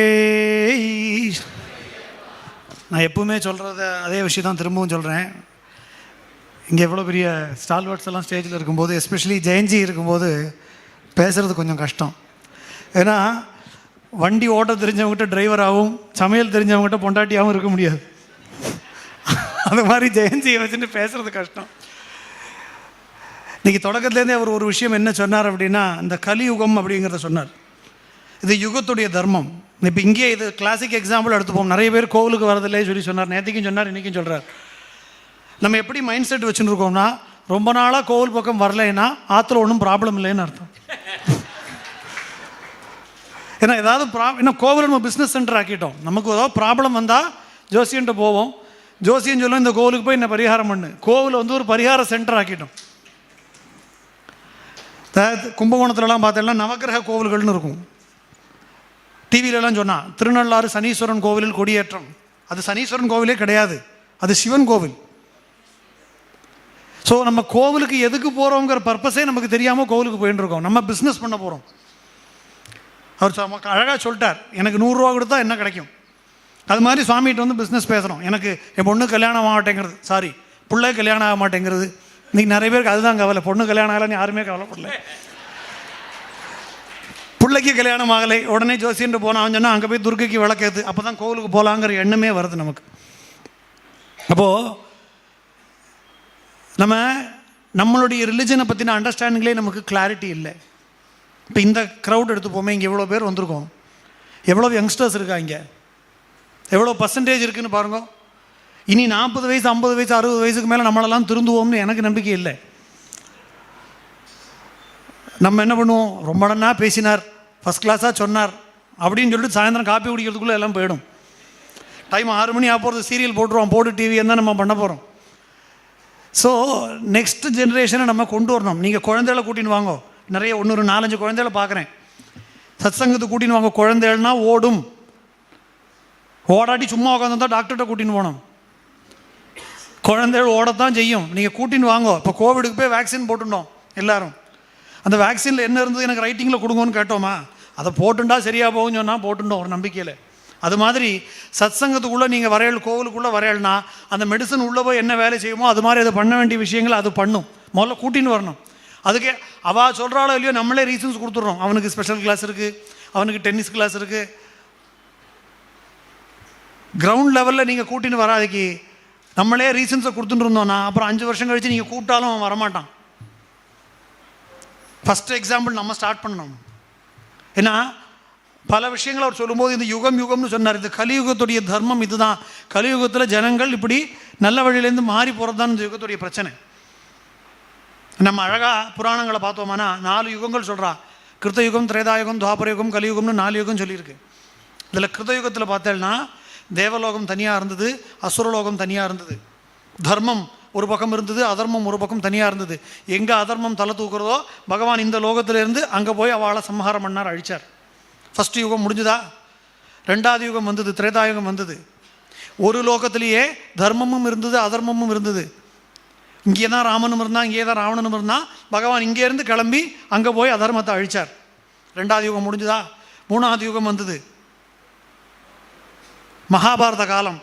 நான் எப்பவுமே சொல்கிறத அதே விஷயம் தான் திரும்பவும் சொல்கிறேன். இங்கே எவ்வளோ பெரிய ஸ்டால்வர்ட்ஸ் எல்லாம் ஸ்டேஜில் இருக்கும்போது, எஸ்பெஷலி ஜெயந்தி இருக்கும்போது பேசுகிறது கொஞ்சம் கஷ்டம். ஏன்னா வண்டி ஓட்ட தெரிஞ்சவங்ககிட்ட டிரைவராகவும், சமையல் தெரிஞ்சவங்ககிட்ட பொண்டாட்டியாகவும் இருக்க முடியாது. அது மாதிரி ஜெயந்தியை வச்சுட்டு பேசுகிறது கஷ்டம். இன்றைக்கி தொடக்கத்துலேருந்தே அவர் ஒரு விஷயம் என்ன சொன்னார் அப்படின்னா, இந்த கலியுகம் அப்படிங்கிறத சொன்னார். இது யுகத்துடைய தர்மம். இப்போ இங்கே இது கிளாசிக் எக்ஸாம்பிள் எடுத்துப்போம். நிறைய பேர் கோவிலுக்கு வரதில்லை சொல்லி சொன்னார், நேற்றுக்கும் சொன்னார், இன்றைக்கும் சொல்கிறார். நம்ம எப்படி மைண்ட் செட் வச்சுன்னு இருக்கோம்னா, ரொம்ப நாளாக கோவில் பக்கம் வரலைன்னா ஆற்றுல ஒன்றும் ப்ராப்ளம் இல்லைன்னு அர்த்தம். ஏன்னா ஏதாவது இன்னும் கோவில் நம்ம பிஸ்னஸ் சென்டர் ஆக்கிட்டோம். நமக்கு ஏதாவது ப்ராப்ளம் வந்தால் ஜோசியன்ட்டு போவோம். ஜோசியன் சொல்லும் இந்த கோவிலுக்கு போய் என்ன பரிகாரம் பண்ணு. கோவில் வந்து ஒரு பரிகார சென்டர் ஆக்கிட்டோம். கும்பகோணத்துலலாம் பார்த்தோம்னா நவக்கிரக கோவில்கள்னு இருக்கும். டிவிலெலாம் சொன்னால் திருநள்ளாறு சனீஸ்வரன் கோவிலில் கொடியேற்றம். அது சனீஸ்வரன் கோவிலே கிடையாது, அது சிவன் கோவில். ஸோ நம்ம கோவிலுக்கு எதுக்கு போகிறோங்கிற பர்பஸே நமக்கு தெரியாமல் கோவிலுக்கு போயின்னு இருக்கோம். நம்ம பிஸ்னஸ் பண்ண போகிறோம். அவர் அழகாக சொல்லிட்டார், எனக்கு 100 ரூபா கொடுத்தா என்ன கிடைக்கும். அது மாதிரி சுவாமிகிட்ட வந்து பிஸ்னஸ் பேசுகிறோம். எனக்கு என் பொண்ணு கல்யாணம் ஆக மாட்டேங்கிறது, பிள்ளை கல்யாணம் ஆக மாட்டேங்கிறது. இன்றைக்கி நிறைய பேருக்கு அதுதான் கவலை. பொண்ணு கல்யாணம் ஆகலைன்னு யாருமே கவலைப்படல. பிள்ளைக்கு கல்யாணம் ஆகலை, உடனே ஜோசியன்ட்டு போனால் அவன் சொன்னால் அங்கே போய் துர்க்கைக்கு விளக்கேது, அப்போ தான் கோவிலுக்கு போகலாங்கிற எண்ணமே வருது நமக்கு. அப்போது நம்மளுடைய ரிலிஜனை பற்றின அண்டர்ஸ்டாண்டிங்லேயே நமக்கு கிளாரிட்டி இல்லை. இப்போ இந்த க்ரௌட் எடுத்துப்போமே, இங்கே எவ்வளோ பேர் வந்திருக்கோம், எவ்வளோ யங்ஸ்டர்ஸ் இருக்காங்க, எவ்வளோ பர்சன்டேஜ் இருக்குதுன்னு பாருங்க. இனி 40 வயசு 50 வயசு 60 வயசுக்கு மேலே நம்மளெல்லாம் திருந்துவோம்னு எனக்கு நம்பிக்கை இல்லை. நம்ம என்ன பண்ணுவோம், ரொம்ப நன்னா பேசினார், ஃபஸ்ட் கிளாஸாக சொன்னார் அப்படின்னு சொல்லிட்டு சாயந்தரம் காப்பி குடிக்கிறதுக்குள்ளே எல்லாம் போயிடும். டைம் 6 மணி ஆக போகிறது, சீரியல் போட்டுருவோம், போட்டு டிவி என்ன நம்ம பண்ண போகிறோம். ஸோ நெக்ஸ்ட் ஜென்ரேஷனை நம்ம கொண்டு வரணும். நீங்கள் குழந்தைகளை கூட்டின்னு வாங்க. நிறைய 4-5 குழந்தைகளை பார்க்குறேன். சத்சங்கத்துக்கு கூட்டின்னு வாங்க. குழந்தைகள்னா ஓடும், ஓடாட்டி சும்மா உட்காந்துருந்தா டாக்டர்கிட்ட கூட்டின்னு போகணும். குழந்தைகள் ஓடத்தான் செய்யும். நீங்கள் கூட்டின்னு வாங்க. இப்போ கோவிடுக்கு போய் வேக்சின் போட்டுட்டோம் எல்லோரும். அந்த வேக்சினில் என்ன இருந்தது எனக்கு ரைட்டிங்கில் கொடுங்கன்னு கேட்டோமா, அதை போட்டுண்டா சரியாக போகும்னு சொன்னால் போட்டுட்டோம் ஒரு நம்பிக்கையில். அது மாதிரி சத்சங்கத்துக்குள்ளே நீங்கள் வரையல், கோவிலுக்குள்ளே வரையல்னா அந்த மெடிசன் உள்ளே போய் என்ன வேலை செய்யுமோ அது மாதிரி அதை பண்ண வேண்டிய விஷயங்கள் அது பண்ணும். முதல்ல கூட்டின்னு வரணும். அதுக்கே அவள் சொல்கிறாளோ இல்லையோ நம்மளே ரீசன்ஸ் கொடுத்துட்றோம். அவனுக்கு ஸ்பெஷல் கிளாஸ் இருக்குது, அவனுக்கு டென்னிஸ் கிளாஸ் இருக்குது, கிரவுண்ட் லெவலில் நீங்கள் கூட்டின்னு வராதுக்கு நம்மளே ரீசன்ஸை கொடுத்துட்டு இருந்தோம்னா அப்புறம் 5 வருஷம் கழித்து நீங்கள் கூப்பிட்டாலும் அவன் வரமாட்டான். ஃபஸ்ட்டு எக்ஸாம்பிள் நம்ம ஸ்டார்ட் பண்ணணும். ஏன்னா பல விஷயங்கள் அவர் சொல்லும்போது இந்த யுகம்னு சொன்னார். இந்த கலியுகத்துடைய தர்மம் இதுதான். கலியுகத்தில் ஜனங்கள் இப்படி நல்ல வழியிலேருந்து மாறி போகிறது தான் இந்த யுகத்துடைய பிரச்சனை. நம்ம அழகாக புராணங்களை பார்த்தோம்னா 4 யுகங்கள் சொல்கிறா. கிருத்தயுகம், திரேதாயுகம், துவாபரயுகம், கலியுகம்னு 4 யுகம் சொல்லியிருக்கு. இதில் கிருத்தயுகத்தில் பார்த்தேன்னா தேவலோகம் தனியாக இருந்தது, அசுரலோகம் தனியாக இருந்தது. தர்மம் ஒரு பக்கம் இருந்தது, அதர்மம் ஒரு பக்கம் தனியாக இருந்தது. எங்கே அதர்மம் தலை தூக்குறதோ பகவான் இந்த லோகத்திலேருந்து அங்கே போய் அவளை சம்ஹாரம் பண்ணார், அழிச்சார். ஃபஸ்ட்டு யுகம் முடிஞ்சுதா? 2வது யுகம் வந்தது, திரேதாயுகம் வந்தது. ஒரு லோகத்திலேயே தர்மமும் இருந்தது, அதர்மமும் இருந்தது. இங்கே தான் ராமனும் இருந்தான், இங்கே தான் ராவணனும் இருந்தான். பகவான் இங்கேருந்து கிளம்பி அங்கே போய் அதர்மத்தை அழிச்சார். 2வது யுகம் முடிஞ்சுதா? 3வது யுகம் வந்தது, மகாபாரத காலம்.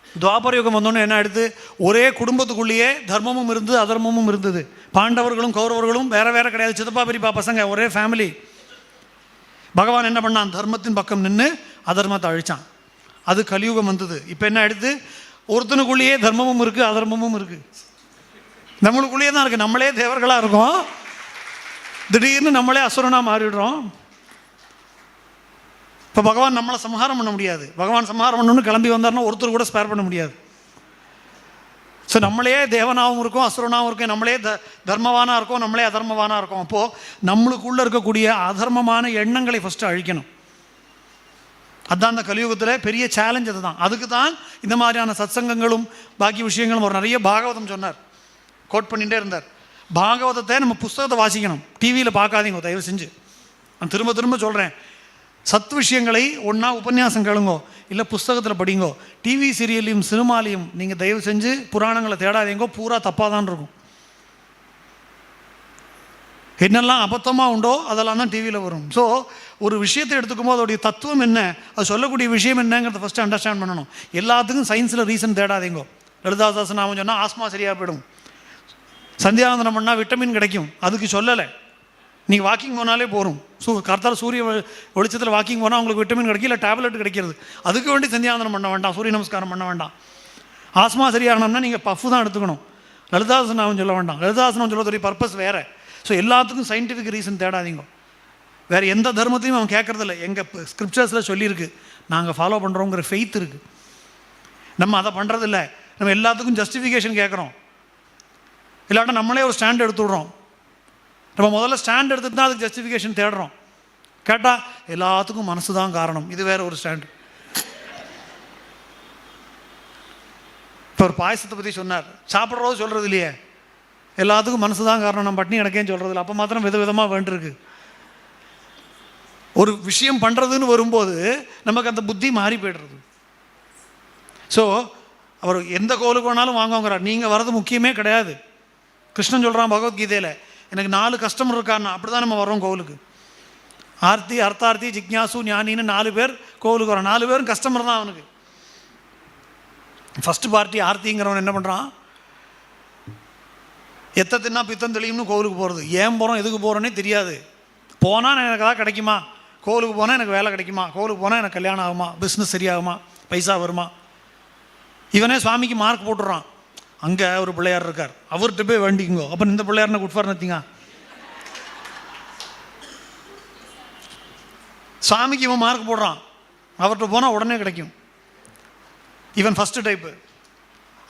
துவாபர யுகம் வந்தோன்னு என்ன ஆயிடுது? ஒரே குடும்பத்துக்குள்ளேயே தர்மமும் இருந்தது, அதர்மமும் இருந்தது. பாண்டவர்களும் கௌரவர்களும் வேற வேற கிடையாது, சித்தப்பா பெரியப்பா பசங்க, ஒரே ஃபேமிலி. பகவான் என்ன பண்ணான்? தர்மத்தின் பக்கம் நின்று அதர்மத்தை அழிச்சான். அது கலியுகம் வந்தது. இப்போ என்ன ஆயிடுது? ஒருத்தனுக்குள்ளேயே தர்மமும் இருக்குது, அதர்மமும் இருக்குது. நம்மளுக்குள்ளேயே தான் இருக்குது. நம்மளே தேவர்களாக இருக்கோம், திடீர்னு நம்மளே அசுரனாக மாறிடுறோம். இப்போ பகவான் நம்மளை சம்ஹாரம் பண்ண முடியாது. பகவான் சம்ஹாரம் பண்ணணும்னு கிளம்பி வந்தார்னா ஒருத்தர் கூட ஸ்பேர் பண்ண முடியாது. ஸோ நம்மளே தேவனாகவும் இருக்கும், அசுரனாகவும் இருக்கும். நம்மளே தர்மவானாக இருக்கோம், நம்மளே அதர்மவானாக இருக்கோம். அப்போது நம்மளுக்குள்ளே இருக்கக்கூடிய அதர்மமான எண்ணங்களை ஃபஸ்ட்டு அழிக்கணும். அதுதான் அந்த கலியுகத்தில் பெரிய சேலஞ்ச். அதுதான். அதுக்கு தான் இந்த மாதிரியான சத்சங்கங்களும் பாக்கி விஷயங்களும். ஒரு நிறைய பாகவதம் சொன்னார், கோட் பண்ணிகிட்டே இருந்தார். பாகவதத்தை நம்ம புஸ்தகத்தை வாசிக்கணும், டிவியில் பார்க்காதீங்க தயவு செஞ்சு. நான் திரும்ப திரும்ப சொல்கிறேன், சத் விஷயங்களை ஒன்றா உபன்யாசம் கேளுங்கோ, இல்லை புஸ்தகத்தில் படிங்கோ. டிவி சீரியல்லையும் சினிமாலையும் நீங்கள் தயவு செஞ்சு புராணங்களை தேடாதீங்கோ, பூரா தப்பாக தான் இருக்கும். என்னெல்லாம் அபத்தமாக உண்டோ அதெல்லாம் தான் டிவியில் வரும். ஸோ ஒரு விஷயத்தை எடுத்துக்கும் போது அதோடைய தத்துவம் என்ன, அது சொல்லக்கூடிய விஷயம் என்னங்கிறத ஃபஸ்ட்டு அண்டர்ஸ்டாண்ட் பண்ணணும். எல்லாத்துக்கும் சயின்ஸில் ரீசன் தேடாதீங்கோ. லலிதாசாசனாமம் சொன்னால் ஆஸ்மா சரியாக போயிடும், சந்தியாவந்தனம் பண்ணால் விட்டமின் கிடைக்கும், அதுக்கு சொல்லலை. நீங்கள் வாக்கிங் போனாலே போகும். கர்த்தால் சூரிய வெளிச்சத்தில் வாக்கிங் போனால் உங்களுக்கு விட்டமின் கிடைக்கும், இல்லை டேப்லெட் கிடைக்கிறது. அதுக்கு வேண்டி சந்தியாவந்தனம் பண்ண வேண்டாம், சூரிய நமஸ்காரம் பண்ண வேண்டாம். ஆஸ்மா சரியாகணும்னா நீங்கள் பஃப் தான் எடுத்துக்கணும், லலிதாசனாவும் சொல்ல வேண்டாம். லலிதாசனம் சொல்லக்கூடிய பர்பஸ் வேறு. ஸோ எல்லாத்துக்கும் சயின்டிஃபிக் ரீசன் தேடாதீங்க. வேறு எந்த தர்மத்தையும் அவன் கேட்குறதில்ல. எங்கள் ஸ்கிரிப்சர்ஸில் சொல்லியிருக்கு, நாங்கள் ஃபாலோ பண்ணுறோங்கிற ஃபெய்த் இருக்குது. நம்ம அதை பண்ணுறதில்ல. நம்ம எல்லாத்துக்கும் ஜஸ்டிஃபிகேஷன் கேட்குறோம், இல்லாட்டா நம்மளே ஒரு ஸ்டாண்ட் எடுத்துடுறோம். நம்ம முதல்ல ஸ்டாண்ட் எடுத்துட்டு தான் அதுக்கு ஜஸ்டிஃபிகேஷன் தேடுறோம். கேட்டால் எல்லாத்துக்கும் மனசு தான் காரணம், இது வேறு ஒரு ஸ்டாண்டு. இப்போ ஒரு பாயசத்தை பற்றி சொன்னார், சாப்பிட்றோது சொல்கிறது இல்லையே, எல்லாத்துக்கும் மனசு தான் காரணம், நம்ம பட்னி கிடக்கேன்னு சொல்கிறது இல்லை. அப்போ மாத்திரம் விதவிதமாக வேண்டியிருக்கு. ஒரு விஷயம் பண்ணுறதுன்னு வரும்போது நமக்கு அந்த புத்தி மாறி போய்டுறது. ஸோ அவர் எந்த கோவிலுக்கு வேணாலும் வாங்குவாங்கிறார். நீங்கள் வர்றது முக்கியமே கிடையாது. கிருஷ்ணன் சொல்கிறான் பகவத்கீதையில், எனக்கு 4 கஸ்டமர் இருக்காருன்னா. அப்படி தான் நம்ம வரோம் கோவிலுக்கு. ஆர்த்தி, அர்த்தார்த்தி, ஜிக்ஞாசு, ஞானின்னு 4 பேர் கோவிலுக்கு வரோம். 4 பேரும் கஸ்டமர் தான் அவனுக்கு. ஃபஸ்ட்டு பார்ட்டி ஆர்த்திங்கிறவன் என்ன பண்ணுறான்? எத்த தின்னா பித்தம் தெளியும்னு கோவிலுக்கு போகிறது. ஏன் போகிறோம், எதுக்கு போகிறோன்னே தெரியாது. போனால் எனக்கு எதாவது கிடைக்குமா, கோவிலுக்கு போனால் எனக்கு வேலை கிடைக்குமா, கோவிலுக்கு போனால் எனக்கு கல்யாணம் ஆகுமா, பிஸ்னஸ் சரியாகுமா, பைசா வருமா. இவனே சுவாமிக்கு மார்க் போட்டுடுறான். அங்கே ஒரு பிள்ளையார் இருக்கார், அவர்கிட்ட போய் வேண்டிங்கோ. அப்போ இந்த பிள்ளையார்னு குட் ஃபார் நத்திங்கா. சுவாமிக்கு இவன் மார்க் போடுறான், அவர்கிட்ட போனால் உடனே கிடைக்கும். இவன் ஃபஸ்ட்டு டைப்பு.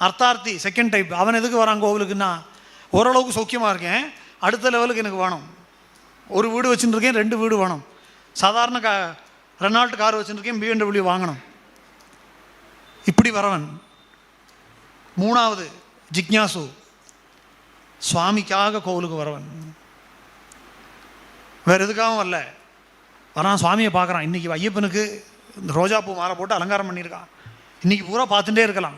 அர்த்தார்த்தி செகண்ட் டைப். அவன் எதுக்கு வரான் கோவிலுக்குன்னா, ஓரளவுக்கு சௌக்கியமாக இருக்கேன், அடுத்த லெவலுக்கு எனக்கு வேணும். ஒரு வீடு வச்சுருக்கேன், 2 வீடு வேணும். சாதாரண ரெனால்ட் கார் வச்சுருக்கேன், BMW வாங்கணும். இப்படி வரவன். 3வது ஜிக்ஞாசு, சுவாமிக்காக கோவிலுக்கு வரவன். வேறு எதுக்காகவும் வரல, வரான் சுவாமியை பார்க்குறான். இன்றைக்கி ஐயப்பனுக்கு இந்த ரோஜாப்பூ மாலை போட்டு அலங்காரம் பண்ணியிருக்கான், இன்றைக்கி பூரா பார்த்துட்டே இருக்கலாம்.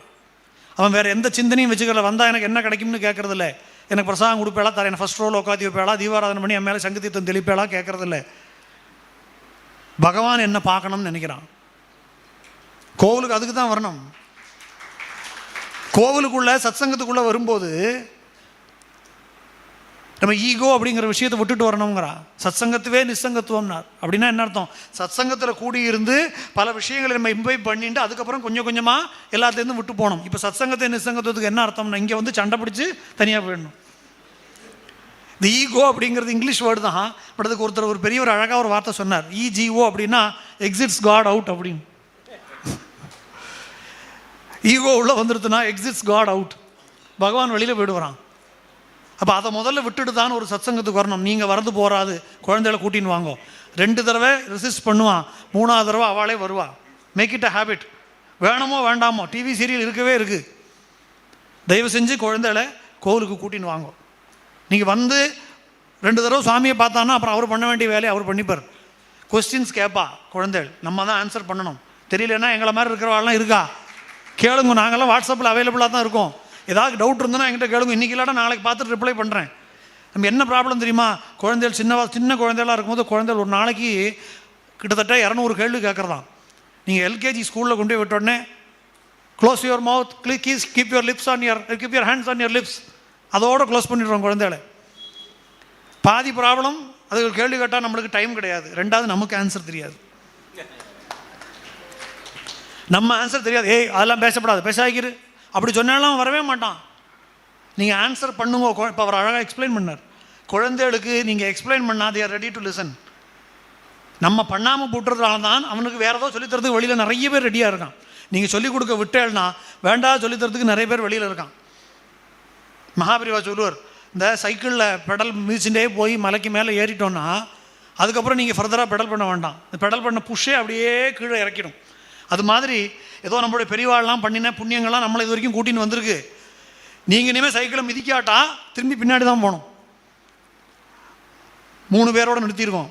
அவன் வேறு எந்த சிந்தனையும் வச்சுக்கல. வந்தால் எனக்கு என்ன கிடைக்கும்னு கேட்குறதில்ல, எனக்கு பிரசாதம் கொடுப்பேளா, தரேன் ஃபஸ்ட் ரோல் உட்காந்து வைப்பேளா, தீபாராதனை பண்ணி என் மேலே சங்கு தீர்த்தம் தெளிப்பேளா கேட்குறதில்ல. பகவான் என்ன பார்க்கணும்னு நினைக்கிறான். கோவிலுக்கு அதுக்கு தான் வரணும். கோவிலுக்குள்ளே சத்சங்கத்துக்குள்ளே வரும்போது நம்ம ஈகோ அப்படிங்கிற விஷயத்தை விட்டுட்டு வரணுங்கிறா. சத்சங்கத்துவே நிசங்கத்துவம்னார். அப்படின்னா என்ன அர்த்தம்? சத்சங்கத்தில் கூடியிருந்து பல விஷயங்களை நம்ம இம்பைப் பண்ணிட்டு அதுக்கப்புறம் கொஞ்சம் கொஞ்சமாக எல்லாத்துலேருந்து விட்டு போகணும். இப்போ சத்சங்கத்தை நிசங்கத்துவத்துக்கு என்ன அர்த்தம்னா இங்கே வந்து சண்டை பிடிச்சி தனியாக போயிடணும். இந்த ஈகோ அப்படிங்கிறது இங்கிலீஷ் வேர்டு தான். பட் அதுக்கு ஒருத்தர் ஒரு பெரிய ஒரு அழகாக ஒரு வார்த்தை சொன்னார். இஜிஓ அப்படின்னா எக்ஸிட்ஸ் காட் அவுட் அப்படின்னு. ஈகோ உள்ள வந்துடுதுன்னா எக்ஸிட்ஸ் காட் அவுட், பகவான் வெளியில் போயிடுவான். அப்போ அதை முதல்ல விட்டுட்டு தான் ஒரு சத்சங்கத்துக்கு வரணும். நீங்கள் வரது போகாது, குழந்தைகளை கூட்டின்னு வாங்கோ. 2 தடவை ரெசிஸ்ட் பண்ணுவான், 3ஆவது தடவை அவளே வருவா. Make it a habit. வேணுமோ வேண்டாமோ டிவி சீரியல் இருக்கவே இருக்குது. தயவு செஞ்சு குழந்தைகளை கோவிலுக்கு கூட்டின்னு வாங்கோ. நீங்கள் வந்து 2 தடவை சுவாமியை பார்த்தான்னா அப்புறம் அவர் பண்ண வேண்டிய வேலையை அவர் பண்ணிப்பார். கொஸ்டின்ஸ் கேட்பா குழந்தைகள், நம்ம தான் ஆன்சர் பண்ணணும். தெரியலன்னா எங்களை மாதிரி இருக்கிறவாள்லாம் இருக்கா, கேளுங்க. நாங்கள்லாம் வாட்ஸ்அப்பில் அவைலபிளாக தான் இருக்கோம். ஏதாவது டவுட் இருந்ததுன்னா என்கிட்ட கேளுங்க. இன்றைக்கி இல்லாட்டா நாளைக்கு பார்த்துட்டு ரிப்ளை பண்ணுறேன். நம்ம என்ன ப்ராப்ளம் தெரியுமா? குழந்தைகள் சின்ன குழந்தைகளாக இருக்கும்போது குழந்தைகள் ஒரு நாளைக்கு கிட்டத்தட்ட 200 கேள்வி கேட்குறதான். நீங்கள் எல்கேஜி ஸ்கூலில் கொண்டு போய் விட்டோடனே close your mouth, keep your hands on your lips, அதோடு க்ளோஸ் பண்ணிடுறோம் குழந்தைகளை. பாதி ப்ராப்ளம் அதுக்கு கேள்வி கேட்டால் நம்மளுக்கு டைம் கிடையாது. 2வது நமக்கு ஆன்சர் தெரியாது. நம்ம ஆன்சர் தெரியாது. ஏய் அதெல்லாம் பேசப்படாது, பேசாகிரு அப்படி சொன்னாலும் வரவே மாட்டான். நீங்கள் ஆன்சர் பண்ணுங்க. இப்போ அவர் அழகாக எக்ஸ்பிளைன் பண்ணார். குழந்தைகளுக்கு நீங்கள் எக்ஸ்பிளைன் பண்ணால் they are ready to listen. நம்ம பண்ணாமல் போட்டுறதுனால தான் அவனுக்கு வேறு ஏதோ சொல்லித்தரதுக்கு வெளியில் நிறைய பேர் ரெடியாக இருக்கான். நீங்கள் சொல்லிக் கொடுக்க விட்டேன்னா வேண்டாம் சொல்லித்தரதுக்கு நிறைய பேர் வெளியில் இருக்கான். மகாபிரிவா சொல்லுவார், இந்த சைக்கிளில் பெடல் மிதிச்சுட்டே போய் மலைக்கு மேலே ஏறிட்டோன்னா அதுக்கப்புறம் நீங்கள் ஃபர்தராக பெடல் பண்ண வேண்டாம். இந்த பெடல் பண்ண புஷ்ஷே அப்படியே கீழே இறக்கிடும். அது மாதிரி ஏதோ நம்மளுடைய பெரியவாள்லாம் பண்ணின புண்ணியங்கள்லாம் நம்மளை இது வரைக்கும் கூட்டின்னு வந்திருக்கு. நீங்கள் இனிமேல் சைக்கிளை மிதிக்காட்டா திரும்பி பின்னாடி தான் போகணும். 3 பேரோடு நிறுத்தியிருக்கோம்.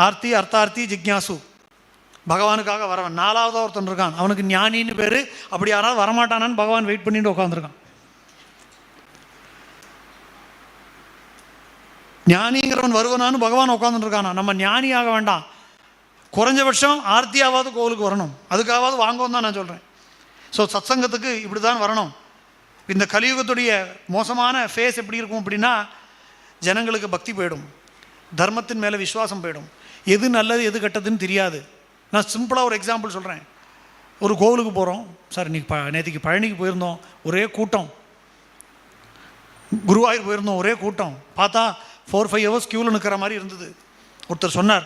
ஆர்த்தி, அர்த்தார்த்தி, ஜிக்யாசு. பகவானுக்காக வரவன். 4ஆவது ஒருத்தன் இருக்கான், அவனுக்கு ஞானின்னு பேர். அப்படி யாராவது வரமாட்டானான்னு பகவான் வெயிட் பண்ணிட்டு உட்காந்துருக்கான். ஞானிங்கிறவன் வருவனான்னு பகவான் உட்காந்துருக்கானா. நம்ம ஞானி ஆக வேண்டாம், குறைஞ்சபட்சம் ஆர்த்தியாவது கோவிலுக்கு வரணும். அதுக்காவது வாங்குவோம் தான் நான் சொல்கிறேன். ஸோ சத்சங்கத்துக்கு இப்படி தான் வரணும். இந்த கலியுகத்துடைய மோசமான ஃபேஸ் எப்படி இருக்கும் அப்படின்னா ஜனங்களுக்கு பக்தி போயிடும், தர்மத்தின் மேலே விசுவாசம் போயிடும், எது நல்லது எது கெட்டதுன்னு தெரியாது. நான் சிம்பிளாக ஒரு எக்ஸாம்பிள் சொல்கிறேன். ஒரு கோவிலுக்கு போகிறோம் சார். நேற்றுக்கு பழனிக்கு போயிருந்தோம், ஒரே கூட்டம். குருவாயூர் போயிருந்தோம், ஒரே கூட்டம். பார்த்தா 4-5 ஹவர்ஸ் க்யூவில் நிற்கிற மாதிரி இருந்தது. ஒருத்தர் சொன்னார்,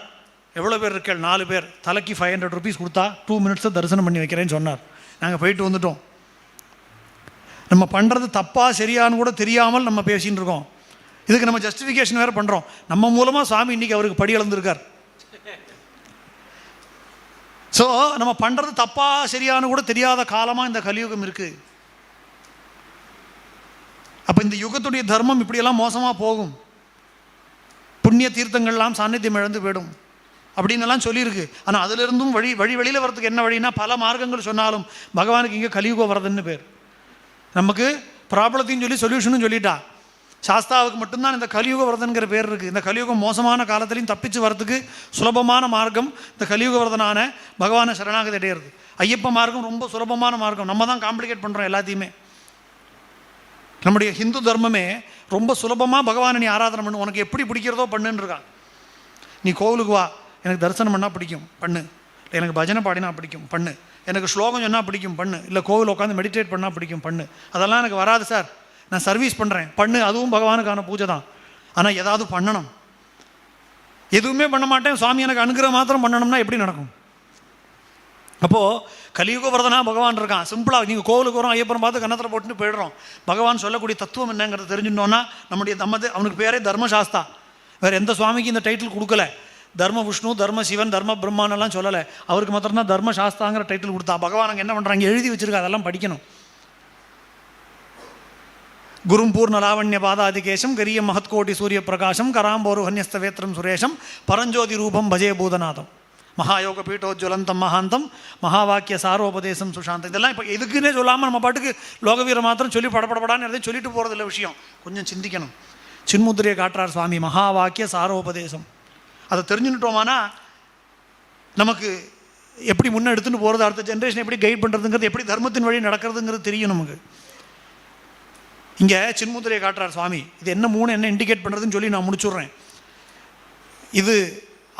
எவ்வளோ பேர் இருக்கேள்? 4 பேர். தலைக்கு 500 rupees கொடுத்தா 2 minutes தரிசனம் பண்ணி வைக்கிறேன்னு சொன்னார். நாங்கள் போயிட்டு வந்துட்டோம். நம்ம பண்ணுறது தப்பாக சரியானு கூட தெரியாமல் நம்ம பேசின்னு இருக்கோம். இதுக்கு நம்ம ஜஸ்டிஃபிகேஷன் வேறு பண்ணுறோம். நம்ம மூலமாக சாமி இன்றைக்கி அவருக்கு படி இழந்திருக்கார். ஸோ நம்ம பண்ணுறது தப்பாக சரியானு கூட தெரியாத காலமாக இந்த கலியுகம் இருக்குது. அப்போ இந்த யுகத்துடைய தர்மம் இப்படியெல்லாம் மோசமாக போகும். புண்ணிய தீர்த்தங்கள்லாம் சாநித்தியம் இழந்து போயிடும் அப்படின்னு எல்லாம் சொல்லியிருக்கு. ஆனால் அதிலிருந்தும் வெளியில் வரதுக்கு என்ன வழின்னா பல மார்க்கங்கள் சொன்னாலும் பகவானுக்கு இங்கே கலியுகம் வரதுன்னு பேர். நமக்கு ப்ராப்ளத்தையும் சொல்லி சொல்யூஷனும் சொல்லிட்டா. சாஸ்தாவுக்கு மட்டும்தான் இந்த கலியுக வரதன்கிற பேர் இருக்குது. இந்த கலியுகம் மோசமான காலத்திலையும் தப்பிச்சு வரதுக்கு சுலபமான மார்க்கம் இந்த கலியுக வரதனான பகவானை சரணாகதி அடையிறது. ஐயப்ப மார்க்கம் ரொம்ப சுலபமான மார்க்கம். நம்ம தான் காம்ப்ளிகேட் பண்ணுறோம் எல்லாத்தையுமே. நம்முடைய ஹிந்து தர்மமே ரொம்ப சுலபமாக பகவானை நீ ஆராதனை பண்ணு, உனக்கு எப்படி பிடிக்கிறதோ பண்ணுன்னு இருக்கான். நீ கோவிலுக்கு வா, எனக்கு தரிசனம் பண்ணால் பிடிக்கும் பண்ணு, எனக்கு பஜனை பாடினா பிடிக்கும் பண்ணு, எனக்கு ஸ்லோகம் சொன்னால் பிடிக்கும் பண்ணு, இல்லை கோவில் உட்காந்து மெடிடேட் பண்ணால் பிடிக்கும் பண்ணு. அதெல்லாம் எனக்கு வராது சார், நான் சர்வீஸ் பண்ணுறேன் பண்ணு. அதுவும் பகவானுக்கான பூஜை தான். ஆனால் ஏதாவது பண்ணணும். எதுவுமே பண்ண மாட்டேன், சுவாமி எனக்கு அனுகிரகம் மாத்திரம் பண்ணணும்னா எப்படி நடக்கும்? அப்போது கலியுக வரதனா பகவான் இருக்கான். சிம்பிளாக நீங்கள் கோவிலுக்கு வரோம், ஐயப்பன் பார்த்து கன்னத்தில் போட்டுன்னு போயிடுறோம். பகவான் சொல்லக்கூடிய தத்துவம் என்னங்கிறத தெரிஞ்சுட்டோன்னா நம்முடைய அவனுக்கு பேரே தர்மசாஸ்தா. வேறு எந்த சுவாமிக்கு இந்த டைட்டில் கொடுக்கல. தர்ம விஷ்ணு, தர்ம சிவன், தர்ம பிரம்மானெல்லாம் சொல்லலை. அவருக்கு மாத்திரம்தான் தர்மசாஸ்தாங்கிற டைட்டில் கொடுத்தா. பகவான் அங்கே என்ன பண்ணுறாங்க, எழுதி வச்சுருக்கா, அதெல்லாம் படிக்கணும். குரும் பூர்ண லாவண்ய பாதாதிகேசம் கரிய மகத்கோட்டி சூரிய பிரகாசம் கராம்போரு ஹன்யஸ்தவேத்திரம் சுரேஷம் பரஞ்சோதி ரூபம் பஜே பூதநாதம் மகாயோக பீட்டோஜ்வலந்தம் மகாந்தம் மகாவாக்கிய சாரோபதேசம் சுஷாந்தம். இதெல்லாம் இப்போ எதுக்குன்னே சொல்லாமல் நம்ம பாட்டுக்கு லோகவீர மாத்திரம் சொல்லி படப்படப்படான்னு எதையும் சொல்லிட்டு போகிறதில்ல. விஷயம் கொஞ்சம் சிந்திக்கணும். சின்முத்திரையை காட்டுறார் சுவாமி, மகாவாக்கிய சாரோபதேசம். அதை தெரிஞ்சுக்கிட்டோமானா நமக்கு எப்படி முன்னே எடுத்துகிட்டு போகிறது, அடுத்த ஜென்ரேஷன் எப்படி கைட் பண்ணுறதுங்கிறது, எப்படி தர்மத்தின் வழி நடக்கிறதுங்கிறது தெரியும் நமக்கு. இங்கே சின்முத்திரையை காட்டுறார் சுவாமி. இது என்ன 3 என்ன இண்டிகேட் பண்ணுறதுன்னு சொல்லி நான் முடிச்சுட்றேன். இது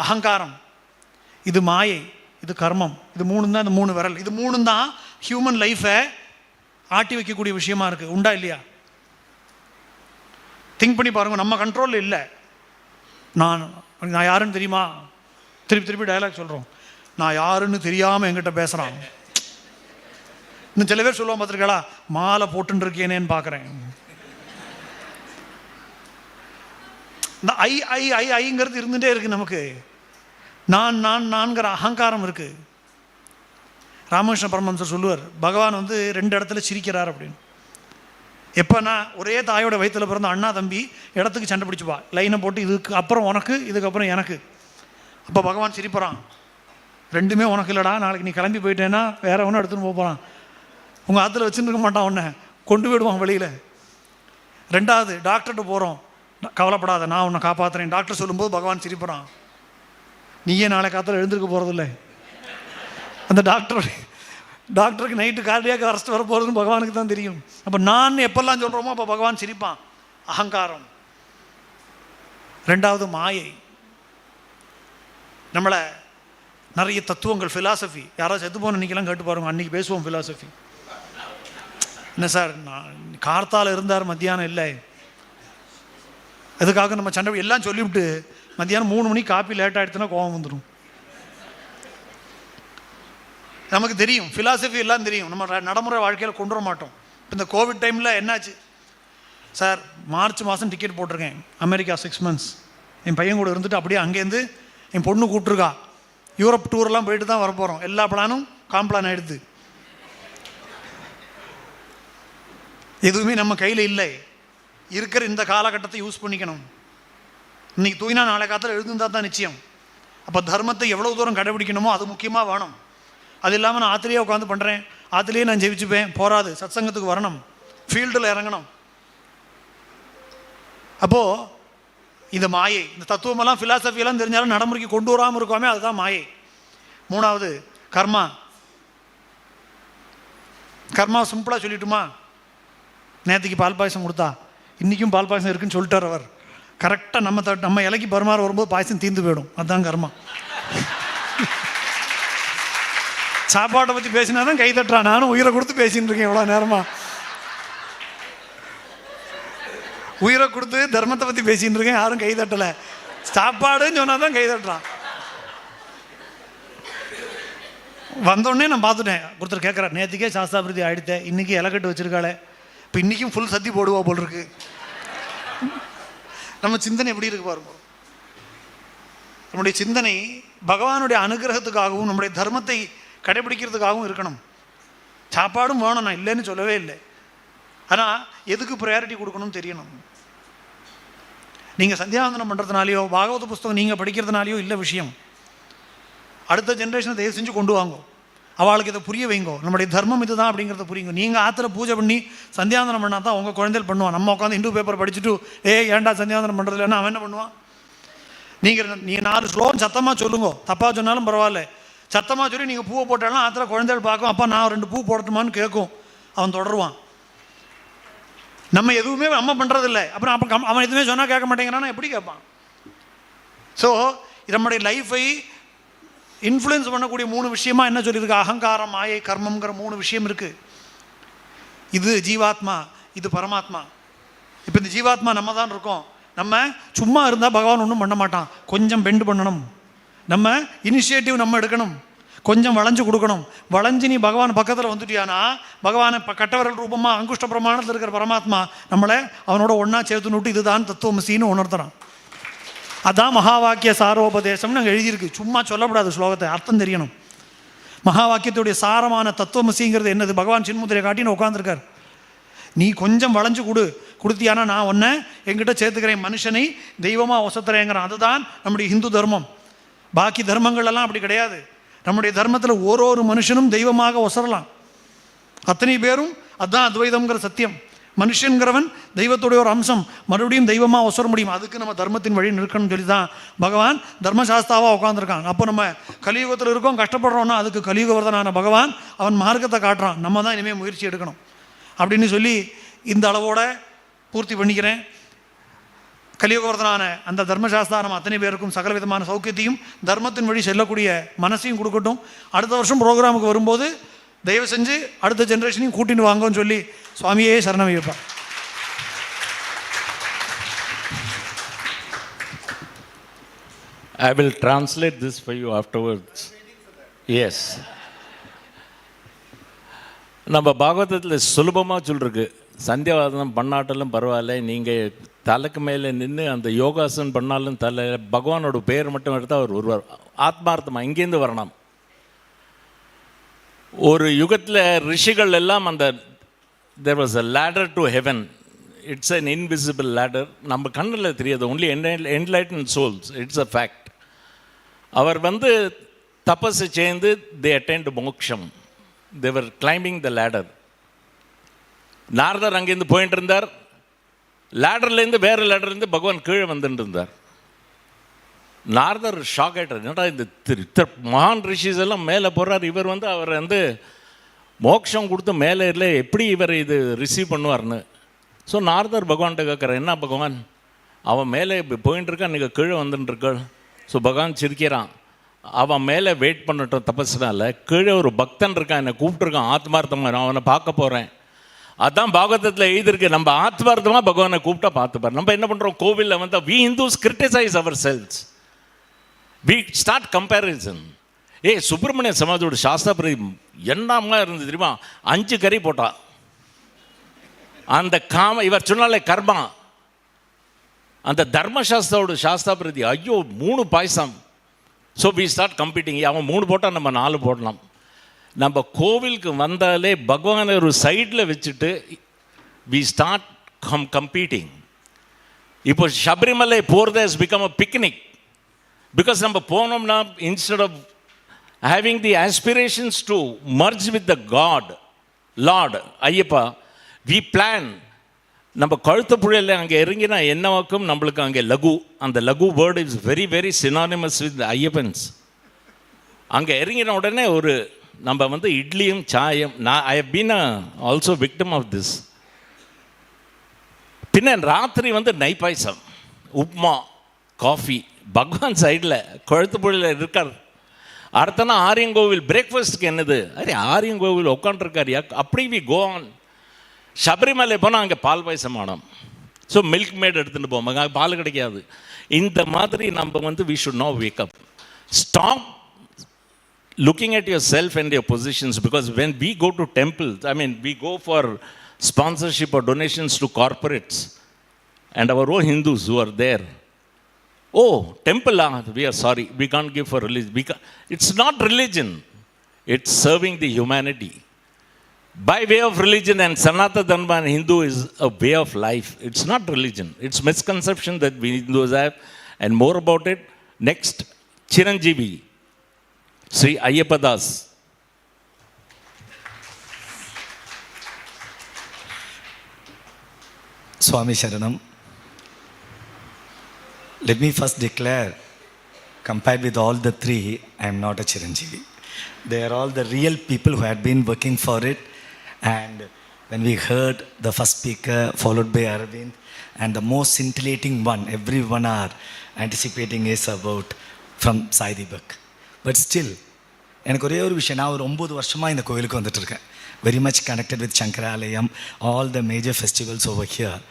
அகங்காரம், இது மாயை, இது கர்மம். இது 3 தான், இந்த 3 விரல். இது 3 தான் ஹியூமன் லைஃப்பை ஆட்டி வைக்கக்கூடிய விஷயமா இருக்குது. உண்டா இல்லையா? திங்க் பண்ணி பாருங்கள். நம்ம கண்ட்ரோலில் இல்லை. நான் யாருன்னு தெரியுமா? திருப்பி டயலாக் சொல்கிறோம். நான் யாருன்னு தெரியாமல் என்கிட்ட பேசுகிறான். இன்னும் சில பேர் சொல்லுவான், பார்த்துருக்கா, மாலை போட்டுன்னு இருக்கேனேன்னு பார்க்குறேன். இந்த ஐங்கிறது இருந்துகிட்டே இருக்குது நமக்கு. நான்கிற அகங்காரம் இருக்குது. ராமகிருஷ்ண பரமஹம்சர் சொல்லுவார், பகவான் 2 இடத்துல சிரிக்கிறார் அப்படின்னு. எப்போனா ஒரே தாயோட வயிற்றில் பிறந்த அண்ணா தம்பி இடத்துக்கு சண்டை பிடிச்சுப்பா, லைனை போட்டு இதுக்கு அப்புறம் உனக்கு, இதுக்கப்புறம் எனக்கு. அப்போ பகவான் சிரிப்பறான், 2மே உனக்கு இல்லைடா, நாளைக்கு நீ கிளம்பி போயிட்டேன்னா வேற ஒன்றும் எடுத்துன்னு போகிறான். உங்கள் ஆற்றுல வச்சுன்னு இருக்க மாட்டான், உன்னை கொண்டு போயிடுவான் வெளியில். 2வது டாக்டர்கிட்ட போகிறோம், கவலைப்படாத நான் உன்னை காப்பாற்றுறேன். டாக்டர் சொல்லும்போது பகவான் சிரிப்பறான், நீயே நாளை காற்றுல எழுந்திருக்க போகிறதில்ல. அந்த டாக்டருக்கு நைட்டு கார்டியாக அரெஸ்ட் வர போகிறதுன்னு பகவானுக்கு தான் தெரியும். அப்போ நான் எப்பெல்லாம் சொல்கிறோமோ அப்போ பகவான் சிரிப்பான். அகங்காரம். 2வது மாயை. நம்மளை நிறைய தத்துவங்கள், ஃபிலாசபி. யாராவது செத்து போன அன்றைக்கெல்லாம் கேட்டு பாருங்க, அன்றைக்கி பேசுவோம் ஃபிலாசபி. என்ன சார், நான் கார்த்தால் இருந்தார், மத்தியானம் இல்லை. அதுக்காக நம்ம சண்டை எல்லாம் சொல்லிவிட்டு மத்தியானம் 3 மணிக்கு காப்பி லேட் ஆகிடுச்சுன்னா கோபம் வந்துடும். நமக்கு தெரியும், ஃபிலாசபி எல்லாம் தெரியும், நம்ம நடைமுறை வாழ்க்கையில் கொண்டு வர மாட்டோம். இப்போ இந்த கோவிட் டைமில் என்னாச்சு சார், மார்ச் மாதம் டிக்கெட் போட்டிருக்கேன் அமெரிக்கா 6 months. என் பையன் கூட இருந்துட்டு அப்படியே அங்கேருந்து என் பொண்ணு கூப்பிட்ருக்கா, யூரோப் டூரெல்லாம் போயிட்டு தான் வரப்போகிறோம். எல்லா பிளானும் காம்ப்ளான் ஆகிடுது. எதுவுமே நம்ம கையில் இல்லை. இருக்கிற இந்த காலகட்டத்தை யூஸ் பண்ணிக்கணும். இன்றைக்கி தூங்கினா நாளை காலத்தில் எழுதுந்தா தான் நிச்சயம். அப்போ தர்மத்தை எவ்வளோ தூரம் கடைபிடிக்கணுமோ அது முக்கியமாக வேணும். அது இல்லாமல் நான் ஆற்றுலேயே உட்காந்து பண்ணுறேன், ஆற்றுலேயே நான் ஜெயிச்சுப்பேன், போராது. சத்சங்கத்துக்கு வரணும், ஃபீல்டில் இறங்கணும். அப்போது இந்த மாயை, இந்த தத்துவமெல்லாம் ஃபிலாசபியெல்லாம் தெரிஞ்சாலும் நடைமுறைக்கு கொண்டு வராமல் இருக்கோமே, அதுதான் மாயை. 3வது கர்மா. கர்மா சிம்பிளாக சொல்லிட்டுமா, நேற்றுக்கு பால் பாயசம் கொடுத்தா இன்றைக்கும் பால் பாயசம் இருக்குன்னு சொல்லிட்டார் அவர். கரெக்டாக நம்ம இலைக்கு பரிமாற வரும்போது பாயசம் தீர்ந்து போயிடும். அதுதான் கர்மா. சாப்பாட்டை பற்றி பேசினா தான் கை தட்டுறான். நானும் உயிரை கொடுத்து பேசின்னு இருக்கேன் எவ்வளோ நேரமாக. உயிரை கொடுத்து தர்மத்தை பற்றி பேசின்னு இருக்கேன், யாரும் கை தட்டலை. சாப்பாடுன்னு சொன்னால் தான் கை தட்டுறான். வந்தோடனே நான் பார்த்துட்டேன், ஒருத்தர் கேட்குறேன், நேற்றுக்கே சாஸ்தாபிரதி ஆகிடுத்தேன், இன்றைக்கி இலக்கட்டு வச்சுருக்காளே, இப்போ இன்றைக்கும் ஃபுல் சத்தி போடுவா போல் இருக்கு. நம்ம சிந்தனை எப்படி இருக்கு பாருங்க. நம்முடைய சிந்தனை பகவானுடைய அனுகிரகத்துக்காகவும் நம்முடைய தர்மத்தை கடைபிடிக்கிறதுக்காகவும் இருக்கணும். சாப்பாடும் வேணும், நான் இல்லைன்னு சொல்லவே இல்லை. ஆனால் எதுக்கு ப்ரையாரிட்டி கொடுக்கணும்னு தெரியணும். நீங்கள் சந்தியாவந்தனம் பண்ணுறதுனாலையோ பாகவத புஸ்தகம் நீங்கள் படிக்கிறதுனாலையோ இல்லை விஷயம். அடுத்த ஜென்ரேஷனை தயவு செஞ்சு கொண்டு வாங்கோ, அவளுக்கு இதை புரிய வைங்கோ. நம்முடைய தர்மம் இது தான் அப்படிங்கிறத புரியுங்க. நீங்கள் ஆற்றுல பூஜை பண்ணி சந்தியாவந்தனம் பண்ணால் தான் உங்கள் குழந்தைகள் பண்ணுவான். நம்ம உட்காந்து இந்து பேப்பர் படிச்சுட்டு ஏன்டா சந்தியாவந்தனம் பண்ணுறது இல்லைன்னா அவன் என்ன பண்ணுவான்? நீங்கள் 4 ஸ்லோகம் சத்தமாக சொல்லுங்கோ, தப்பாக சொன்னாலும் பரவாயில்ல, சத்தமாக சொல்லி நீங்கள் பூவை போட்டாலும் ஆற்றுல குழந்தைகள் பார்க்கும், அப்பா நான் 2 பூ போடட்டுமான்னு கேட்கும், அவன் தொடருவான். நம்ம எதுவுமே நம்ம பண்ணுறதில்லை, அப்புறம் அவன் எதுவுமே சொன்னால் கேட்க மாட்டேங்கிறான்னா எப்படி கேட்பான்? ஸோ நம்முடைய லைஃபை இன்ஃப்ளூயன்ஸ் பண்ணக்கூடிய 3 விஷயமா என்ன சொல்லியிருக்கு? அகங்காரம், மாயை, கர்மம்ங்கிற 3 விஷயம் இருக்குது. இது ஜீவாத்மா, இது பரமாத்மா. இப்போ இந்த ஜீவாத்மா நம்ம தான் இருக்கோம். நம்ம சும்மா இருந்தால் பகவான் ஒன்றும் பண்ண மாட்டான். கொஞ்சம் பெண்டு பண்ணணும், நம்ம இனிஷியேட்டிவ் நம்ம எடுக்கணும், கொஞ்சம் வளைஞ்சு கொடுக்கணும். வளைஞ்சு நீ பகவான் பக்கத்தில் வந்துட்டியானா பகவானை கட்டவரல் ரூபமாக அங்குஷ்ட பிரமாணத்தில் இருக்கிற பரமாத்மா நம்மளை அவனோட ஒன்றா சேர்த்துனுட்டு இதுதான் தத்துவமசின்னு உணர்த்துறான். அதான் மகா வாக்கிய சாரோபதேசம்னு அங்கே எழுதியிருக்கு. சும்மா சொல்லக்கூடாது, ஸ்லோகத்தை அர்த்தம் தெரியணும். மகா வாக்கியத்துடைய சாரமான தத்துவமசிங்கிறது என்னது? பகவான் சின்முத்திரையை காட்டின்னு உட்காந்துருக்கார். நீ கொஞ்சம் வளைஞ்சு கொடுத்தியானா நான் ஒன்றை என்கிட்ட சேர்த்துக்கிறேன், மனுஷனை தெய்வமாக ஒசத்துறேங்கிறான். அதுதான் நம்முடைய ஹிந்து தர்மம். பாக்கி தர்மங்கள்லாம் அப்படி கிடையாது. நம்முடைய தர்மத்தில் ஒரு மனுஷனும் தெய்வமாக ஒசரலாம். அத்தனை பேரும் அதுதான் அத்வைதம்ங்கிற சத்தியம். மனுஷங்கிறவன் தெய்வத்துடைய ஒரு அம்சம், மறுபடியும் தெய்வமாக ஒசர முடியும். அதுக்கு நம்ம தர்மத்தின் வழி நிற்கணும்னு சொல்லி தான் பகவான் தர்மசாஸ்தாவாக உட்காந்துருக்காங்க. அப்போ நம்ம கலியுகத்தில் இருக்கோம், கஷ்டப்படுறோன்னா அதுக்கு கலியுகவர்தனான பகவான் அவன் மார்க்கத்தை காட்டுறான். நம்ம தான் இனிமேல் முயற்சி எடுக்கணும் அப்படின்னு சொல்லி இந்த அளவோட பூர்த்தி பண்ணிக்கிறேன். கலியுகவர்தனான அந்த தர்மசாஸ்திரா நம்ம அத்தனை பேருக்கும் சகல விதமான சௌக்கியத்தையும் தர்மத்தின் வழி செல்லக்கூடிய மனசையும் கொடுக்கட்டும். அடுத்த வருஷம் ப்ரோக்ராமுக்கு வரும்போது தயவு செஞ்சு அடுத்த ஜென்ரேஷனையும் கூட்டின்னு வாங்கன்னு சொல்லி சுவாமியே சரணம் Ayyappa. I will translate this for you afterwards. Yes. நம்ம பாகவதத்தில் சுலபமாக சொல்லிருக்கு, சந்தியாவாதனம் பண்ணாட்டாலும் பரவாயில்ல, நீங்கள் தலைக்கு மேலே நின்று அந்த யோகாசனம் பண்ணாலும் தலை பகவானோட பேர் மட்டும் எடுத்தால் அவர் ஒருவர் ஆத்மார்த்தமாக இங்கேருந்து வரணும். ஒரு யுகத்தில் ரிஷிகள் எல்லாம் அந்த there was a ladder to heaven. It's an invisible ladder. நம்ம கண்ணில் தெரியாது, only enlightened souls. It's a fact. அவர் வந்து தபஸு சேர்ந்து they attained மோக்ஷம். They were climbing the ladder. நாரதர் அங்கேருந்து போயிட்டு இருந்தார், லேடர்லேருந்து வேறு லேடர்லேருந்து பகவான் கீழே வந்துட்டு இருந்தார். நாரதர் ஷாக் ஆகிட்டார், என்னடா இந்த மகான் ரிஷிஸ் எல்லாம் மேலே போகிறார், இவர் வந்து அவர் வந்து மோட்சம் கொடுத்து மேலே இல்லை, எப்படி இவர் இது ரிசீவ் பண்ணுவார்னு. ஸோ நாரதர் பகவான்கிட்ட கேட்குறார், என்ன பகவான் அவன் மேலே இப்போ போயின்னு இருக்கான், நீங்கள் கீழே வந்துட்டுருக்காள். ஸோ பகவான் சிரிக்கிறான், அவன் மேலே வெயிட் பண்ணட்டும் தபஸ்னால, கீழே ஒரு பக்தன் இருக்கான், என்னை கூப்பிட்டுருக்கான் ஆத்மார்த்தமாக, நான் அவனை பார்க்க போகிறேன். அதான் பாகவதத்தில் எழுதிருக்கு, நம்ம ஆத்மார்த்தமாக பகவானை கூப்பிட்டா பார்த்துப்பார். நம்ம என்ன பண்ணுறோம், கோவிலில் வந்து we Hindus criticize ourselves, we start comparison. Subramanya சமாஜோட சாஸ்திரப்படி என்னமா இருந்தது தெரியுமா, 5 கறி போட்டா அந்த காம, இவர் சொன்னாலே கர்மா. அந்த தர்மசாஸ்திரோட சாஸ்திரப்பிரதி ஐயோ 3 பாயசம். ஸோ வி ஸ்டார்ட் கம்பீட்டிங், அவன் 3 போட்டால் நம்ம 4 போடலாம். நம்ம கோவிலுக்கு வந்தாலே பகவானை ஒரு சைடில் வச்சுட்டு வி ஸ்டார்ட் கம்பீட்டிங். இப்போ சபரிமலை போகிறது has become a picnic. Because நம்ம போனோம்னா instead of having the aspirations to merge with the god Lord Ayyappa, we plan. நம்ம கழுத்து புழையில் அங்கே இறங்கினா என்னவாக்கும், நம்மளுக்கு அங்கே லகு, அந்த லகு word is very very synonymous with Ayyappans. அங்கே இறங்கின உடனே ஒரு நம்ம வந்து இட்லியும் சாயம், நான் I have been also victim of this. பின்ன ராத்திரி வந்து நெய் பாயசம், உப்மா, காஃபி, பகவான் சைடில் கழுத்து புழையில் இருக்கார். அடுத்தனா ஆரியங்கோவில் பிரேக்ஃபாஸ்ட்டுக்கு என்னது, அரே ஆரியங்கோவில் உட்காந்துருக்காரு, அப்படி வி கோ ஆன். சபரிமலை போனால் அங்கே பால் பாயசம் ஆனோம். ஸோ மில்க் மேட் எடுத்துகிட்டு போவோம், அங்கே பால் கிடைக்காது. இந்த மாதிரி நம்ம வந்து we should no wake up, stop looking at yourself and your positions, because when we go to temples, I mean we go for sponsorship or donations to corporates and our own Hindus who are there, oh temple, we are sorry, we can't give for religion. It's not religion, it's serving the humanity by way of religion. And Sanatana Dharma and Hindu is a way of life, it's not religion. It's misconception that we Hindus have. And more about it next, Chiranjeevi Shri Ayyappa Das. Swami Sharanam. Let me first declare, compared with all the 3, I am not a Chiranjeevi. They are all the real people who had been working for it. And when we heard the first speaker followed by Arvind, and the most scintillating one everyone are anticipating is about from Sai Deepak. But still, எனக்கு ஒரே ஒரு விஷயம், நான் ஒரு 9 வருஷமாக இந்த கோயிலுக்கு வந்துட்டுருக்கேன். Very much connected with Shankaralayam, all the major festivals over here.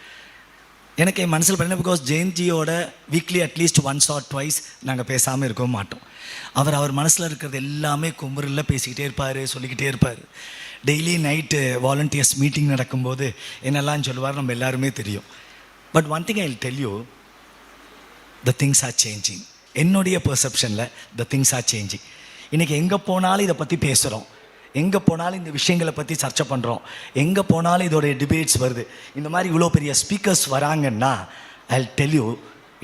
எனக்கு என் மனசில் பண்ண, பிகாஸ் ஜெயந்தியோட weekly at least once or twice நாங்கள் பேசாமல் இருக்கவும் மாட்டோம். அவர் மனசில் இருக்கிறது எல்லாமே கும்பரில் பேசிக்கிட்டே இருப்பார், சொல்லிக்கிட்டே இருப்பார். டெய்லி நைட்டு வாலண்டியர்ஸ் மீட்டிங் நடக்கும்போது என்னெல்லாம் சொல்லுவார் நம்ம எல்லாருமே தெரியும். But one thing I will tell you, the things are changing. என்னுடைய பெர்செப்ஷனில் த திங்ஸ் ஆர் சேஞ்சிங். இன்றைக்கி எங்கே போனாலும் இதை பற்றி பேசுகிறோம், எங்கே போனாலும் இந்த விஷயங்களை பற்றி சர்ச்சை பண்ணுறோம், எங்கே போனாலும் இதோடைய டிபேட்ஸ் வருது. இந்த மாதிரி இவ்வளோ பெரிய ஸ்பீக்கர்ஸ் வராங்கன்னா, I will tell you,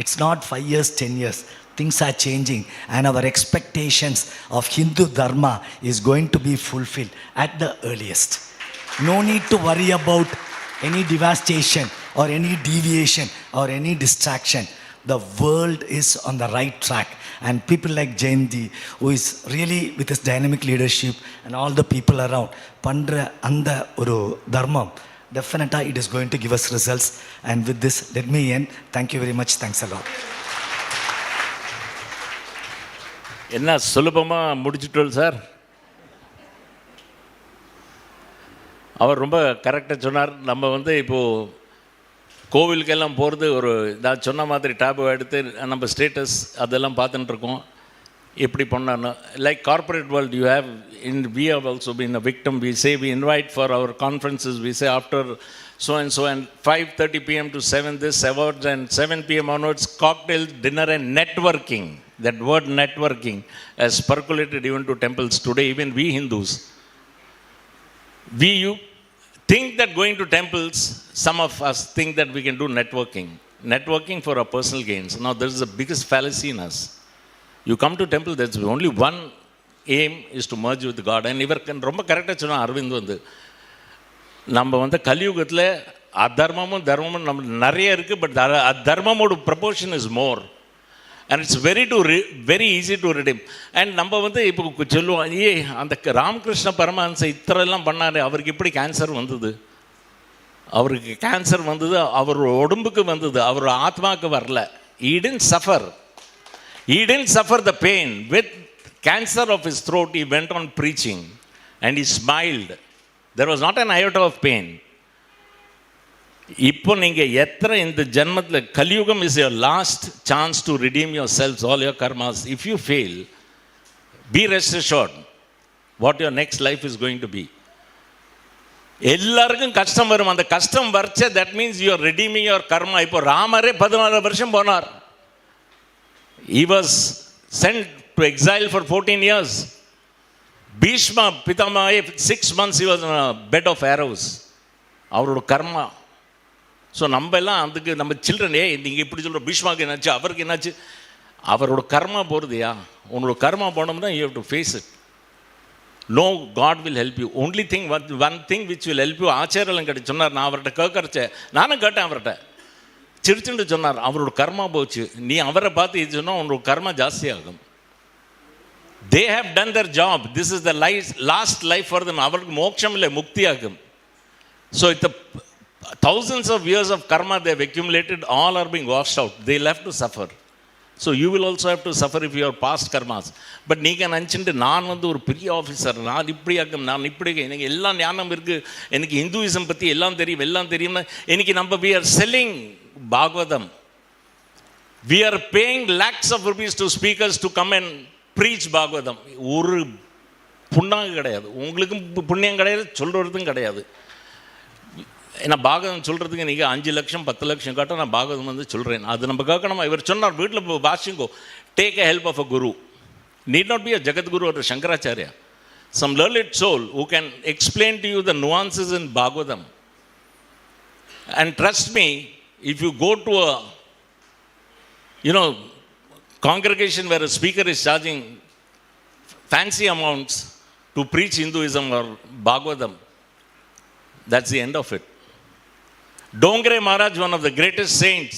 it's not 5 years 10 years, things are changing and our expectations of Hindu Dharma is going to be fulfilled at the earliest. No need to worry about any devastation or any deviation or any distraction. The world is on the right track, and people like Jayanti, who is really with his dynamic leadership and all the people around, pandra anda oru dharmam definitely it is going to give us results. And with this, let me end. Thank you very much. Thanks a lot. என்ன சுலபமாக முடிச்சுட்டோம் sir. அவர் ரொம்ப கரெக்டாக சொன்னார். நம்ம வந்து இப்போது கோவிலுக்கெல்லாம் போகிறது ஒரு நான் சொன்ன மாதிரி டேபு எடுத்து நம்ம ஸ்டேட்டஸ் அதெல்லாம் பார்த்துட்டுருக்கோம். எப்படி பண்ணான்னு like corporate world you have in we have also been a victim. We say we invite for our conferences. We say after so and 5:30 p.m. to 7 this awards and 7 p.m. onwards cocktail dinner and networking. That word networking has percolated even to temples today. Even we Hindus, you think that going to temples, some of us think that we can do networking for our personal gains. Now there is the biggest fallacy in us. You come to temple, there's only one aim is to merge with God. And இவர் ரொம்ப கரெக்டாக சொன்னால் அரவிந்த் வந்து நம்ம வந்து கலியுகத்தில் அதர்மமும் தர்மமும் நம்ம நிறைய இருக்குது. பட் தர்மமோட proportion is more and it's very easy to redeem. And நம்ம வந்து இப்போ சொல்லுவோம், அந்த ராமகிருஷ்ண பரமஹன்ச இத்தனைலாம் பண்ணார், அவருக்கு எப்படி கேன்சர் வந்தது? அவருக்கு கேன்சர் வந்தது அவர் உடம்புக்கு வந்தது, அவர் ஆத்மாவுக்கு வரல. He didn't suffer the pain. With cancer of his throat, he went on preaching and he smiled. There was not an iota of pain. இப்போ நீங்கள் எத்தனை இந்த ஜென்மத்தில் Kaliyugam is your last chance to redeem yourselves, all your karmas. If you fail, be rest assured what your next life is going to be. எல்லாருக்கும் கஷ்டம் வரும். அந்த கஷ்டம் வரைச்ச that means you are redeeming your karma. இப்போ ராமரே 14 வருஷம் போனார். He was sent to exile for 14 years. Bhishma Pitamaha, 6 months he was on a bed of arrows. அவரோட கர்மா. ஸோ நம்ம எல்லாம் அதுக்கு நம்ம சில்ட்ரன் நீங்கள் இப்படி சொல்கிற பீஷ்மாவுக்கு என்னாச்சு, அவருக்கு என்னாச்சு, அவரோட கர்மா போகிறதுயா. உன்னோட கர்மா போனோம்னா you have to face it. No, god will help you. Only thing, one thing which will help you. ஆச்சாரியெல்லாம் கிட்ட சொன்னார், நான் அவர்கிட்ட கேட்கறச்சேன், நானும் கேட்டேன் அவர்கிட்ட. சிரிச்சுட்டு சொன்னார், அவரோட கர்மா போச்சு, நீ அவரை பார்த்து இது சொன்னால் உன்னோட கர்மா ஜாஸ்தியாகும். They have done their job. This is the last life for them. அவருக்கு மோட்சம் இல்லை, முக்தி ஆகும். So the thousands of years of karma they have accumulated, all are being washed out. They will have to suffer. So you will also have to suffer if you are past karmas. But நீங்கள் நினச்சிட்டு நான் வந்து ஒரு பெரிய officer, நான் இப்படி ஆகும், நான் இப்படி எனக்கு எல்லாம் ஞானம் இருக்குது, எனக்கு இந்துயிசம் பற்றி எல்லாம் தெரியும்னா இன்னைக்கு நம்ம we are selling Bhagavatam. We are paying lakhs of rupees to speakers to come and preach Bhagavatam. ஒரு புண்ணாங்க கிடையாது, உங்களுக்கும் புண்ணியம் கிடையாது, சொல்கிறதும் கிடையாது. ஏன்னா பாகவதம் சொல்கிறதுக்கு நீங்கள் 5 லட்சம் 10 லட்சம் காட்ட நான் பாகவதம் வந்து சொல்கிறேன். அது நம்ம கேட்கணுமா? இவர் சொன்னார், வீட்டில் வாசிங்கோ, take a help of a guru. Need not be a Jagadguru or a Shankaracharya. Some learned soul who can explain to you the nuances in Bhagavatam. And trust me, if you go to a congregation where a speaker is charging fancy amounts to preach Hinduism or Bhagavatam, that's the end of it. Dongre Maharaj, one of the greatest saints,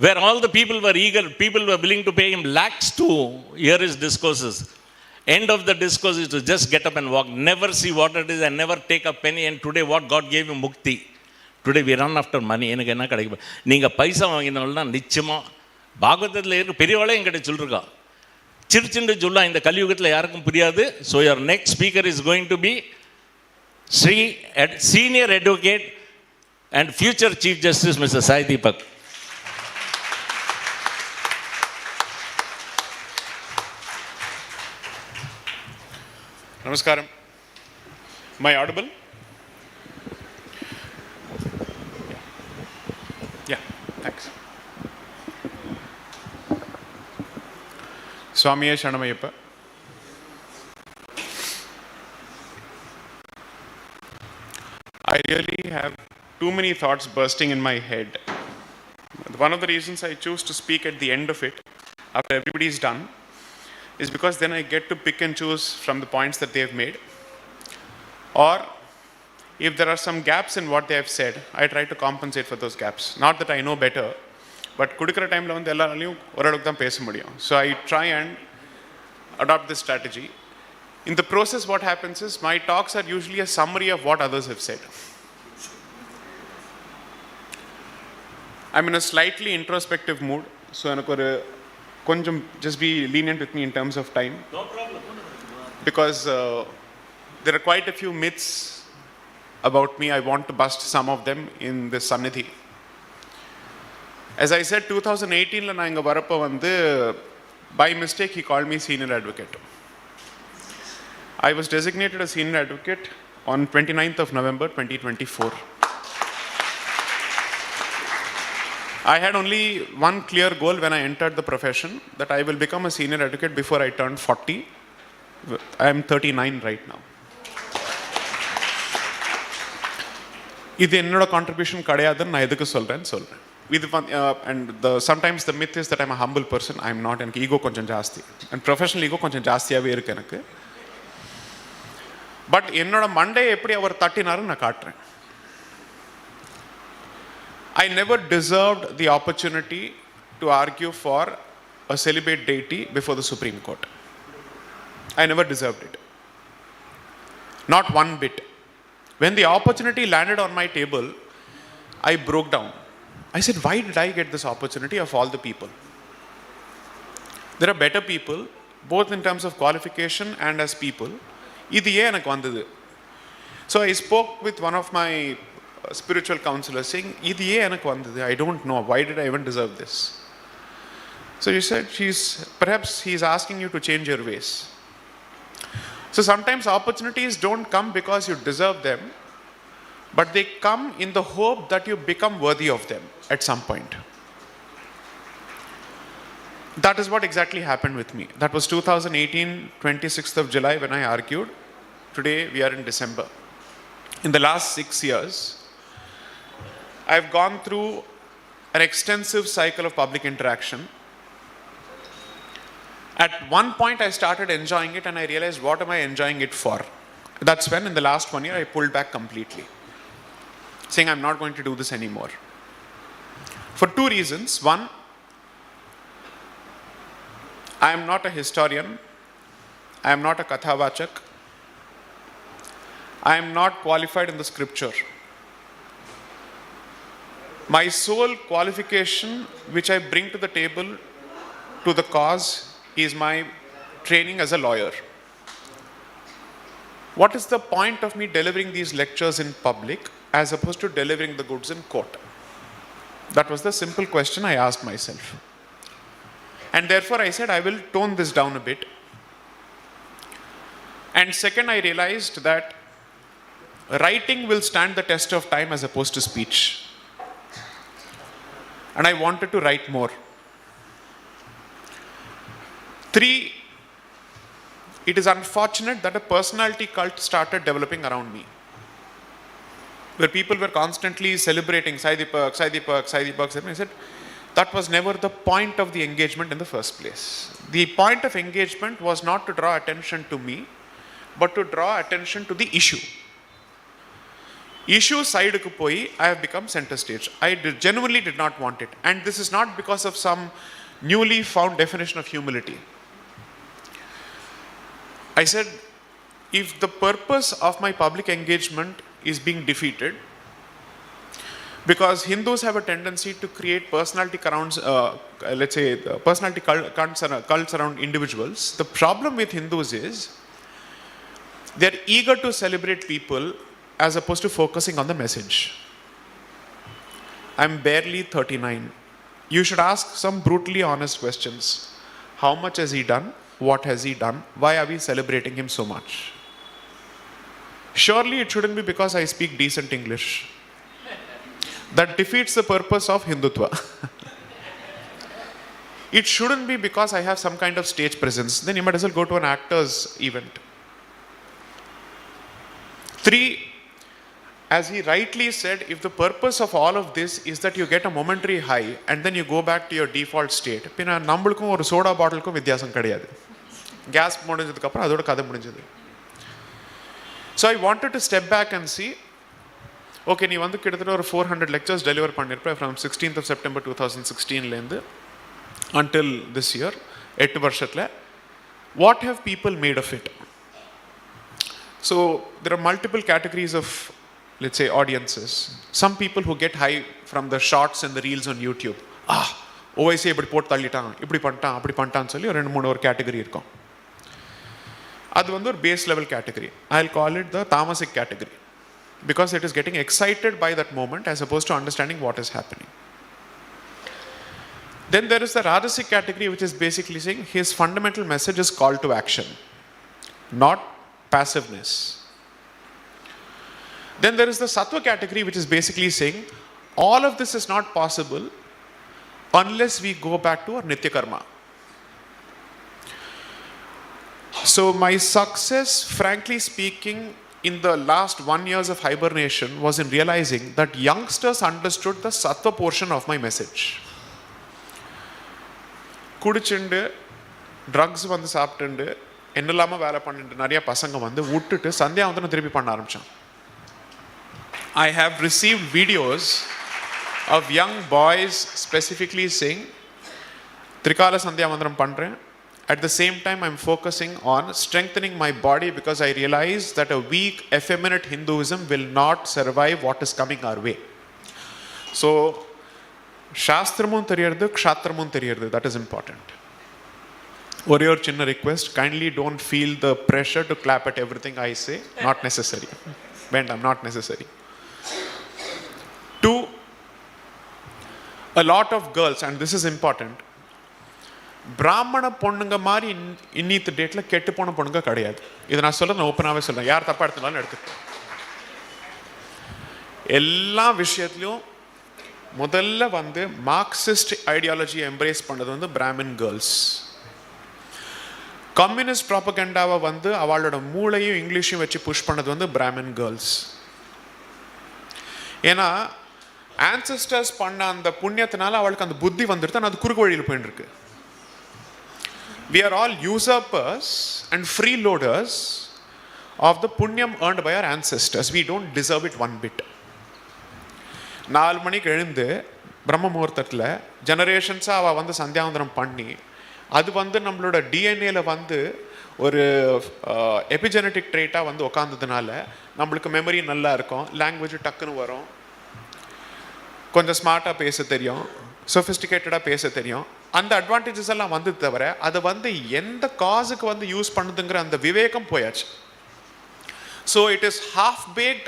where all the people were eager, people were willing to pay him lakhs to hear his discourses. End of the discourse is to just get up and walk, never see what it is and never take a penny. And today what God gave him, mukti. Today we run after money. எனக்கு என்ன கிடைக்கும்? நீங்கள் பைசா வாங்கினால்னா நிச்சயமாக பாகவதத்தில் இருக்க பெரியவாளே என்கிட்ட சொல்லிருக்கா, சிரிச்சுண்டு சொல்லலாம், இந்த கலியுகத்தில் யாருக்கும் புரியாது. So your next speaker is going to be Shri, Senior Advocate and future Chief Justice, Mr. Sai Deepak. Namaskaram. Am I audible? Yeah, thanks. Swamiye Shanamayappa. I really have too many thoughts bursting in my head. One of the reasons I choose to speak at the end of it, after everybody is done, is because then I get to pick and choose from the points that they have made. Or if there are some gaps in what they have said, I try to compensate for those gaps. Not that I know better, but kudikra time la vandu ellaraliyum oralukku dhaan pesa mudiyum. So I try and adopt this strategy. In the process, what happens is my talks are usually a summary of what others have said. I'm in a slightly introspective mood, so just be lenient with me in terms of time. No problem. Because there are quite a few myths about me. I want to bust some of them in this Sannidhi. As I said, 2018 la na inga varappa vandu, by mistake he called me senior advocate. I was designated a senior advocate on 29th of November 2024. I had only one clear goal when I entered the profession, that I will become a senior advocate before I turn 40. I am 39 right now. இது என்னோட contribution கிடையாதுன்னு நான் எதுக்கு சொல்கிறேன். இது sometimes the myth is that I'm a humble person. I'm not. எனக்கு ego கொஞ்சம் ஜாஸ்தி, அண்ட் ப்ரொஃபஷனல் ஈகோ கொஞ்சம் ஜாஸ்தியாகவே இருக்குது எனக்கு. பட் என்னோட மண்டையை எப்படி அவர் தட்டினாருன்னு நான் காட்டுறேன். I never deserved the opportunity to argue for a celibate deity before the Supreme Court. I never deserved it. Not one bit. When the opportunity landed on my table, I broke down. I said, why did I get this opportunity of all the people? There are better people, both in terms of qualification and as people. இது ஏன் எனக்கு வந்தது? So I spoke with one of my spiritual counselors saying, இது ஏன் எனக்கு வந்தது? I don't know. Why did I even deserve this? So he said, perhaps he's asking you to change your ways. So sometimes opportunities don't come because you deserve them, but they come in the hope that you become worthy of them at some point. That is what exactly happened with me. That was 2018, 26th of July when I argued. Today we are in December. In the last 6 years, I've gone through an extensive cycle of public interaction. At one point I started enjoying it and I realized, what am I enjoying it for? That's when in the last 1 year I pulled back completely, saying I'm not going to do this anymore. For two reasons. One, I am not a historian. I am not a kathavachak. I am not qualified in the scripture. My sole qualification which I bring to the table to the cause is my training as a lawyer. What is the point of me delivering these lectures in public as opposed to delivering the goods in court? That was the simple question I asked myself. And therefore I said, I will tone this down a bit. And second, I realized that writing will stand the test of time as opposed to speech. And I wanted to write more. 3, it is unfortunate that a personality cult started developing around me, where people were constantly celebrating Sai Deepak, Sai Deepak, Sai Deepak. I said, that was never the point of the engagement in the first place. The point of engagement was not to draw attention to me, but to draw attention to the issue. Issue side ku poi, I have become center stage. I genuinely did not want it. And this is not because of some newly found definition of humility. I said, if the purpose of my public engagement is being defeated, because Hindus have a tendency to create personality personality cults around individuals. The problem with Hindus is they're eager to celebrate people as opposed to focusing on the message. I'm barely 39. You should ask some brutally honest questions. How much has he done? What has he done? Why are we celebrating him so much? Surely it shouldn't be because I speak decent English. That defeats the purpose of Hindutva. It shouldn't be because I have some kind of stage presence. Then you might as well go to an actor's event. 3, as he rightly said, if the purpose of all of this is that you get a momentary high and then you go back to your default state, pinna nambalukkum oru soda bottle ku vyathyasam kediyadu. Gas mudinjadukku appuram adoda kadha mudinjadu. So I wanted to step back and see, okay, நீ வந்து கிட்டத்தட்ட ஒரு 400 lectures deliver பண்ணிருப்ப from 16th of September 2016 லேருந்து until this year, 8 வருஷத்துல. What have people made of it? So there are multiple categories of, let's say, audiences. Some people who get high from the shorts and the reels on YouTube. OIC இப்படி போட்டு தள்ளிட்டான், இப்படி பண்ணிட்டான், அப்படி பண்ணிட்டான்னு சொல்லி 2-3 ஒரு category இருக்கும். அது வந்து ஒரு base level category. I'll call it the tamasic category because it is getting excited by that moment as opposed to understanding what is happening. Then there is the rajasic category, which is basically saying his fundamental message is call to action, not passiveness. Then there is the sattva category, which is basically saying all of this is not possible unless we go back to our nitya karma. So my success, frankly speaking, in the last 1 year of hibernation was in realizing that youngsters understood the sattva portion of my message. குடிச்சுண்டு drugs வந்து சாப்பிட்டுண்டு என்ன இல்லாமல் வேலை பண்ணிட்டு நிறைய பசங்க வந்து விட்டுட்டு சந்தியாவந்தனம் திருப்பி பண்ண ஆரம்பித்தான். I have received videos of young boys specifically saying, Trikala Sandhyavandanam பண்றேன். At the same time, I'm focusing on strengthening my body because I realize that a weak, effeminate Hinduism will not survive what is coming our way. So, Shastramun theriyarudhu, Kshatramun theriyarudhu, that is important. One or chinna request, kindly don't feel the pressure to clap at everything I say. Not necessary. Vendam, not necessary. 2, a lot of girls, and this is important, பிராமண பொண்ணுங்க மாதிரி இன்னித்து டேட்டில் கெட்டு போன பொண்ணுங்க கிடையாது. இதை நான் சொல்ல ஓப்பனாகவே சொல்கிறேன், யார் தப்பாக எடுத்துனாலும் எடுத்துக்கோ. எல்லா விஷயத்துலையும் முதல்ல வந்து மார்க்சிஸ்ட் ஐடியாலஜியை எம்ப்ரேஸ் பண்ணது வந்து பிராமின் கேர்ள்ஸ். கம்யூனிஸ்ட் ப்ராபகண்டாவை வந்து அவளோட மூளையும் இங்கிலீஷையும் வச்சு புஷ் பண்ணது வந்து பிராமின் கேர்ள்ஸ். ஏன்னா ஆன்சஸ்டர்ஸ் பண்ண அந்த புண்ணியத்தினால அவளுக்கு அந்த புத்தி வந்துடுது, அது குறுக்கு வழியில் போயின்னு இருக்கு. We are all usurpers and freeloaders of the punyam earned by our ancestors. We don't deserve it one bit. 4 மணிக்கு எழுந்து பிரம்ம முகூர்த்தத்தில் ஜெனரேஷன்ஸாக அவள் வந்து சந்தியாவந்தனம் பண்ணி அது வந்து நம்மளோட டிஎன்ஏல வந்து ஒரு எபிஜெனட்டிக் ட்ரேட்டாக வந்து உக்காந்ததுனால நம்மளுக்கு மெமரி நல்லா இருக்கும், லாங்குவேஜ் டக்குன்னு வரும், கொஞ்சம் ஸ்மார்ட்டாக பேச தெரியும், சொஃபிஸ்டிகேட்டடாக பேச தெரியும். அந்த அட்வான்டேஜஸ் எல்லாம் வந்து தவிர அதை வந்து எந்த காசுக்கு வந்து யூஸ் பண்ணுதுங்கிற அந்த விவேகம் போயாச்சு. So it is half baked,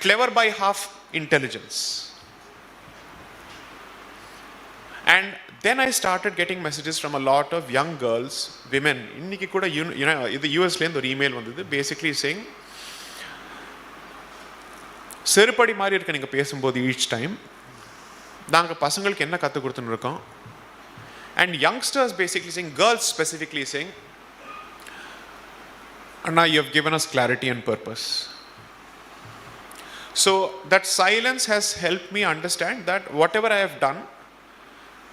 clever by half intelligence. And then I started getting messages from a lot of young girls, women. இன்னைக்கு கூட இது யூஎஸ்லேருந்து ஒரு இமெயில் வந்தது, பேசிக்லி சேயிங் செருப்படி மாதிரி இருக்க நீங்கள் பேசும்போது ஈச் டைம் நாங்கள் பசங்களுக்கு என்ன கற்றுக் கொடுத்துன்னு இருக்கோம். And youngsters basically saying, girls specifically saying, Anna, you have given us clarity and purpose. So that silence has helped me understand that whatever I have done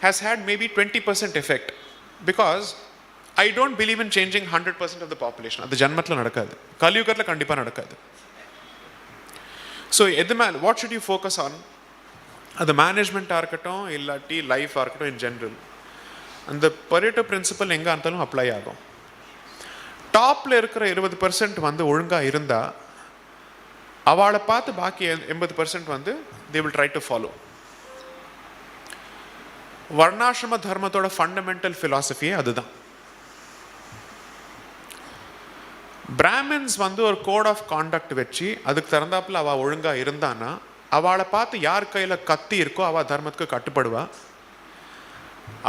has had maybe 20% effect, because I don't believe in changing 100% of the population. அது ஜன்மத்தில் நடக்காது, கலியுகத்தில் கண்டிப்பாக நடக்காது. So எது மேலே what should you focus on? அது மேனேஜ்மெண்ட்டாக இருக்கட்டும் இல்லாட்டி லைஃபாக இருக்கட்டும், இன் ஜென்ரல் அந்த பரேட்டோ பிரின்சிபல் எங்கே இருந்தாலும் அப்ளை ஆகும். டாப்பில் இருக்கிற 20% வந்து ஒழுங்காக இருந்தால் அவளை பார்த்து பாக்கி 80% வந்து they will try to follow. வர்ணாசிரம தர்மத்தோட ஃபண்டமெண்டல் ஃபிலாசபியே அதுதான். பிராமின்ஸ் வந்து ஒரு கோட் ஆஃப் கான்டக்ட் வச்சு அதுக்கு தகுந்தாப்புல அவள் ஒழுங்காக இருந்தான்னா அவளை பார்த்து யார் கையில் கத்தி இருக்கோ அவள் தர்மத்துக்கு கட்டுப்படுவா.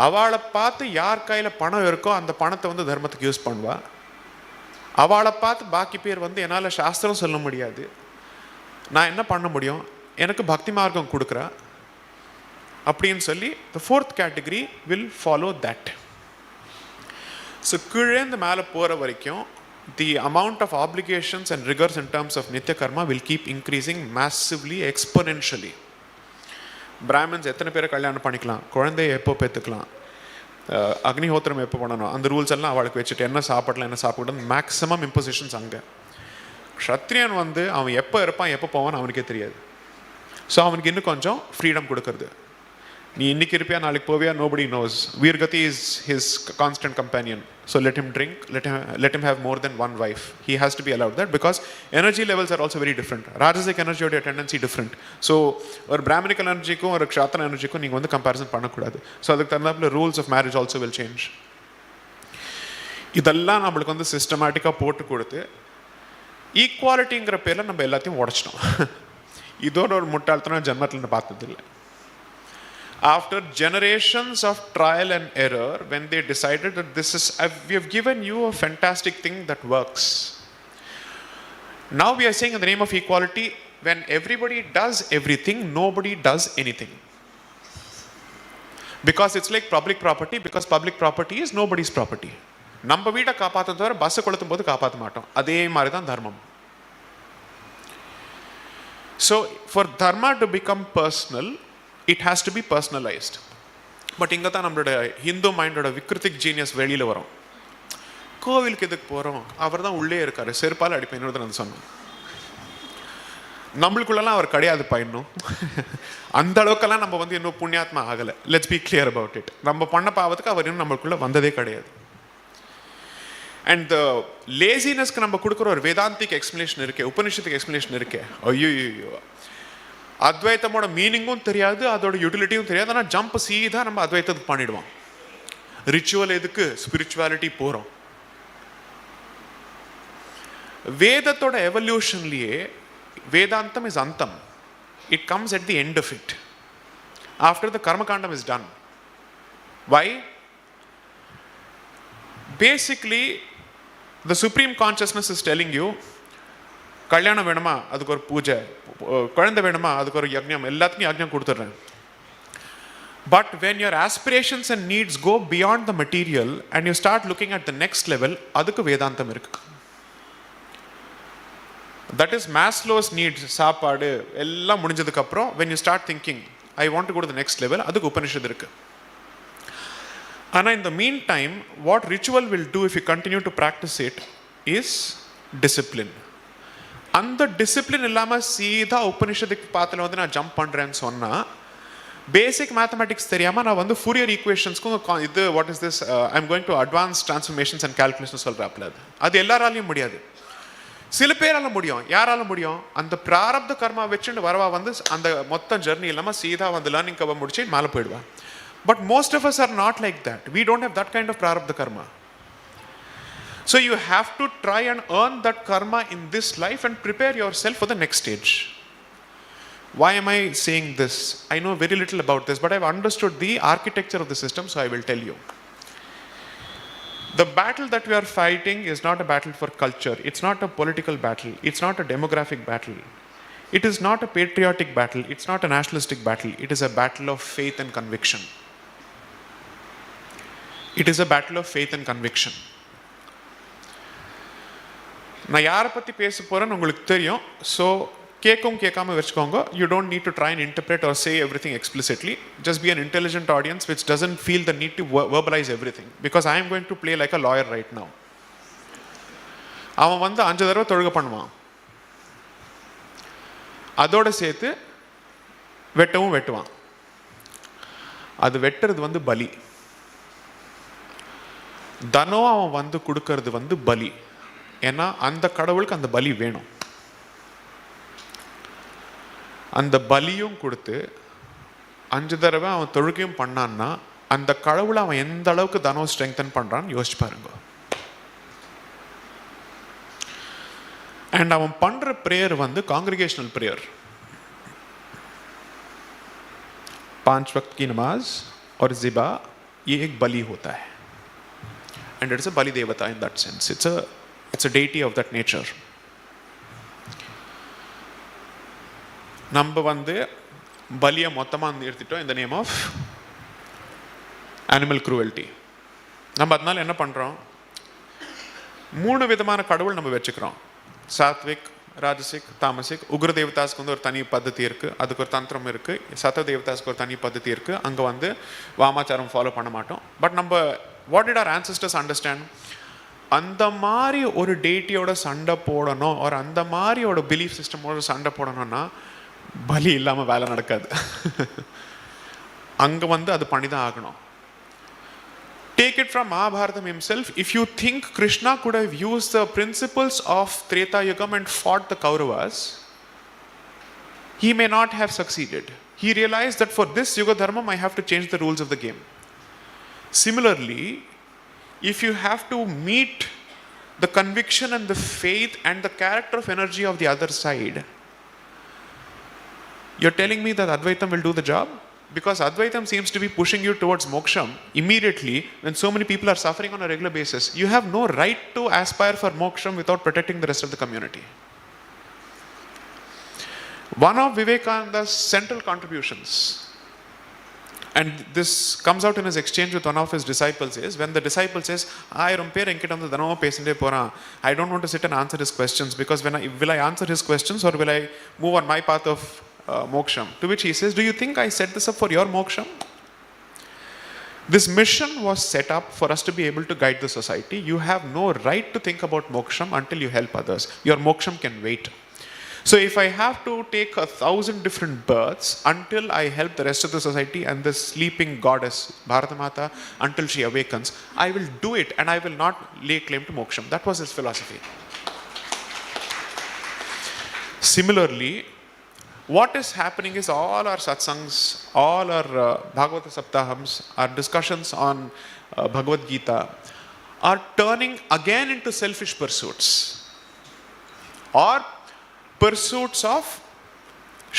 அவளை பார்த்து யார் கையில் பணம் இருக்கோ அந்த பணத்தை வந்து தர்மத்துக்கு யூஸ் பண்ணுவா. அவளை பார்த்து பாக்கி பேர் வந்து என்னால் சாஸ்திரம் சொல்ல முடியாது, நான் என்ன பண்ண முடியும், எனக்கு பக்தி மார்க்கம் கொடுக்குறா அப்படின்னு சொல்லி the fourth category will follow that. So கீழேந்து மேலே போகிற வரைக்கும் the amount of obligations and rigors in terms of nitya karma will keep increasing massively, exponentially. Brahmins எத்தனை பேரை கல்யாணம் பண்ணிக்கலாம், குழந்தைய எப்போ பெற்றுக்கலாம், அக்னிஹோத்திரம் எப்போ பண்ணணும், அந்த ரூல்ஸ் எல்லாம் அவளுக்கு வச்சுட்டு என்ன சாப்பிடலாம் என்ன சாப்பிடணும், மேக்ஸிமம் இம்போசிஷன்ஸ் அங்கே. க்ஷத்ரியன் வந்து அவன் எப்போ இருப்பான் எப்போ போவான்னு அவனுக்கே தெரியாது. ஸோ அவனுக்கு இன்னும் கொஞ்சம் ஃப்ரீடம் கொடுக்கறது. நீ இன்னைக்கு இருப்பியா நாளைக்கு போவியா, nobody knows. Veergati is his constant companion. So let him drink, let him have more than one wife. He has to be allowed that because energy levels are also very different. Rajasic energy oda tendency different. So ஒரு brahminical energy க்கும் ஒரு kshatriya energy க்கும் நீங்க வந்து comparison பண்ணக்கூடாது. So அதுக்கு தகுந்தாப்புல rules of marriage also will change. இதெல்லாம் நம்மளுக்கு வந்து சிஸ்டமேட்டிக்காக போட்டு கொடுத்து ஈக்குவாலிட்டிங்கிற பேரில் நம்ம எல்லாத்தையும் உடச்சிட்டோம். இதோட ஒரு முட்டாள்தனம் ஜென்மத்தில் நான் பார்த்ததில்லை. After generations of trial and error, when they decided that we have given you a fantastic thing that works. Now we are saying in the name of equality, when everybody does everything, nobody does anything. Because it's like public property, because public property is nobody's property. நம்ம வீட்டை காப்பாற்ற தவிர பஸ்ஸை கொளுத்தும் போது காப்பாற்ற மாட்டோம். அதே மாதிரி தான் தர்மம். So for dharma to become personal, it has to be personalized. But இங்கே தான் நம்மளோட ஹிந்து மைண்டோட விக்ரித்திக் ஜீனியஸ் வெளியில் வரும். கோவிலுக்கு எதுக்கு போகிறோம், அவர் தான் உள்ளே இருக்காரு, செருப்பால் அடிப்பேன் நான் சொன்னேன். நம்மளுக்குள்ளலாம் அவர் கிடையாது இன்னும். அந்த அளவுக்கெல்லாம் நம்ம வந்து இன்னும் புண்ணியாத்மா ஆகலை. Let's be clear about it. நம்ம பண்ண பாவத்துக்கு அவர் இன்னும் நம்மளுக்குள்ள வந்ததே கிடையாது. அண்ட் லேசினஸ்க்கு நம்ம கொடுக்குற ஒரு வேதாந்திக் எக்ஸ்பிளேஷன் இருக்கே, உபனிஷத்துக்கு எக்ஸ்பிளேஷன் இருக்கே, ஐயோ அத்வைத்தமோட மீனிங்கும் தெரியாது, அதோட யூட்டிலிட்டியும் தெரியாது. ஆனால் ஜம்ப் சீதா நம்ம அத்வைத்தத்துக்கு பண்ணிடுவோம். ரிச்சுவல் எதுக்கு, ஸ்பிரிச்சுவாலிட்டி போகிறோம். வேதத்தோட எவல்யூஷன்லேயே வேதாந்தம் இஸ் அந்தம். It comes at the end of it after the Karmakandam is done. Why? Basically the supreme consciousness is telling you, கல்யாணம் வேணுமா அதுக்கு ஒரு பூஜை, குழந்தை வேணுமா அதுக்கு ஒரு யஜ்ஞம், எல்லாத்துக்கும் யஜ்ஞம் கொடுத்துட்றேன். But when your aspirations and needs go beyond the material and you start looking at the next level, அதுக்கு வேதாந்தம் இருக்கு. That is Maslow's needs. சாப்பாடு எல்லாம் முடிஞ்சதுக்கப்புறம் when you start thinking I want to go to the next level, அதுக்கு உபனிஷத் இருக்கு. ஆனால் in the meantime, what ritual will do if you continue to practice it is discipline. அந்த discipline இல்லாமல் சீதா உபனிஷத்துக்கு பாத்தில் வந்து நான் ஜம்ப் பண்ணுறேன்னு சொன்னால், பேசிக் மேத்தமெட்டிக்ஸ் தெரியாமல் நான் வந்து ஃபூரியர் ஈக்குவேஷன்ஸ்க்கும் இது what is this I am going to advance transformations and calculation சொல்கிறாப்புல. அது எல்லாராலையும் முடியாது. சில பேரால முடியும். யாரால முடியும்? அந்த பிராரப்த கர்மா வச்சுட்டு வரவா வந்து அந்த மொத்த ஜெர்னி இல்லாமல் சீதா வந்து லேர்னிங் கவர் முடிச்சு மேலே போயிடுவான். But most of us are not like that. We don't have that kind of prarabdha karma. So you have to try and earn that karma in this life and prepare yourself for the next stage. Why am I saying this? I know very little about this, but I've understood the architecture of the system, so I will tell you. The battle that we are fighting is not a battle for culture. It's not a political battle. It's not a demographic battle. It is not a patriotic battle. It's not a nationalistic battle. It is a battle of faith and conviction. It is a battle of faith and conviction. நான் யாரை பற்றி பேச போகிறேன்னு உங்களுக்கு தெரியும். So கேட்காம வச்சுக்கோங்க. You don't need to try and interpret or say everything explicitly. Just be an intelligent audience which doesn't feel the need to verbalise everything, because I am going to play like a lawyer right now. அவன் வந்து 5 தடவை தொழுகை பண்ணுவான். அதோடு சேர்த்து வெட்டுவான். அது வெட்டுறது வந்து பலி. தனம் அவன் வந்து கொடுக்கறது வந்து பலி. ஏன்னா அந்த கடவுளுக்கு அந்த பலி வேணும். அந்த பலியும் கொடுத்து 5 தடவை அவன் தொழுகையும் பண்ணான்னா அந்த கடவுளை அவன் எந்த அளவுக்கு தனம் ஸ்ட்ரெங்தன் பண்றான்னு யோசிச்சு பாருங்க. அண்ட் அவன் பண்ற பிரேயர் வந்து காங்கிரிகேஷனல் பிரேயர். 5 वक्त की नमाज और ज़िबा ये एक बलि होता है. And it is a Bali Devata in that sense. It's a deity of that nature. நம்ம வந்து பலியை மொத்தமாக நிறுத்திட்டோம் in the name of animal cruelty. நம்ம அதனால என்ன பண்ணுறோம்? 3 விதமான கடவுள் நம்ம வச்சுக்கிறோம். சாத்விக், ராஜசிக், தாமசிக். உக்ர தேவதாஸ்க்கு வந்து ஒரு தனி பद्धதி இருக்குது, அதுக்கு ஒரு தந்திரம் இருக்குது. சத்த தேவதாஸ்க்கு ஒரு தனி பद्धதி இருக்குது. அங்கே வந்து வாமாச்சாரம் ஃபாலோ பண்ண மாட்டோம். பட் நம்ம what did our ancestors understand? அந்த மாதிரி ஒரு டேட்டியோட சண்டை போடணும், ஒரு அந்த மாதிரியோட பிலீஃப் சிஸ்டமோட சண்டை போடணும்னா பலி இல்லாமல் வேலை நடக்காது. அங்க வந்து அது பண்ணி தான் ஆகணும். Take it from Mahabharata himself. If you think Krishna could have used the principles of Treta Yugam and fought the Kauravas, he may not have succeeded. He realized that for this Yuga Dharma, I have to change the rules of the game. Similarly, if you have to meet the conviction and the faith and the character of energy of the other side, you're telling me that Advaitam will do the job? Because Advaitam seems to be pushing you towards moksham immediately when so many people are suffering on a regular basis. You have no right to aspire for moksham without protecting the rest of the community. One of Vivekananda's central contributions, and this comes out in his exchange with one of his disciples, is when the disciple says, I don't want to sit and answer his questions, because will I answer his questions or will I move on my path of moksham? To which he says, do you think I set this up for your moksham? This mission was set up for us to be able to guide the society. You have no right to think about moksham until you help others. Your moksham can wait. So if I have to take 1,000 different births until I help the rest of the society and the sleeping goddess Bharatamata until she awakens, I will do it and I will not lay claim to moksham. That was his philosophy. Similarly, what is happening is all our satsangs, all our Bhagavata Saptahams, our discussions on Bhagavad Gita are turning again into selfish pursuits or pursuits of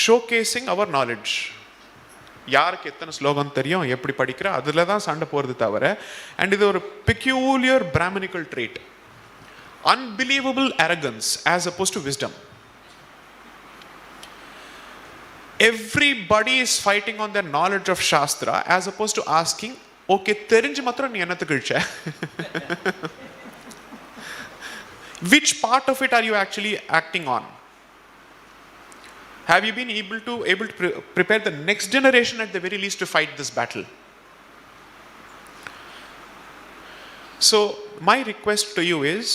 showcasing our knowledge. யாருக்கு எத்தனை ஸ்லோகம் தெரியும் எப்படி படிக்கிற அதில் தான் சண்டை போகிறது தவிர, and இது ஒரு peculiar Brahminical trait, unbelievable arrogance as opposed to wisdom. Everybody is fighting on their knowledge of Shastra as opposed to asking, okay, தெரிஞ்சு மாத்திரம் நீ என்னத்துக்கு இழுச்ச? Which part of it are you actually acting on? Have you been able to prepare the next generation at the very least to fight this battle? So my request to you is,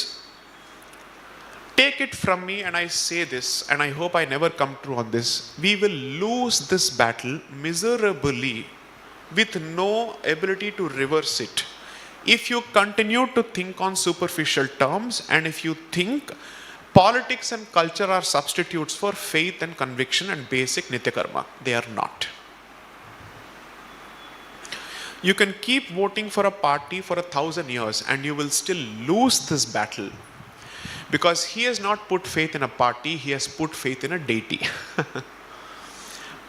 take it from me and I say this, and I hope I never come true on this, we will lose this battle miserably with no ability to reverse it. If you continue to think on superficial terms, and if you think politics and culture are substitutes for faith and conviction and basic nitya karma, they are not. You can keep voting for a party for 1,000 years and you will still lose this battle, because he has not put faith in a party, he has put faith in a deity.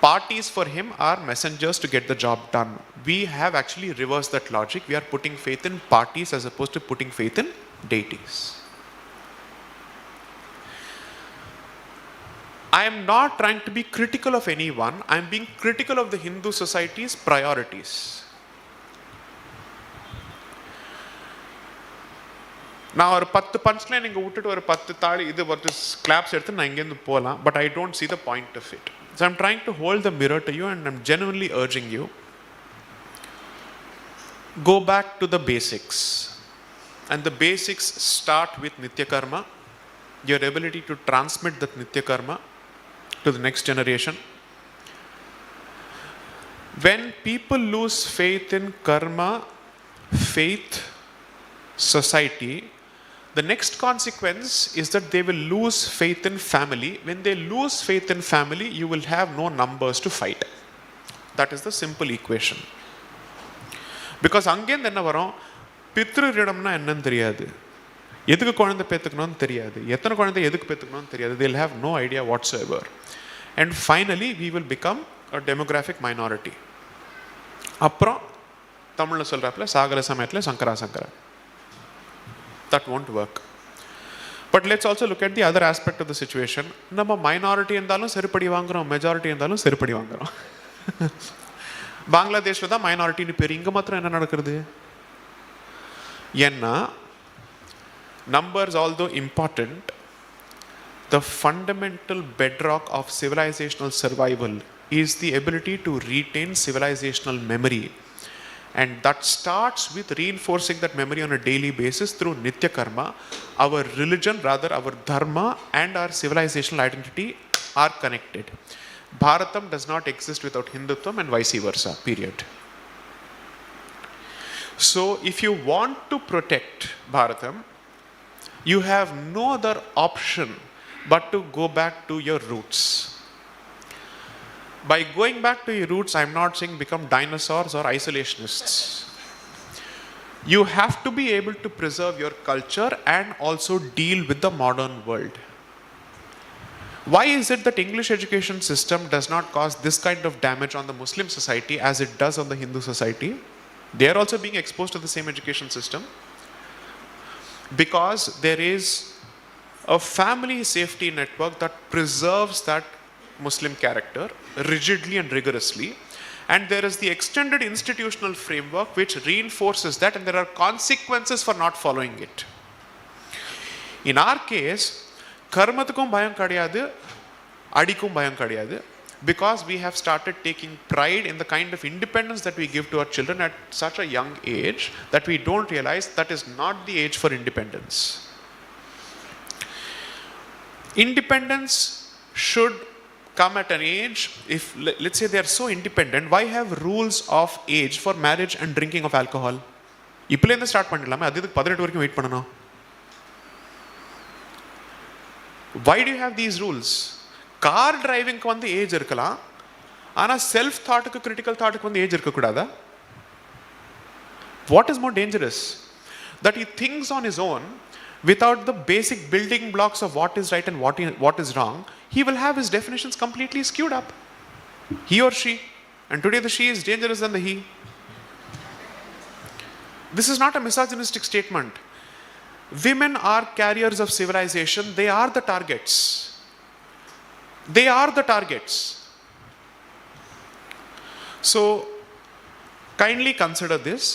Parties for him are messengers to get the job done. We have actually reversed that logic. We are putting faith in parties as opposed to putting faith in deities. I am not trying to be critical of anyone. I am being critical of the Hindu society's priorities. நான் ஒரு 10 பஞ்ச்லைன் இங்கே விட்டுட்டு ஒரு 10 தாளி இது ஒரு claps எடுத்து நான் இங்கேருந்து போகலாம், but I don't see the point of it. So I'm trying to hold the mirror to you and I'm genuinely urging you, go back to the basics. And the basics start with Nitya Karma, your ability to transmit that Nitya Karma to the next generation. When people lose faith in karma, faith, society, the next consequence is that they will lose faith in family. When they lose faith in family, you will have no numbers to fight. That is the simple equation. Because அங்கேருந்து என்ன வரும், பித்ருரிடம்னா என்னன்னு தெரியாது, எதுக்கு குழந்தை பெற்றுக்கணும்னு தெரியாது, எத்தனை குழந்தை எதுக்கு பெற்றுக்கணும்னு தெரியாது. They'll have no idea whatsoever. And finally, we will become a demographic minority. அப்புறம் தமிழில் சொல்கிறாப்புல சாகர சமயத்தில் சங்கரா சங்கரா. That won't work. But let's also look at the other aspect of the situation. நம்ம மைனாரிட்டி இருந்தாலும் செருப்படி வாங்குறோம், மெஜாரிட்டி இருந்தாலும் செருப்படி வாங்குறோம். பங்களாதேஷில் தான் மைனாரிட்டின்னு பேர், இங்கே மாத்திரம் என்ன நடக்கிறது? ஏன்னா numbers, although important, the fundamental bedrock of civilizational survival is the ability to retain civilizational memory. And that starts with reinforcing that memory on a daily basis through Nitya Karma. Our religion, rather our dharma and our civilizational identity are connected. Bharatam does not exist without Hindutvam and vice versa, period. So if you want to protect Bharatam, you have no other option but to go back to your roots. By going back to your roots, I'm not saying become dinosaurs or isolationists. You have to be able to preserve your culture and also deal with the modern world. Why is it that English education system does not cause this kind of damage on the Muslim society as it does on the Hindu society? They are also being exposed to the same education system. Because there is a family safety network that preserves that Muslim character rigidly and rigorously. And there is the extended institutional framework which reinforces that, and there are consequences for not following it. In our case, karmathukkum bayam kadiyadu, adikkum bayam kadiyadu, because we have started taking pride in the kind of independence that we give to our children at such a young age that we don't realize that is not the age for independence. Independence should come at an age, if let's say they are so independent, why have rules of age for marriage and drinking of alcohol? இப்போலேருந்து start பண்ணிடலாமே, அது இதுக்கு 18 வரைக்கும் wait பண்ணணும். Why do you have these rules? Car டிரைவிங்க்கு வந்து age இருக்கலாம், ஆனால் செல்ஃப் தாட்டுக்கு கிரிட்டிக்கல் தாட்டுக்கு வந்து ஏஜ் இருக்கக்கூடாதா? What is more dangerous? That he thinks on his own without the basic building blocks of what is right and what is wrong, he will have his definitions completely skewed up. He or she. And today the she is dangerous than the he. This is not a misogynistic statement. Women are carriers of civilization. They are the targets. They are the targets. So, kindly consider this.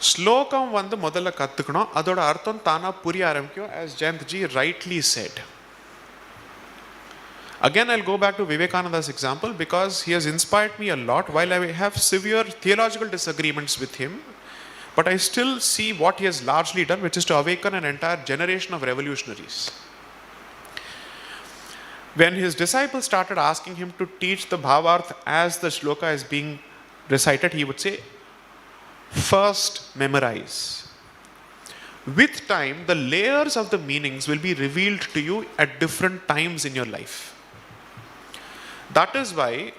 ஸ்லோகம் வந்து முதல்ல கற்றுக்கணும், அதோட அர்த்தம் தானா புரிய ஆரம்பிக்கும், as Jayantji rightly said. Again, I'll go back to Vivekananda's example because he has inspired me a lot. While I have severe theological disagreements with him, but I still see what he has largely done, which is to awaken an entire generation of revolutionaries. When his disciples started asking him to teach the Bhavarth as the shloka is being recited, he would say, first memorize. With time, the layers of the meanings will be revealed to you at different times in your life. That is why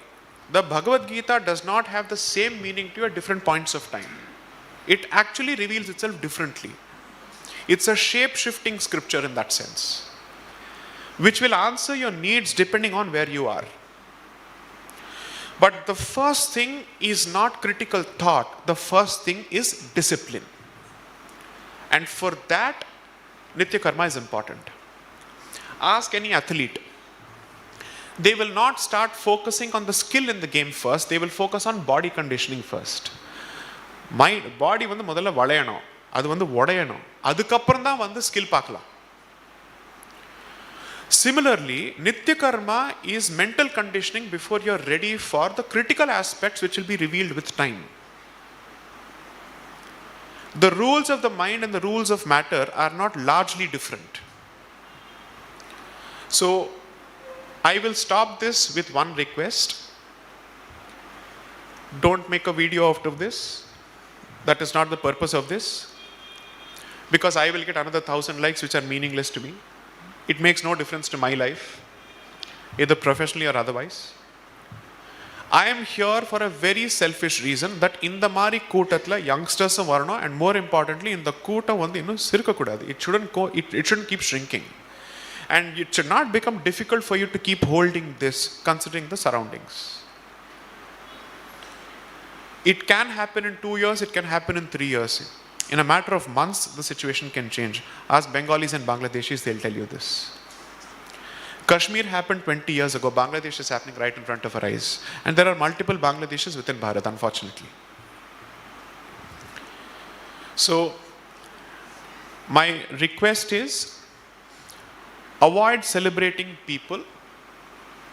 the Bhagavad Gita does not have the same meaning to you at different points of time. It actually reveals itself differently. It's a shape-shifting scripture in that sense, which will answer your needs depending on where you are. But the first thing is not critical thought. The first thing is discipline. And for that, Nitya Karma is important. Ask any athlete. They will not start focusing on the skill in the game first. They will focus on body conditioning first. Mind, body வந்து முதல்ல வளையணும், அது வந்து உடையணும், அதுக்கப்புறம் தான் வந்து skill பார்க்கலாம். Similarly, Nitya Karma is mental conditioning before you are ready for the critical aspects which will be revealed with time. The rules of the mind and the rules of matter are not largely different. So, I will stop this with one request. Don't make a video out of this. That is not the purpose of this. Because I will get another 1,000 likes which are meaningless to me. It makes no difference to my life, either professionally or otherwise. I am here for a very selfish reason, that in the mari kootathla youngsters varano, and more importantly in the koota vandu innum sirka kudadu. It shouldn't keep shrinking, and it should not become difficult for you to keep holding this considering the surroundings. It can happen in 2 years, it can happen in 3 years. In a matter of months, the situation can change. Ask Bengalis and Bangladeshis, they'll tell you this. Kashmir happened 20 years ago. Bangladesh is happening right in front of our eyes. And there are multiple Bangladeshis within Bharat, unfortunately. So, my request is, avoid celebrating people,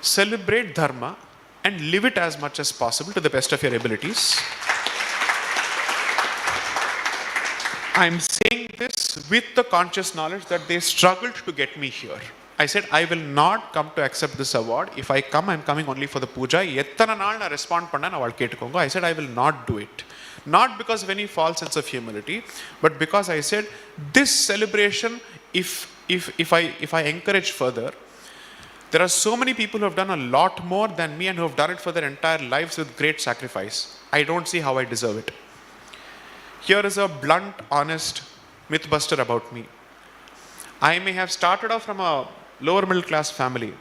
celebrate Dharma, and live it as much as possible to the best of your abilities. I'm saying this with the conscious knowledge that they struggled to get me here. I I said, I will not come to accept this award. If I come, I'm coming only for the puja. எத்தனை நாள் நான் respond பண்ண நான் அவள் கேட்டுக்கோங்க. I said, I will not do it. Not because of any false sense of humility, but because I said, this celebration, if I encourage further, there are so many people who have done a lot more than me and who have done it for their entire lives with great sacrifice. I don't see how I deserve it. Here is a blunt, honest mythbuster about me. I may have started off from a lower middle class family,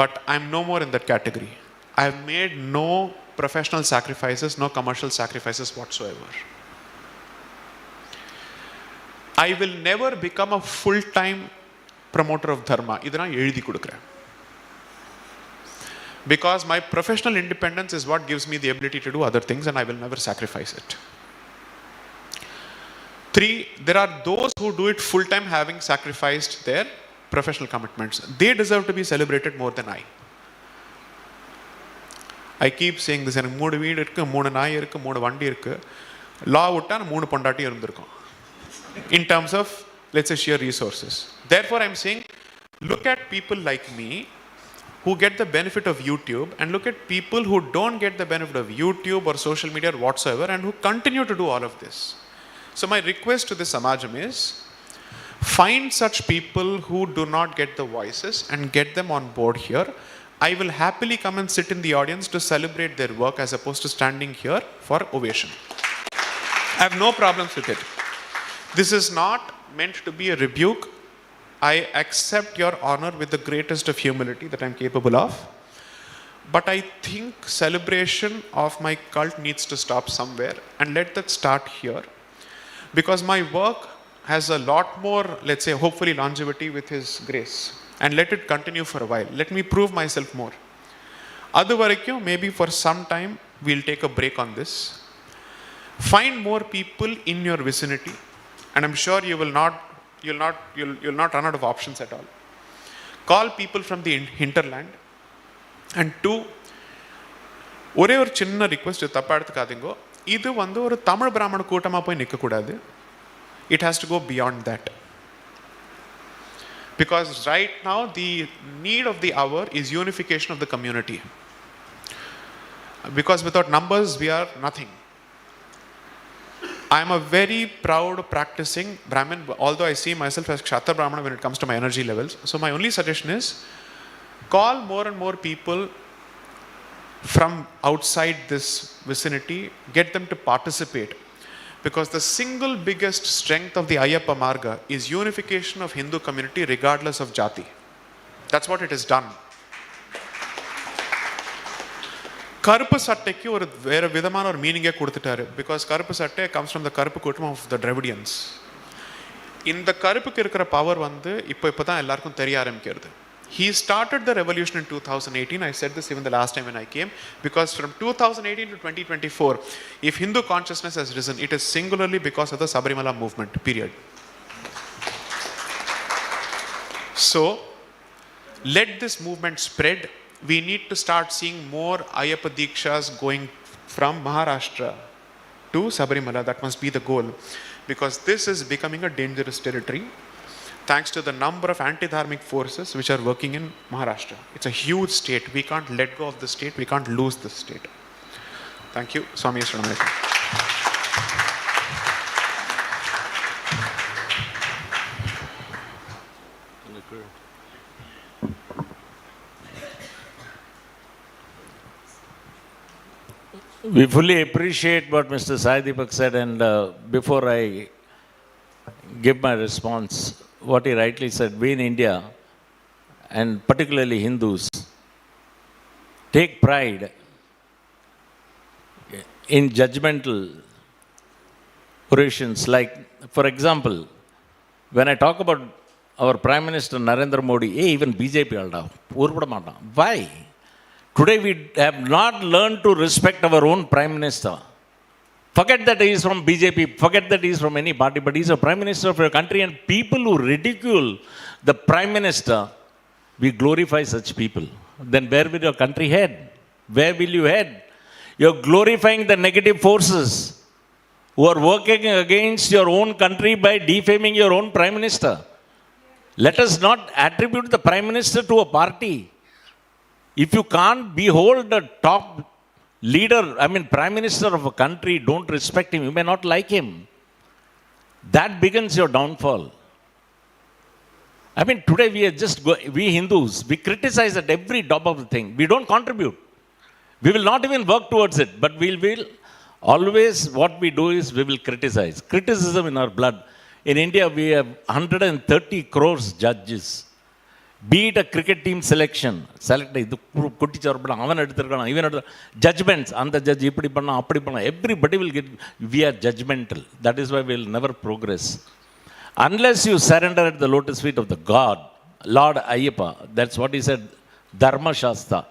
but I'm no more in that category. I have made no professional sacrifices, no commercial sacrifices whatsoever. I will never become a full-time promoter of dharma. Idu na ezhudi kudukren. Because my professional independence is what gives me the ability to do other things, and I will never sacrifice it. 3, there are those who do it full-time having sacrificed their professional commitments. They deserve to be celebrated more than I. I keep saying this, எனக்கு 3 வீடு இருக்கு, 3 நாய் இருக்கு, 3 வண்டி இருக்கு. லா விட்டா 3 பொண்டாட்டி இருந்திருக்கும். In terms of, let's say, sheer resources. Therefore, I'm saying, look at people like me who get the benefit of YouTube, and look at people who don't get the benefit of YouTube or social media or whatsoever, and who continue to do all of this. So my request to this Samajam is, find such people who do not get the voices and get them on board here. I will happily come and sit in the audience to celebrate their work as opposed to standing here for ovation. I have no problems with it. This is not meant to be a rebuke. I accept your honor with the greatest of humility that I'm capable of. But I think celebration of my cult needs to stop somewhere, and let that start here. Because my work has a lot more, let's say, hopefully longevity with His grace. And let it continue for a while. Let me prove myself more. Adu varaikkum, maybe for some time, we'll take a break on this. Find more people in your vicinity. And I'm sure you'll not run out of options at all. Call people from the hinterland. And 2, ஒரே ஒரு சின்ன request, தப்பா எடுத்துக்காதீங்க. இது வந்து ஒரு தமிழ் பிராமண கூட்டமா போய் நிற்க கூடாது. It has to go beyond that. Because right now the need of the hour is unification of the community. Because without numbers we are nothing. I am a very proud practicing Brahmin, although I see myself as Kshatriya Brahmana when it comes to my energy levels. So my only suggestion is, call more and more people from outside this vicinity, get them to participate. Because the single biggest strength of the Ayyappa Marga is unification of Hindu community regardless of jati. That's what it has done. கருப்பு சட்டைக்கு ஒரு வேற விதமான ஒரு மீனிங்கே கொடுத்துட்டாரு. Because கருப்பு சட்டை comes from the கருப்பு கூட்டம் of the Dravidians. இந்த கருப்புக்கு இருக்கிற பவர் வந்து இப்போதான் எல்லாருக்கும் தெரிய ஆரம்பிக்கிறது. He started the revolution in 2018. I said this even the last time when I came. Because from 2018 to 2024, if Hindu consciousness has risen, it is singularly because of the Sabarimala movement, period. So, let this movement spread. We need to start seeing more Ayyappa Dikshas going from Maharashtra to Sabarimala. That must be the goal. Because this is becoming a dangerous territory, thanks to the number of anti-dharmic forces which are working in Maharashtra. It's a huge state. We can't let go of the state. We can't lose the state. Thank you. Swami Shranamaitam. We fully appreciate what Mr. Sai Deepak said, and before I give my response, what he rightly said, we in India, and particularly Hindus, take pride in judgmental orations. Like, for example, when I talk about our Prime Minister Narendra Modi, even BJP alda, why? Today we have not learned to respect our own Prime Minister. Forget that he is from BJP, forget that he is from any party, but he is a Prime Minister of your country, and people who ridicule the Prime Minister, we glorify such people. Then where will your country head? Where will you head? You are glorifying the negative forces who are working against your own country by defaming your own Prime Minister. Let us not attribute the Prime Minister to a party. If you can't behold a top leader, Prime Minister of a country, don't respect him, you may not like him. That begins your downfall. Today we Hindus, we criticize at every top of the thing. We don't contribute. We will not even work towards it, but we will always, what we do is we will criticize. Criticism in our blood. In India, we have 130 crores judges. Be it a cricket team selection, judgments, everybody will get, we are judgmental. That is why we will never progress. Unless you surrender at the lotus feet of the God, Lord Ayyappa, that's what he said, Dharma Shastra.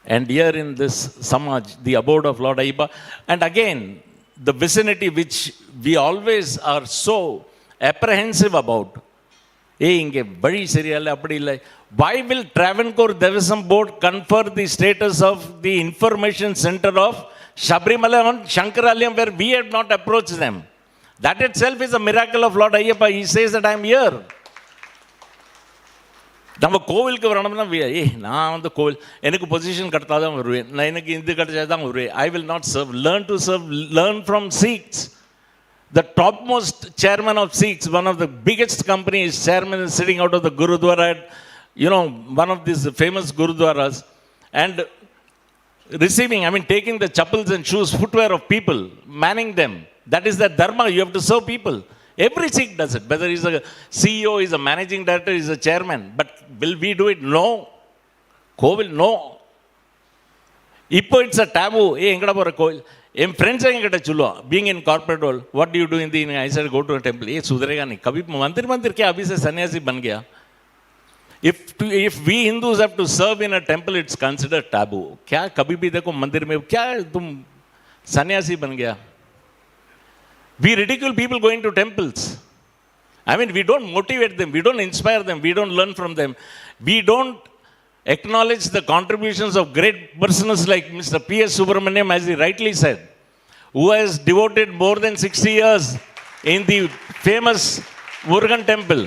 And here in this Samaj, the abode of Lord Ayyappa, and again, the vicinity which we always are so apprehensive about. Why will Travancore Devasam Board confer the status of the information center of Sabrimala on Shankaralayam where we have not approached them? That itself is a miracle of Lord Ayyappa. He says that I am here. நம்ம கோவிலுக்கு வரணும்னா நான் வந்து கோவில் எனக்கு position கட்டா தான் வருவேன், நான் எனக்கு இது கிடைச்சா தான் வருவேன். I will not serve. Learn to serve. Learn from Sikhs. The topmost chairman of Sikhs, one of the biggest companies, chairman is sitting out of the Gurudwara at, one of these famous Gurudwaras, and receiving, taking the chappals and shoes, footwear of people, manning them. That is the dharma. You have to serve people. Every Sikh does it. Whether he's a CEO, he's a managing director, he's a chairman. But will we do it? No. Kovil, no. இப்போ it's a taboo. எங்கடா போகிற கோவில்? என் friends எங்கிட்ட சொல்லுவான், being in corporate world, what do you do in the I said go to a temple. सुधरेगा नहीं. कभी मंदिर के अभी से सन्यासी बन गया. If we Hindus have to serve in a temple, it's considered taboo. क्या कभी भी देखो मंदिर में क्या तुम सन्यासी बन गया? We ridicule people going to temples. We don't motivate them, we don't inspire them, we don't learn from them. We don't acknowledge the contributions of great persons like Mr. P.S. Subramaniam, as he rightly said, who has devoted more than 60 years in the famous Murugan temple.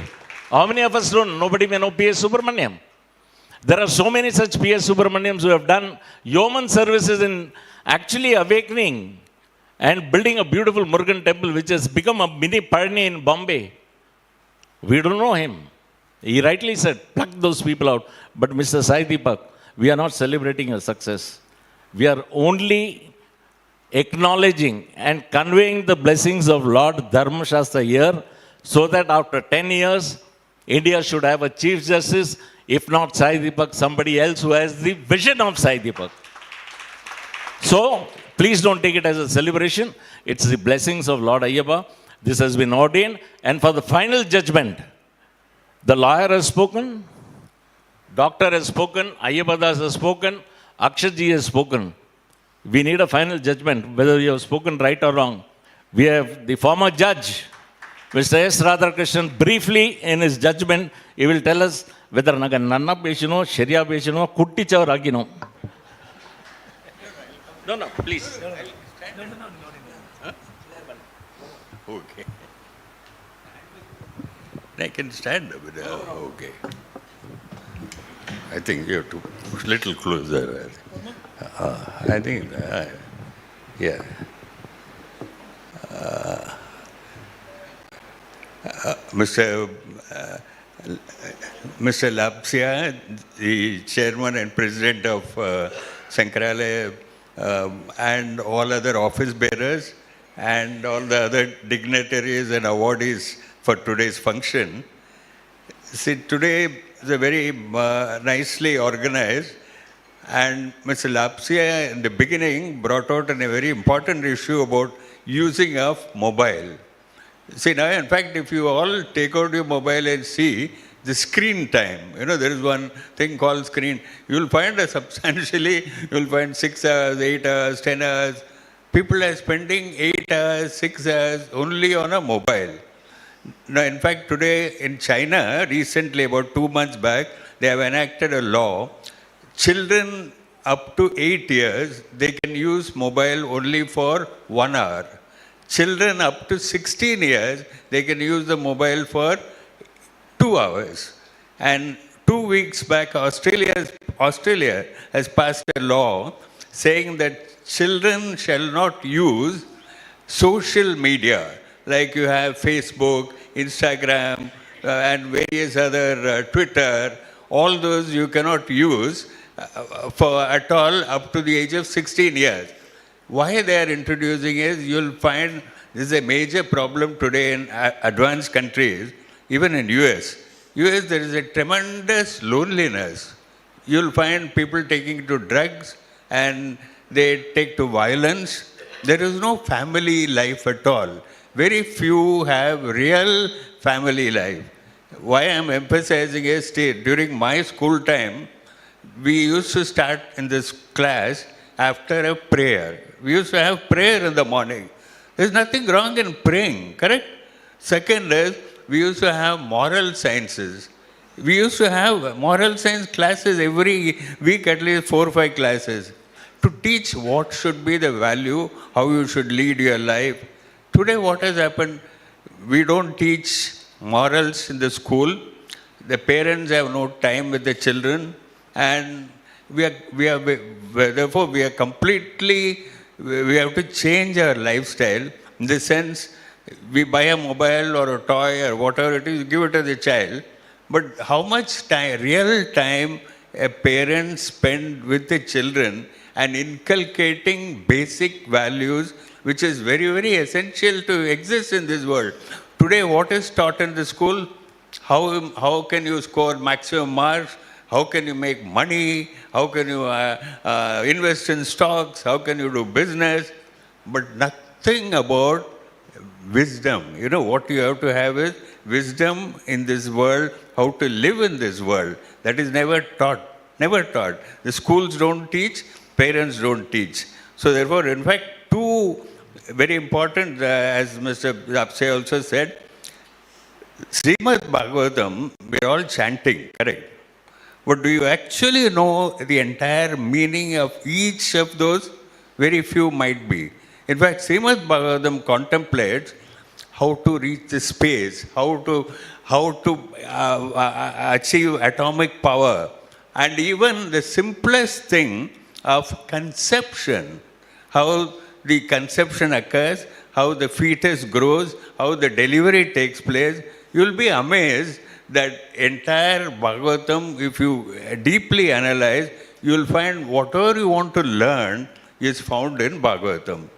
How many of us don't? Nobody may know P.S. Subramaniam. There are so many such P.S. Subramaniams who have done yeoman services in actually awakening and building a beautiful Murugan temple which has become a mini Parni in Bombay. We don't know him. He rightly said, pluck those people out. But Mr. Sai Deepak, we are not celebrating your success. We are only acknowledging and conveying the blessings of Lord Dharma Shastra here, so that after 10 years, India should have a Chief Justice, if not Sai Deepak, somebody else who has the vision of Sai Deepak. So, please don't take it as a celebration. It's the blessings of Lord Ayyappa. This has been ordained. And for the final judgment, the lawyer has spoken, doctor has spoken, Ayyappa Das has spoken, Akshad ji has spoken. We need a final judgment, whether you have spoken right or wrong. We have the former judge, Mr. S. Radhakrishnan, briefly in his judgment, he will tell us whether nanna peshino, sharia peshino, kuttichavar agino. No, please. Okay. I can stand up. Okay. I think you have to push a little closer. I think, yeah. Mr. Lapsia, the chairman and president of Sankaralaya, and all other office bearers and all the other dignitaries and awardees for today's function. See, today is a very nicely organized, and Mr. Lapsia in the beginning brought out a very important issue about using of mobile. See, now in fact, if you all take out your mobile and see the screen time, there is one thing called screen, you will find substantially, you will find 6 hours, 8 hours, 10 hours. People are spending 8 hours, 6 hours only on a mobile. Now, in fact, today in China, recently, about 2 months back, they have enacted a law. Children up to 8 years, they can use mobile only for 1 hour. Children up to 16 years, they can use the mobile for 2 hours. And 2 weeks back, Australia has passed a law saying that children shall not use social media, like you have Facebook, Instagram, and various other Twitter. All those you cannot use for at all up to the age of 16 years. Why they are introducing is, you'll find this is a major problem today in advanced countries, even in US. US, there is a tremendous loneliness. You'll find people taking to drugs and they take to violence. There is no family life at all. Very few have real family life. Why I'm emphasizing is, during my school time, we used to start in this class after a prayer. We used to have prayer in the morning. There's nothing wrong in praying, correct? Second is, we used to have moral sciences. We used to have moral science classes every week, at least 4 or 5 classes, to teach what should be the value, how you should lead your life. Today, what has happened? We don't teach morals in the school. The parents have no time with the children, and therefore we have to change our lifestyle in the sense we buy a mobile or a toy or whatever it is, give it to the child. But how much time, real time, a parent spend with the children and inculcating basic values, which is very, very essential to exist in this world. Today, what is taught in the school? How can you score maximum marks? How can you make money? How can you invest in stocks? How can you do business? But nothing about wisdom. You know, what you have to have is wisdom in this world, how to live in this world. That is never taught. Never taught. The schools don't teach, parents don't teach. So therefore, in fact, two very important, as Mr. Akshay also said, Srimad Bhagavatam, we're all chanting, correct? But do you actually know the entire meaning of each of those? Very few might be. In fact, Srimad Bhagavatam contemplates how to reach the space, how to achieve atomic power, and even the simplest thing of conception, how the conception occurs, how the fetus grows, how the delivery takes place. You'll be amazed that entire Bhagavatam, if you deeply analyze, you'll find whatever you want to learn is found in Bhagavatam.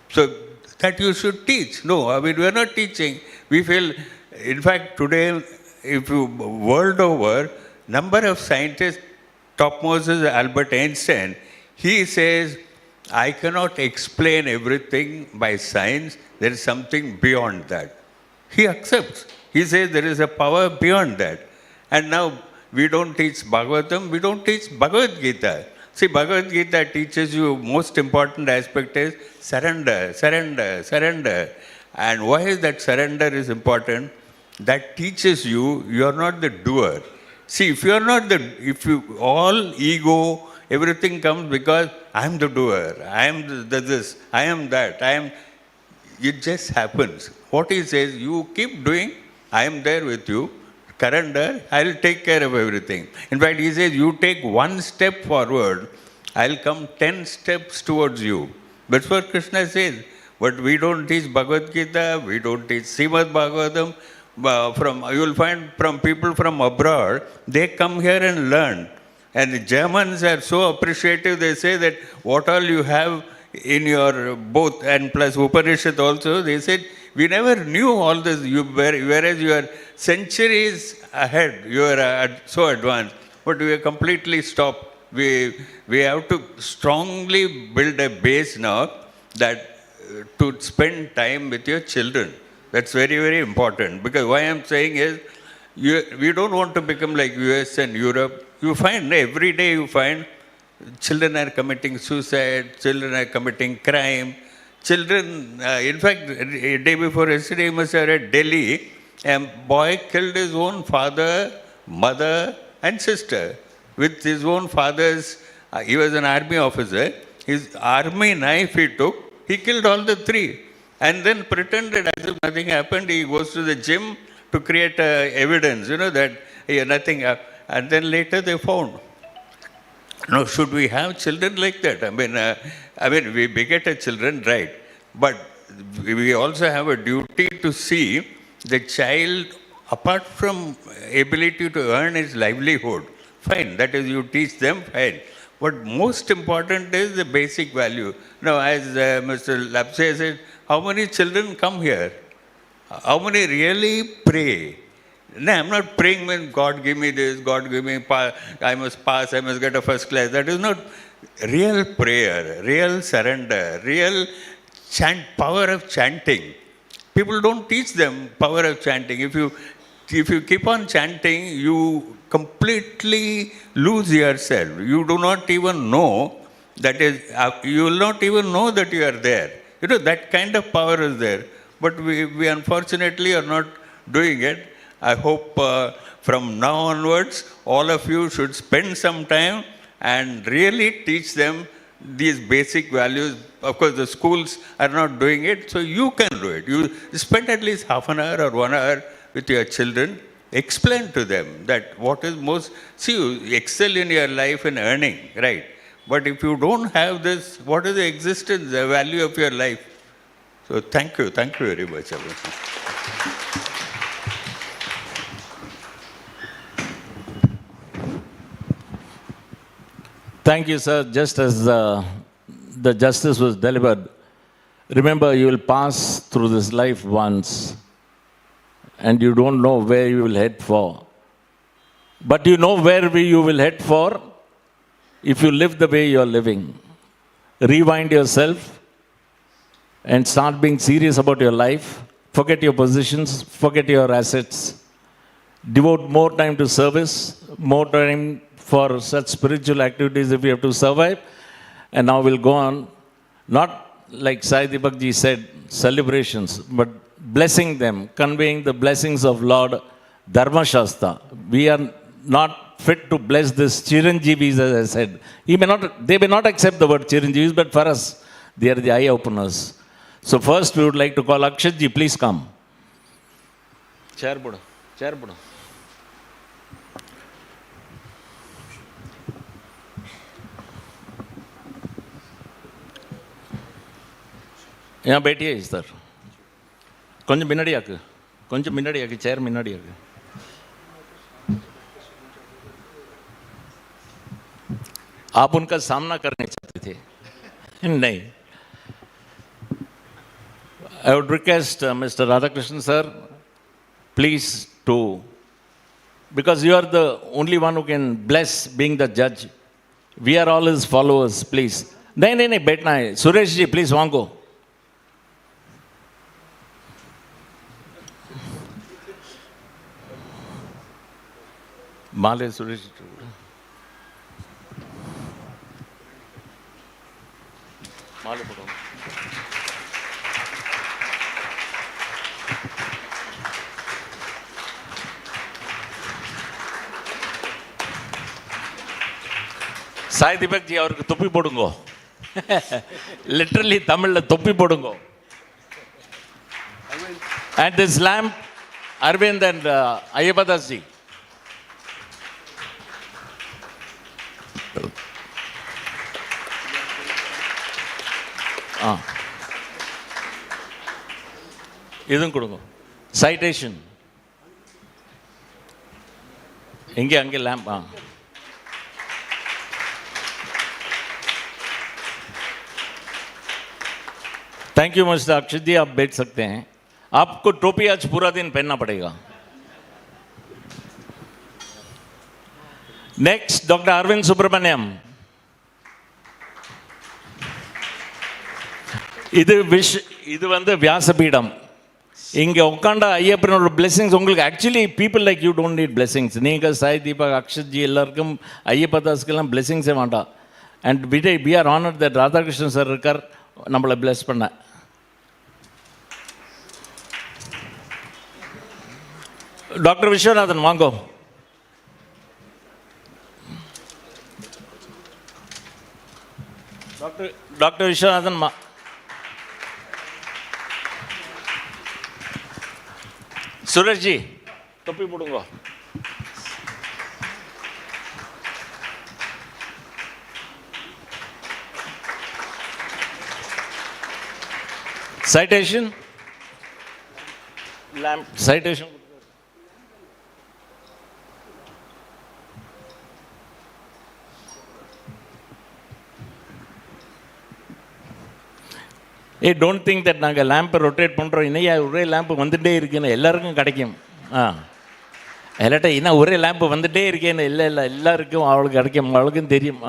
So that you should teach. No, I mean, we're not teaching. We feel, in fact, today, if you, world over, number of scientists, topmost is Albert Einstein. He says, I cannot explain everything by science. There is something beyond that. He accepts. He says there is a power beyond that. And now we don't teach Bhagavatam, we don't teach Bhagavad Gita. See, Bhagavad Gita teaches you most important aspect is surrender, surrender, surrender. And why is that surrender is important? That teaches you, you are not the doer. See, if you are not all ego, everything comes because I am the doer, I am this, I am that, it just happens. What he says, you keep doing, I am there with you, surrender, I will take care of everything. In fact, he says, you take one step forward, I will come 10 steps towards you. That's what Krishna says. But we don't teach Bhagavad Gita, we don't teach Srimad Bhagavatam. You will find from people from abroad, they come here and learn. And the Germans are so appreciative, they say that what all you have in your both, and plus Upanishad also, they said, we never knew all this, whereas you are centuries ahead, you are so advanced, but we are completely stopped. We have to strongly build a base now that to spend time with your children. That's very, very important. Because why I'm saying is, we don't want to become like US and Europe. You find, every day you find, children are committing suicide, children are committing crime. Children, in fact, a day before yesterday, you must have read Delhi, a boy killed his own father, mother, and sister. With his own father's, he was an army officer, his army knife he took, he killed all the three. And then pretended as if nothing happened. He goes to the gym, to create evidence, that nothing. And then later they found. Now, should we have children like that? I mean, we beget a children, right? But we also have a duty to see the child, apart from ability to earn his livelihood, fine, that is, you teach them, fine. But most important is the basic value. Now, as Mr. Lapse said, how many children come here? How many really pray? No, I'm not praying when God give me this, God give me, I must pass, I must get a first class. That is not real prayer, real surrender, real power of chanting. People don't teach them power of chanting. If you keep on chanting, you completely lose yourself. You do not even know you will not even know that you are there. That kind of power is there. But we unfortunately are not doing it. I hope from now onwards, all of you should spend some time and really teach them these basic values. Of course, the schools are not doing it, so you can do it. You spend at least half an hour or 1 hour with your children. Explain to them that what is most... See, you excel in your life in earning, right? But if you don't have this, what is the existence, the value of your life? So thank you very much. Thank you, sir. Just as the justice was delivered, remember, you will pass through this life once, and you don't know where you will head for. But you know where you will head for if you live the way you are living. Rewind yourself and start being serious about your life. Forget your positions, forget your assets. Devote more time to service, more time for such spiritual activities if you have to survive. And now we'll go on, not like Sai Deepak ji said, celebrations, but blessing them, conveying the blessings of Lord Dharma Shastra. We are not fit to bless this Chiranjeevis, as I said. They may not accept the word Chiranjeevis, but for us, they are the eye openers. So first we would like to call Akshad ji, please come. Chair Buddha. यहाँ बैठिए इस तरह கொஞ்சம் முன்னாடி ஆக்கு சேர் முன்னாடி ஆக்கு आप उनका सामना करने चाहते थे नहीं I would request Mr. Radhakrishnan sir, please because you are the only one who can bless being the judge. We are all his followers, please. नहीं बैठना है. सुरेश जी, please वांगो. माले सुरेश माले पकड़ो साई दीपक जी அவருக்கு தொப்பி போடுங்க literally தமிழ்ல தொப்பி போடுங்க and this lamp Arvind and Ayyapadas ji இதுவும் கொடுங்க சைட்டேஷன் அங்கே லேம்ப் थैंक यू मिस्टर अक्षद जी, आप बैठ सकते हैं. आपको टोपी आज पूरा दिन पहनना पड़ेगा. Next doctor Arvind Subramaniam. இது வந்து வியாசபீடம். இங்கே உட்காண்ட ஐயப்பனோட பிளெஸிங்ஸ் உங்களுக்கு actually people like you don't need blessings. நீங்கள் சாய் தீபக் அக்ஷத் ஜி எல்லாருக்கும் ஐயப்பதாஸ்க்கெல்லாம் பிளெஸிங்ஸே வேண்டாம். And we are honoured that Radhakrishnan sir இருக்கார் நம்மளை பிளெஸ் பண்ண. டாக்டர் விஸ்வநாதன் வாங்கோ. டாக்டர் விஸ்வநாதன் सुरेश जी தொப்பி போடுங்க. Citation. Lamp. Citation. Hey, don't think that நாங்கள் லேம்பை ரொட்டேட் பண்ணுறோம். இன்னையா ஒரே லேம்பு வந்துகிட்டே இருக்குன்னு எல்லாருக்கும் கிடைக்கும். இல்லாட்டா இன்னும் ஒரே லேம்பு வந்துகிட்டே இருக்கேன்னு இல்லை எல்லாருக்கும் அவளுக்கு கிடைக்கும், அவளுக்கும் தெரியும்.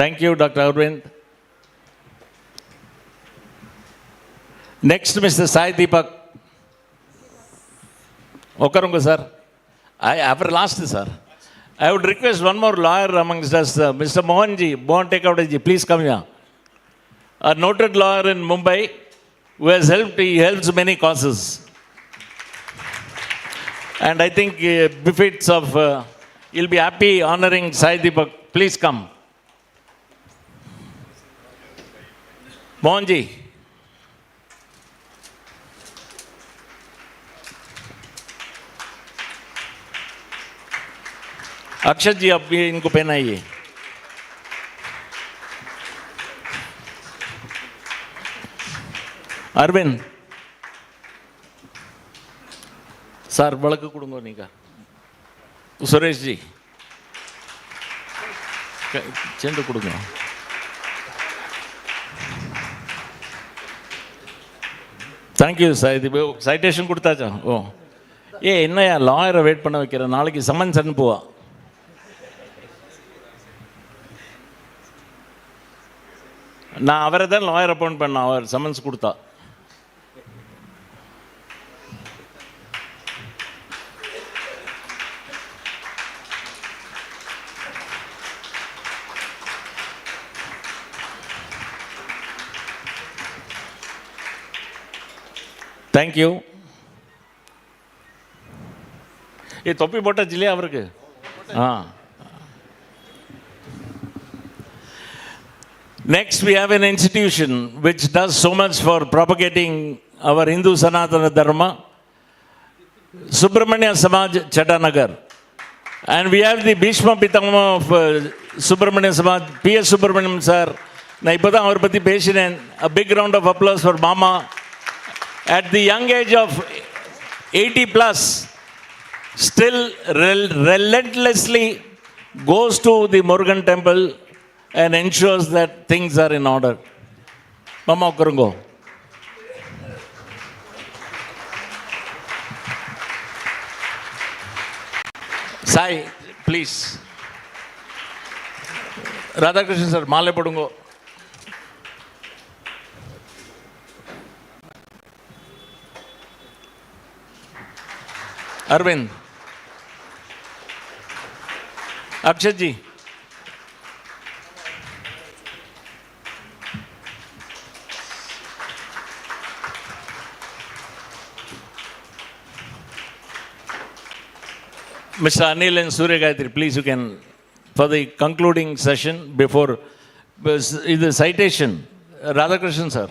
Thank you, Dr. Arvind. Next, Mr. Sai Deepak. Okarunga, sir. After last, sir. I would request one more lawyer amongst us, Mr. Mohanji. Mohan Tekavadaji, please come here. A noted lawyer in Mumbai who has he helps many causes. And I think befits of, he'll be happy honoring Sai Deepak. Please come. Mohanji. अक्षद जी, अब ये इनको पहनाइए. Arvind sir बड़क कुड़ूंगो नहीं का. सुरेश जी चेंडू कुड़ूंगो. Thank you sir. இது citation கொடுத்தாச்சா? ஓ என்னையா லாயரை வெயிட் பண்ண வைக்கிறேன், நாளைக்கு சம்மன்ஸ் அனுப்புவா. நான் அவரை தான் லாயர் அப்பாயிண்ட் பண்ணேன், அவர் சம்மன்ஸ் கொடுத்தா. தேங்க்யூ. தொப்பி போட்டாச்சு இல்லையா அவருக்கு? Next, we have an institution which does so much for propagating our Hindu Sanatana Dharma, Subramanya Samaj Chatanagar. And we have the Bhishma Pitama of Subramanya Samaj, P.S. Subramaniam sir. நான் இப்போ தான் அவரை பற்றி பேசினேன். A big round of applause for Mama. At the young age of 80 plus, still relentlessly goes to the Murugan temple and ensures that things are in order. Mama Kurungo. Sai, please. Radhakrishnan sir, Male Podungo. Arvind. Akshad ji. Mr. Anil and Soorya Gayathri, please you can, for the concluding session before the citation, Radhakrishnan sir.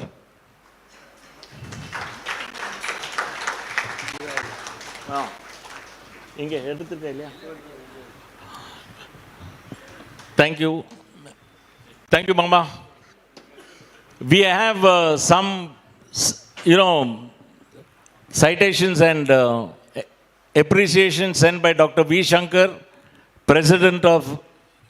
Thank you. Thank you, Mama. We have some, citations and appreciation sent by Dr. V. Shankar, President of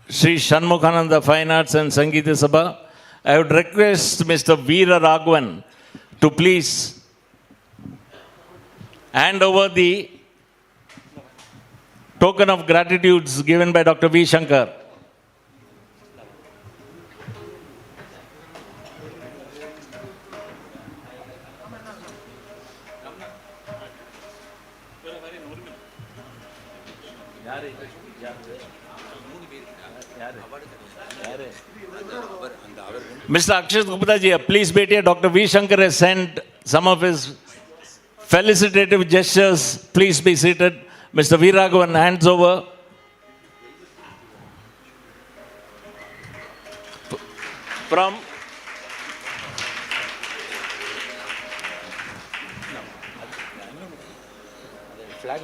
Shri Shanmukhananda Fine Arts and Sangeeta Sabha. I would request Mr. Veera Raghavan to please hand over the token of gratitude given by Dr. V. Shankar. Mr. Akshad Gupta ji, please wait here. Dr. V. Shankar has sent some of his felicitative gestures. Please be seated. Mr. V. Raghavan hands over. This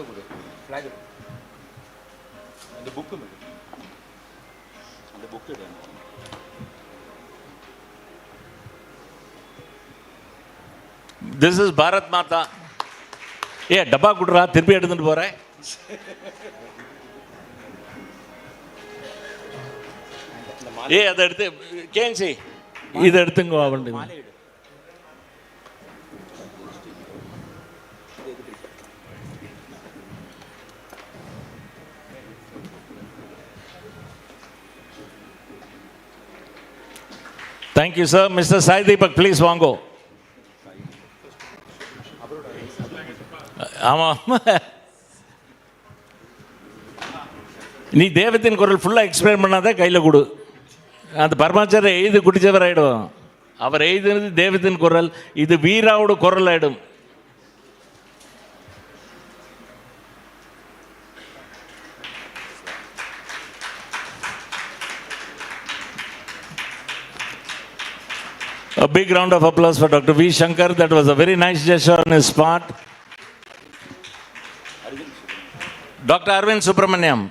is Bharat Mata. ஏ டப்பா குடுறா, திருப்பி எடுத்துட்டு போறேன். ஏ அதை எடுத்து கேன்சி இதை எடுத்துங்க அவன். Thank you, sir. Mr. Sai Deepak, please வாங்கோ. ஆமாம், நீ தேவத்தின் குரல் ஃபுல்லாக எக்ஸ்பிளைன் பண்ணாதான் கையில் கொடு. அந்த பரமாச்சாரிய எழுதி குடிச்சவர் ஆகிடும். அவர் எழுதினது தேவத்தின் குரல், இது வீராவோட குரல் ஆகிடும். A big round of applause for Dr. V. Shankar. That was a very nice gesture on his part. Dr. Arvind Subramaniam.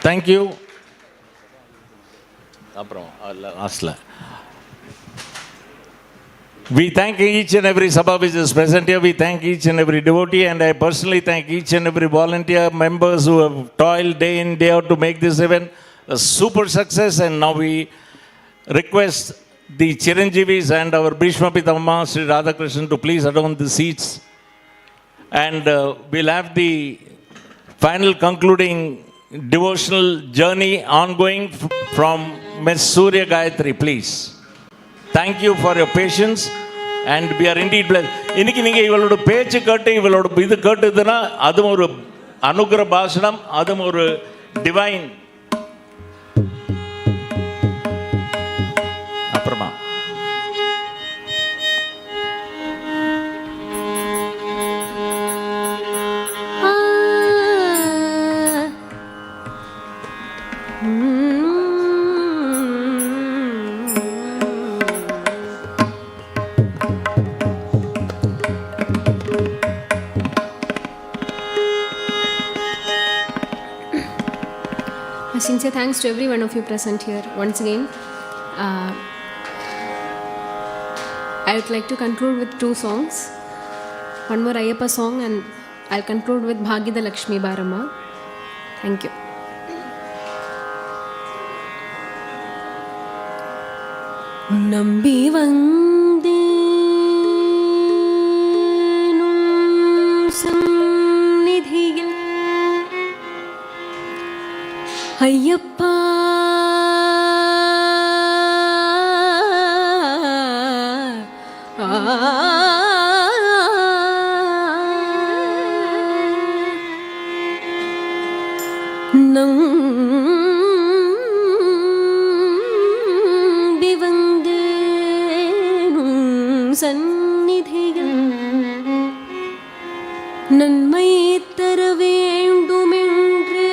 Thank you. We thank each and every Sabha which is present here. We thank each and every devotee, and I personally thank each and every volunteer members who have toiled day in, day out to make this event a super success. And now we request the Chiranjeevis and our Bhishma Pitama Shri Radhakrishnan to please adorn the seats. And we'll have the final concluding devotional journey ongoing from Ms. Soorya Gayathri, please. Thank you for your patience and we are indeed blessed. இன்னைக்கு நீங்கள் இவளோட பேச்சு கேட்டு இவளோட இது கேட்டுதுன்னா அதுவும் ஒரு அனுகிர பாஷணம், அதுவும் ஒரு டிவைன். அப்புறமா Sincere thanks to every one of you present here once again. I would like to conclude with two songs. One more Ayyappa song and I'll conclude with Bhagida Lakshmi Baramma. Thank you. நம்பி வந்தேனும் சந்நிதியில் ஐயப்பா நம்பி வந்தேனும் சந்நிதியில் நன்மை தர வேண்டுமென்று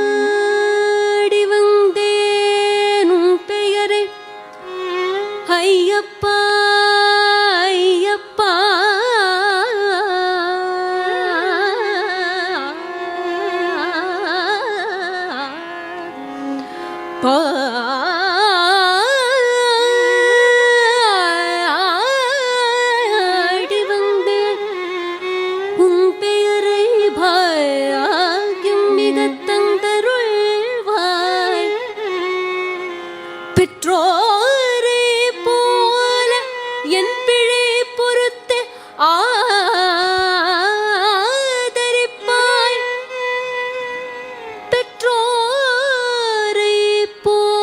பாடி வந்தேனும் பெயரை ஐயப்பா ஐயப்பா பாடி வந்தேன் உன் பெயரை பாக்கியம் மிக தந்தருள்வாய் பெற்றோரை போல என் பிழை பொறுத்து ஆதரிப்பாய் பெற்றோரை போல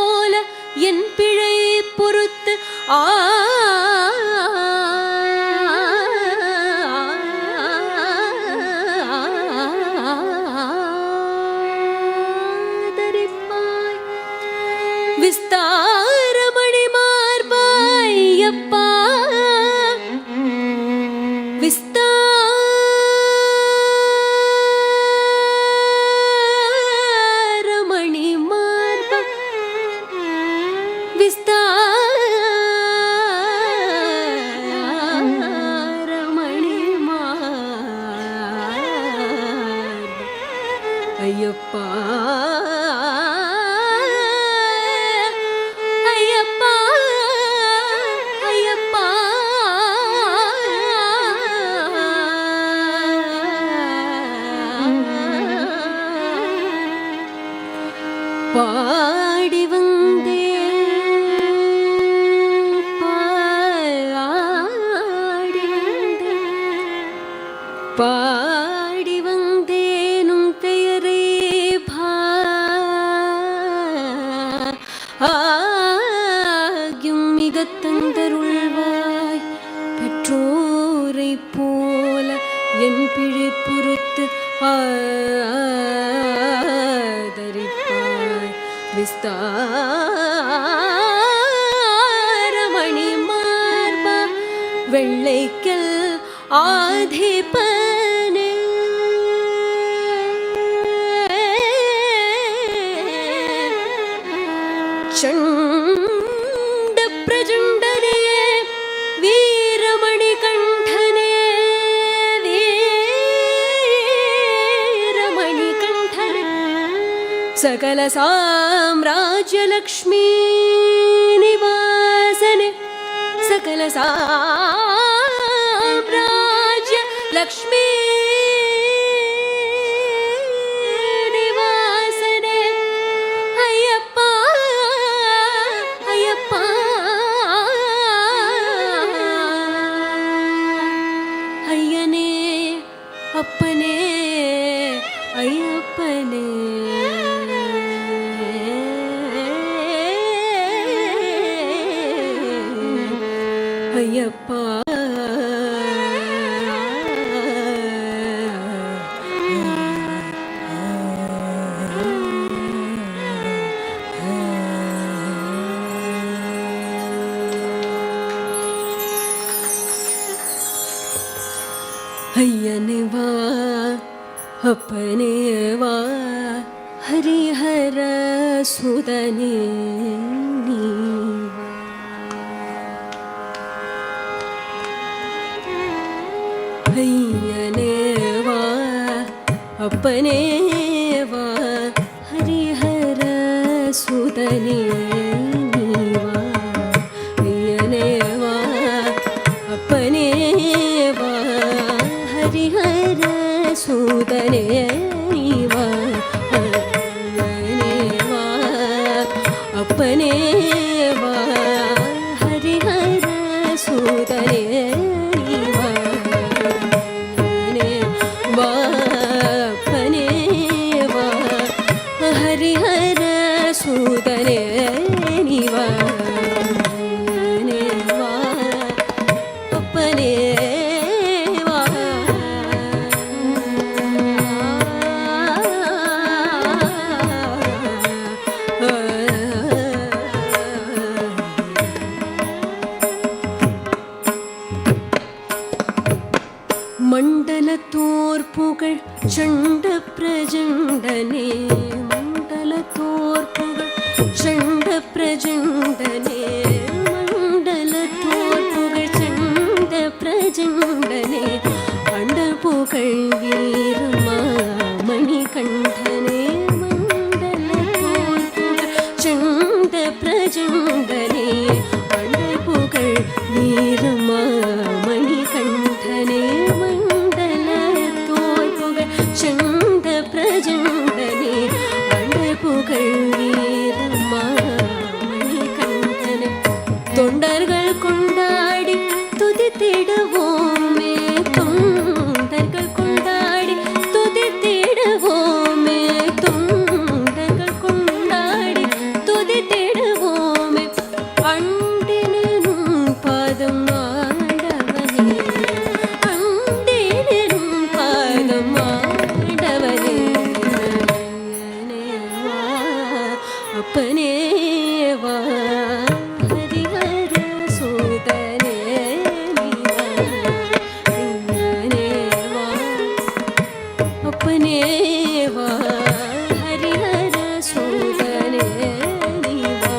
விஸ்தாரமணி மார்பாயப்பா விஸ்தாரமணி மார்பா விஸ்தாரமணி மார்பா ஐயப்பா ஐயப்பா ஐயப்பா பாடி வந்தேன் பாடி வந்தேனும் பெயரே பாகியும் மிக தந்தருள்வாய் பெற்றோரை போல என் பிழை பொறுத்து ஆதரிப்பாய் விஸ்தாரமணி மார்பா வெள்ளைக்கல் ஆதிபனே சண்ட பிரஜண்டனே வீரமணி கண்டனே வீரமணி கண்டனே சகல சாம்ராஜ்ய லக்ஷ்மி நிவாசனே சகல சாம்ராஜ்ய லக்ஷ்மி நிவாசனே ஐயப்பா ஐயப்பா ஐயனே அப்பனே ஐயப்பனே ஐயப்பா ஐயனே வா அப்பனே வா ஹரிஹர சுதனே நீ வா. ஐயனே வா அப்பனே வா ஹரிஹர சுதனே நீ வா. ஐயனே வா அப்பனே வா ஹரிஹர சுதனே நீ வா. ஐயனே வா அப்பனே வா ஹரிஹர சுதனே நீ வா. வா அப்பனே வா ஹரிஹர சுதனே நீ வா. வா அப்பனே வா. மண்டலத்தோர் புகழ் சண்ட பிரஜண்டனே மண்டலத்தோர் புகழ் சண்ட பிரஜண்டனே மண்டலத்தோர் புகழ் சண்ட பிரஜண்டனே அண்ட புகழ் வீரமா மணி கண்டனே மண்டலத்தோர் புகழ் சண்ட பிரஜண்டனே அண்ட புகழ் வீரமா மணி கண்டனே சண்ட பிரஜண்டனே அண்ட புகழ் வீரமா மணி கண்டனே. தொண்டர்கள் கொண்டாடி துதித்திடுவோமே தொண்டர்கள் கொண்டாடி துதித்திடுவோமே वा हरिहर सूदने वा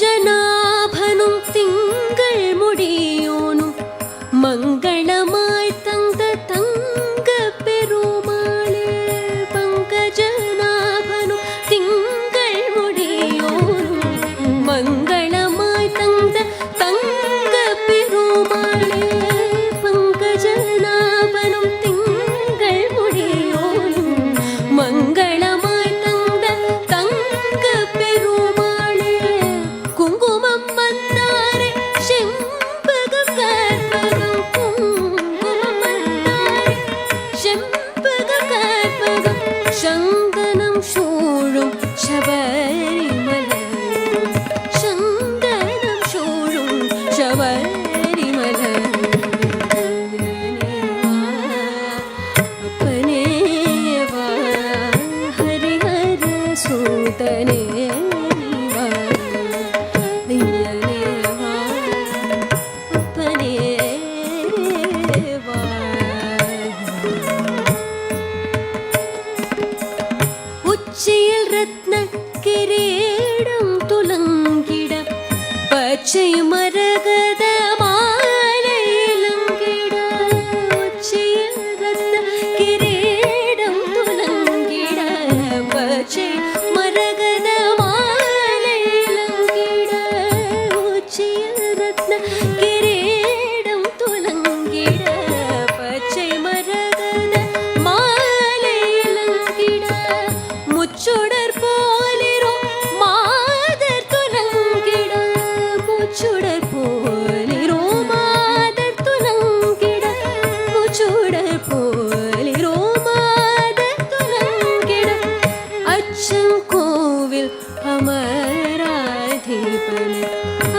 பங்கஜநாபனும் திங்கள் முடியோனும் மங்களமாய் தந்த தங்க பெருமாளே பங்கஜநாபனும் திங்கள் முடியோனும் மங்களமாய் தந்த தங்க பெருமாளே பங்கஜநாபனும் திங்கள் முடியோனும் மங்களமாய் தந்த தங்க பெருமாளே குங்குமம் மந்தாரே செம்பகம் கற்பகம் குங்குமம் மந்தாரே செம்பகம் கற்பகம் சந்தனம் சூழும் சபரிமலை சந்தனம் சூழும் சபரிமலை அப்பனே வா ஹரிஹர சூதனே வா ஐயனே வா அப்பனே வா உச்சியில் ரத்ன கிரீடம் துலங்கிட பச்சை மரகத மாலையிலங்கிட உச்சியில் ரத்ன கிரீடம் துலங்கிட பச்சை மரகத மாலையிலங்கிட உச்சியில் ரத்ன கிரீடம் துலங்கிட பச்சை மரகத மாலையிலங்கிட முச்சுடர் போலிரோ மாதர் துலங்கிட முச்சுடர் போலிரோ மாதர் துலங்கிட முச்சுடர் போலிரோ மாதர் துலங்கிட அச்சங்கோவில் அமராதிபனே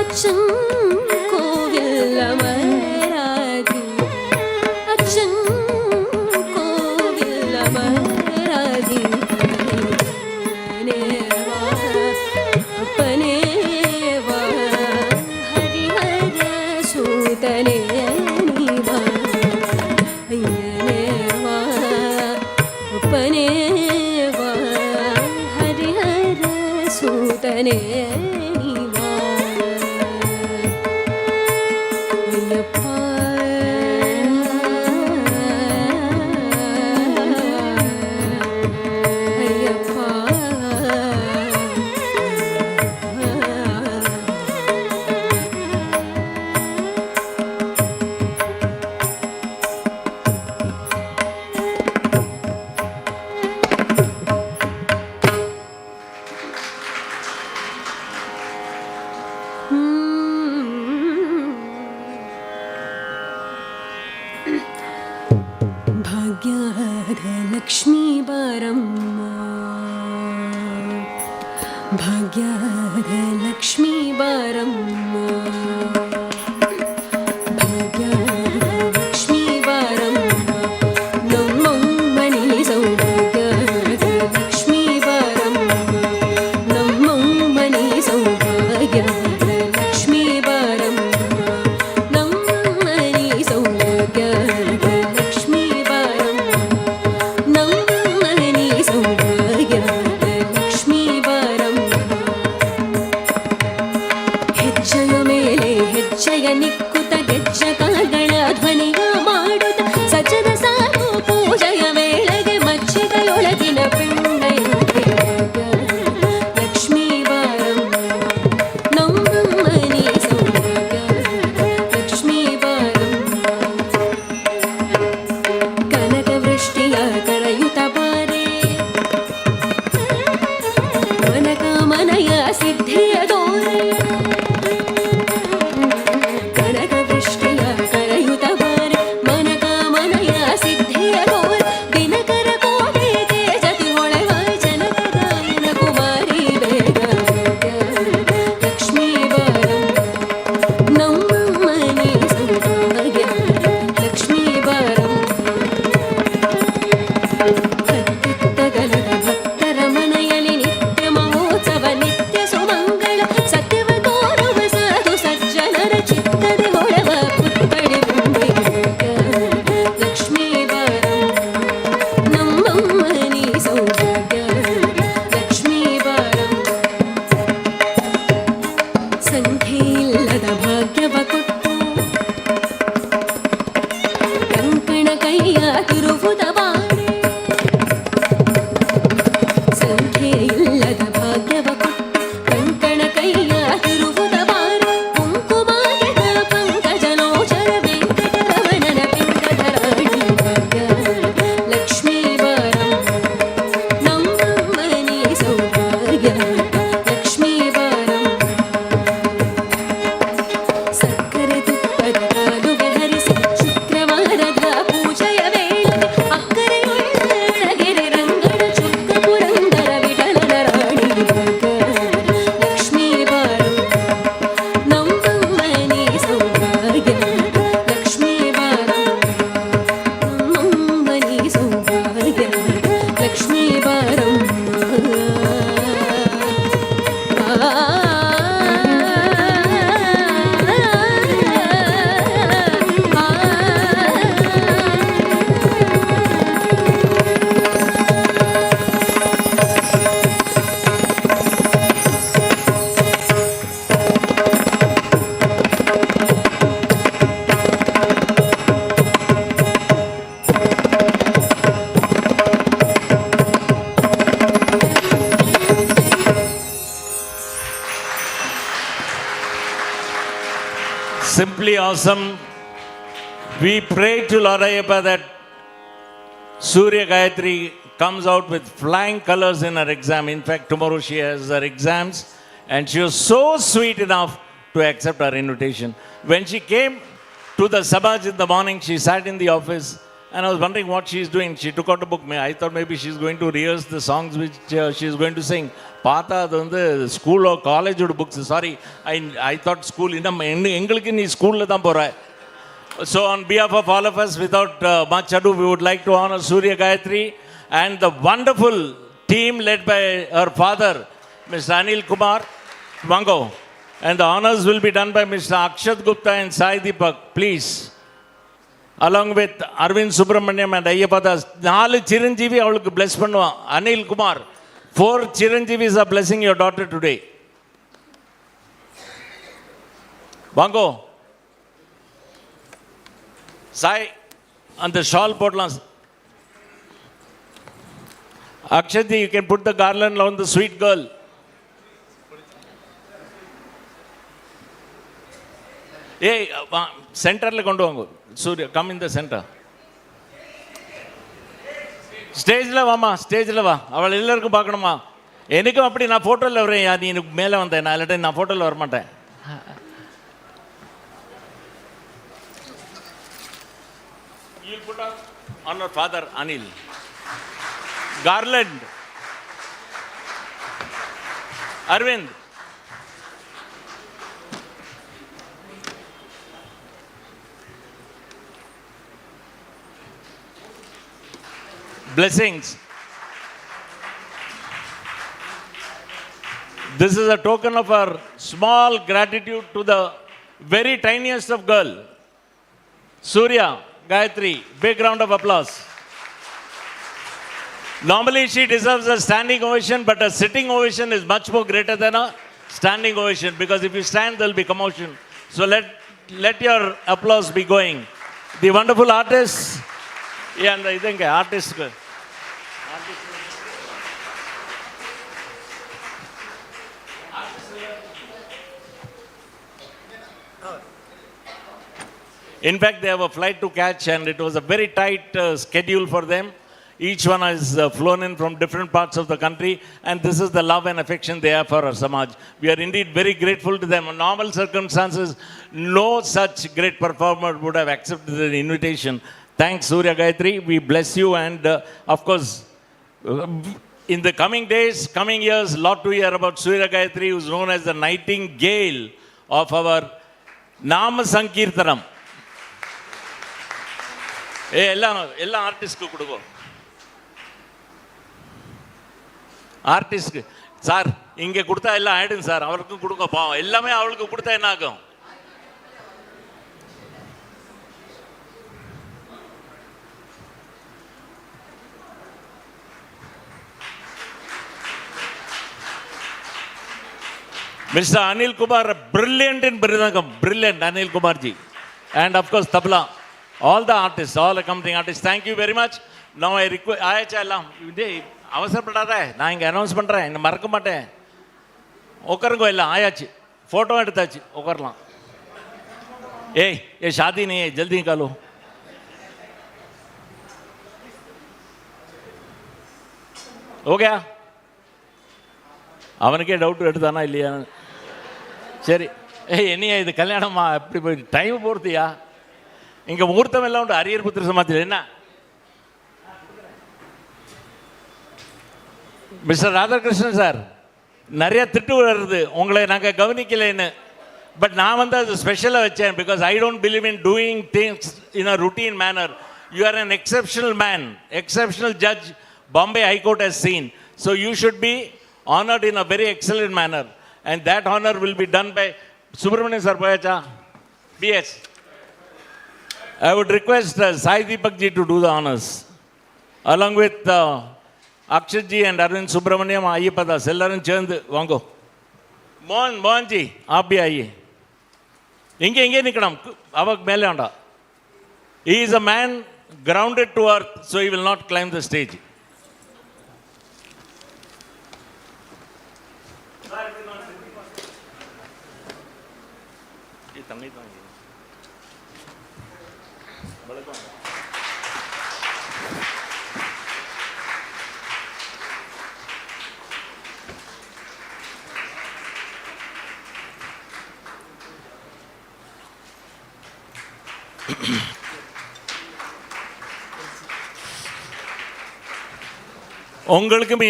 அச்சங்கோவில் அமராதிபனே அச்சங்கோவில் அமராதிபனே வா அப்பனே வா ஹரிஹர சூதனே வா ஐயனே வா அப்பனே வா ஹரிஹர சூதனே வா ஐயப்பா ஐயப்பா ಭಾಗ್ಯದ ಲಕ್ಷ್ಮೀ ಬಾರಮ್ಮ ಭಾಗ್ಯದ ಲಕ್ಷ್ಮೀ ಬಾರಮ್ಮ ಭಾಗ್ಯದ ಲಕ್ಷ್ಮೀ ಬಾರಮ್ಮ ನಮ್ಮಮ್ಮನಿ ಸೌಭಾಗ್ಯದ ಲಕ್ಷ್ಮೀ ಬಾರಮ್ಮ ನಮ್ಮಮ್ಮನಿ ಸೌಭಾಗ್ಯದ ಲಕ್ಷ್ಮೀ ಬಾರಮ್ಮ ನಮ್ಮಮ್ಮನಿ ಸೌಭಾಗ್ಯದ ಲಕ್ಷ್ಮೀ ಬಾರಮ್ಮ ನಮ್ಮಮ್ಮನಿ ಸೌಭಾಗ್ಯದ ಲಕ್ಷ್ಮೀ ಬಾರಮ್ಮ ಹೆಜ್ಜೆಯ ಮೇಲೆ ಹೆಜ್ಜೆಯ ನಿಕ್ಕುತ ಗೆಜ್ಜೆಗಳ ಧ್ವನಿಯ ಮಾಡುತ್ತ ಸಜ್ಜದ ಸಾಲು ಪೂಜೆಯ ವೇಳೆಗೆ ಮಜ್ಜಿಗೆಯೊಳಗಿನ ಪಿಂಡೆಯಂತೆ ಲಕ್ಷ್ಮೀ ಬಾರಮ್ಮ ನಮ್ಮಮ್ಮನಿ ಸೌಭಾಗ್ಯ ಲಕ್ಷ್ಮೀ ಬಾರಮ್ಮ ಕನಕ ವೃಷ್ಟಿಯ ಕರೆಯುತ್ತ ಬಾರೆ ಮನಕ ಮನಯ ಸಿದ್ಧಿಯ ದೋರೆ ಕನಕ ವೃಷ್ಟಿಯ ಕರೆಯುತ್ತ ಬಾರೆ awesome. We pray to Lord Ayyappa that Soorya Gayathri comes out with flying colors in her exam. In fact, tomorrow she has her exams, and she was so sweet enough to accept our invitation. When she came to the Sabhaj in the morning, she sat in the office, and I was wondering what she is doing. She took out a book. I thought maybe she's going to rehearse the songs which she is going to sing. Paatha adu vandu school or college books. Sorry, I thought school. Engalukku nee school la dhaan pora. So on behalf of all of us, without much ado, we would like to honor Soorya Gayathri and the wonderful team led by her father, Mr. Anil Kumar Vango. And the honors will be done by Mr. Akshad Gupta and Sai Deepak. Please. Along with Arvind Subramaniam and Ayyappa Das. 4 Chiranjeevi avalukku bless பண்ணுவான். Anil Kumar. 4 Chiranjeevis are blessing your daughter today. Vango. Sai, and the shawl போடலாம். Akshad, you can put the garland on the sweet girl. Hey, center le kondu vaangu. Soorya, come in the center. Stage la vaama, stage la va. Aval ellarku paakanuma. Enikku appadi na photo la varen ya, nee mele vandha na illata na photo la varamaten. You will put on our father Anil. Garland. Arvind. Blessings. This is a token of our small gratitude to the very tiniest of girl, Soorya Gayathri. Big round of applause. Normally she deserves a standing ovation, but a sitting ovation is much more greater than a standing ovation, because if you stand there will be commotion. So let your applause be going. The wonderful artists. Yeah, and I think artist. In fact, they have a flight to catch, and it was a very tight schedule for them. Each one has flown in from different parts of the country, and this is the love and affection they have for our Samaj. We are indeed very grateful to them. In normal circumstances, no such great performer would have accepted the invitation. Thanks, Soorya Gayathri. We bless you, and of course, in the coming days, coming years, lot to hear about Soorya Gayathri, who is known as the nightingale of our Nama Sankirtanam. எல்லாம் ஆர்டிஸ்ட்க்கு கொடுக்கும். ஆர்டிஸ்ட்க்கு sir இங்கே கொடுத்தா எல்லாம் ஆயிடும் sir, அவருக்கும் கொடுங்க பாவம். எல்லாமே அவளுக்கு கொடுத்தா என்ன ஆகும்? Mr. Anil Kumar, brilliant in Mridangam, brilliant Anil Kumar ji. And of course tabla. All the artists, all accompanying artists, thank you very much. Now I request, ஆயாச்சா எல்லாம் இதே அவசரப்படாத, நான் இங்கே அனௌன்ஸ் பண்ணுறேன், இன்னும் மறக்க மாட்டேன். உட்காருங்கோ எல்லாம், ஆயாச்சு, ஃபோட்டோ எடுத்தாச்சு, உட்காரலாம். ये शादी नहीं है, जल्दी निकालो. हो गया? அவனுக்கே டவுட் எடுத்தானா இல்லையா? சரி, என்னையா இது கல்யாணமா எப்படி போய் டைம் போகிறதுயா? இங்கே முகூர்த்தம் எல்லாம் உண்டு அரியர் புத்திர சமாஜத்தில். என்ன மிஸ்டர் ராதாகிருஷ்ணன் சார், நிறைய திட்டு வருது உங்களை நாங்கள் கவனிக்கலைன்னு. பட் நான் வந்து அது ஸ்பெஷலாக வச்சேன், because I don't believe in doing things in a routine manner. You are an exceptional man, exceptional judge Bombay High Court has seen. So you should be honored in a very excellent manner, and that honor will be done by Subramanian sir. Poyacha BS. I would request Sai Deepak ji to do the honors, along with Akshad ji and Arvind Subramaniam, Ayyappa Das. Ellarum சேர்ந்து வாங்கோ. மோகன் ji, आप भी आइए. இங்கே நிற்கணும், அவக்கு மேலே வேண்டா. He is a man grounded to earth, so he will not climb the stage. உங்களுக்கும்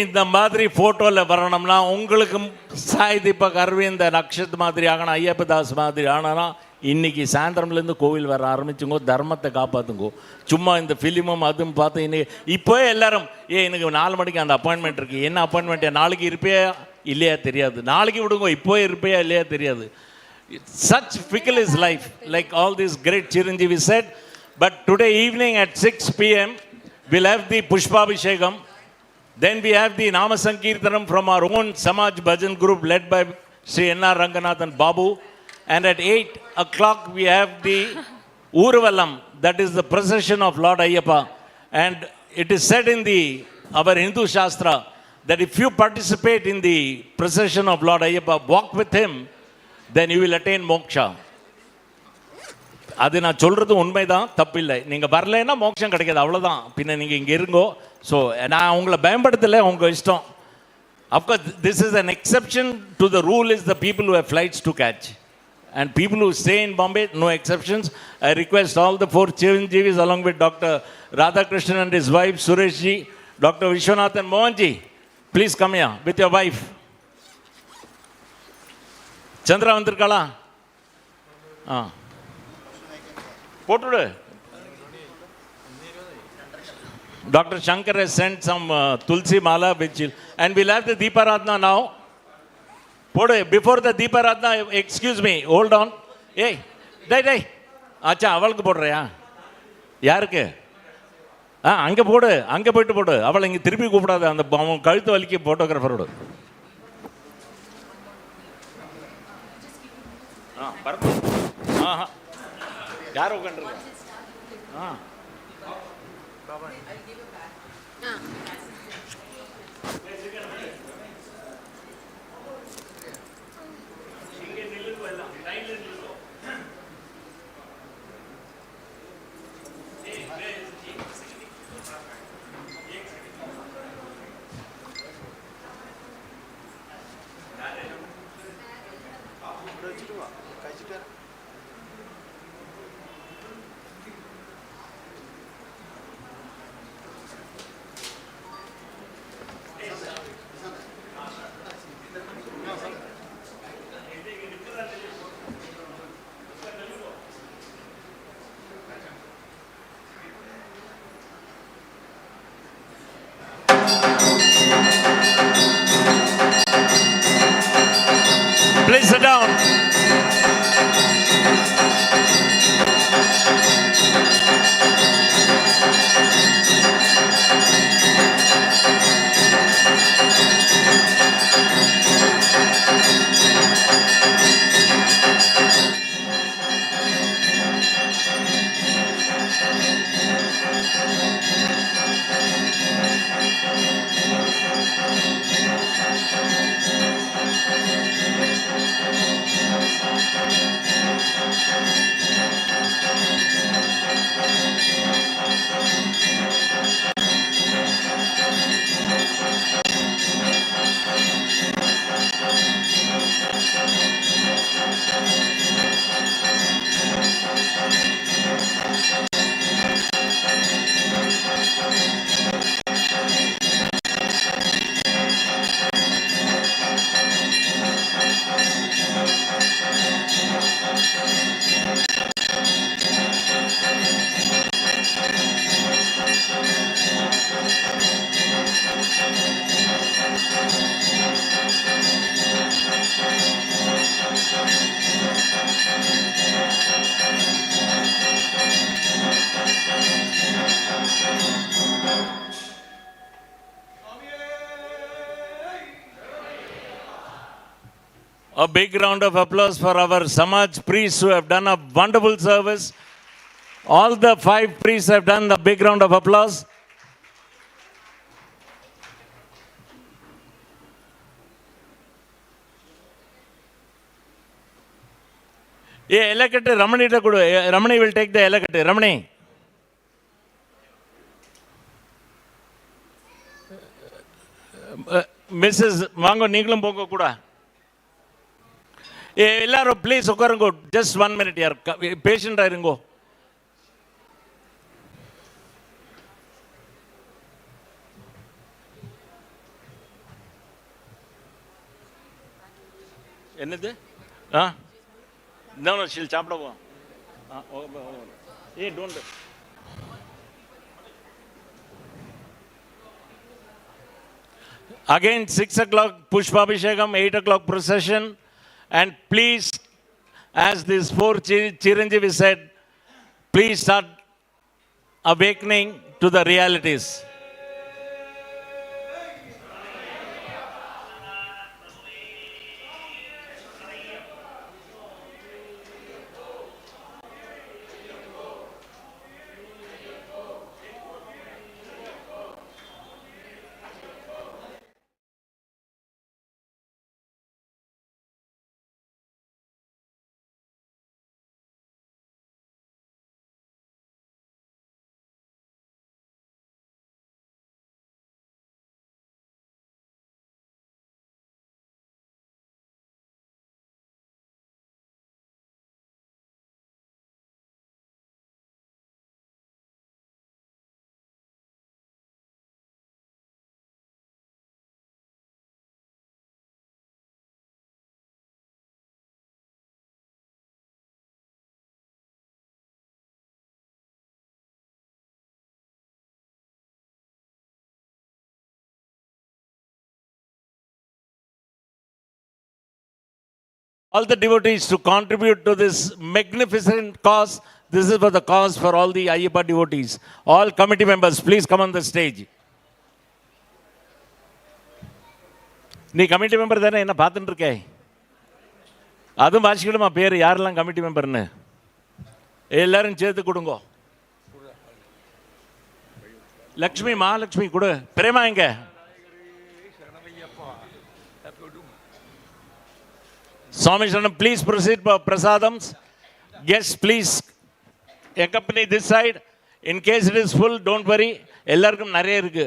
இந்த மாதிரி ஃபோட்டோவில் வரணும்னா உங்களுக்கும் சாய் தீபக் அரவிந்த் அக்ஷத் மாதிரி ஆகணும், ஐயப்பதாஸ் மாதிரி ஆனா இன்றைக்கி சாயந்தரம்லேருந்து கோவில் வர ஆரம்பிச்சுங்கோ, தர்மத்தை காப்பாற்றுங்கோ. சும்மா இந்த ஃபிலிமும் அதுவும் பார்த்து இன்னைக்கு இப்போவே எல்லாரும் எனக்கு 4 மணிக்கு அந்த அப்பாயின்மெண்ட் இருக்குது, என்ன அப்பாயின்மெண்ட், நாளைக்கு இருப்பையா இல்லையா தெரியாது, நாளைக்கு விடுங்கோ இப்போவே இருப்பையா இல்லையா தெரியாது. Such fickle is life, like all these great Chiranjeevi said. But today evening at 6 p.m. we'll have the Pushpabhishekam. Then we have the Nama Sankirtanam from our own Samaj Bhajan group led by Shri N.R. Ranganathan Babu. And at 8 o'clock we have the Urvalam, that is the procession of Lord Ayyappa. And it is said in our Hindu Shastra that if you participate in the procession of Lord Ayyappa, walk with him, then you will attain moksha. அது நான் சொல்கிறது உண்மை தான், தப்பில்லை. நீங்கள் வரலைன்னா மோட்சம் கிடைக்காது, அவ்வளோதான். பின்ன நீங்கள் இங்கே இருங்கோ. ஸோ நான் உங்களை பயன்படுத்தலை, உங்கள் இஷ்டம். Of course this is an exception to the rule is the people who have flights to catch. And people who stay in Bombay, no exceptions. I request all the 4 Chiranjeevis along with Dr. Radhakrishnan and his wife Suresh ji, Dr. Vishwanath and Mohan ji, please come here with your wife. Chandra vandirkala? Potudu. Dr. Shankar has sent some Tulsi Mala, which and we'll have the Deeparadna now. Before the Deeparadna, excuse me, hold on. Hey, டேய் ஆச்சா அவளுக்கு போடுறியா? யாருக்கு? அங்கே போடு, அங்கே போயிட்டு போடு. அவளை இங்கே திருப்பி கூப்பிடாது, அந்த அவன் கழுத்து வலிக்கு ஃபோட்டோகிராஃபரோடு. யார் உட்காந்துருக்க? Please sit down. A big round of applause for our Samaj priests who have done a wonderful service. All the 5 priests have done a big round of applause. Elekattu Ramani Ramani will take the elekattu. Ramani. Mrs வாங்க, நீங்களும் போங்க கூட. எல்லாரும் please உட்காருங்கோ. Just 1 minute யார் பேஷண்டாக இருங்கோ. என்னது? No Sheel சாப்பிடுவோம். Don't. Again 6 o'clock Pushpabhishekam, 8 o'clock procession, and please, as this 4 Chiranjeevi said, please start awakening to the realities. All the devotees to contribute to this magnificent cause. This is for the cause for all the Ayyappa devotees. All committee members, please come on the stage. நீ committee member தானே, என்ன பார்த்துட்டு இருக்கே? அதுவும் வாசிக்கணுமா பேர் யாரெல்லாம் committee மெம்பர்னு? எல்லாரும் சேர்த்து கொடுங்கோ. லக்ஷ்மி, மகாலட்சுமி கொடு. பிரேமா எங்க? Swami Sharanam, please proceed for prasadams. Guests, please accompany this side. In case it is full, don't worry. எல்லாருக்கும் நிறைய இருக்கு.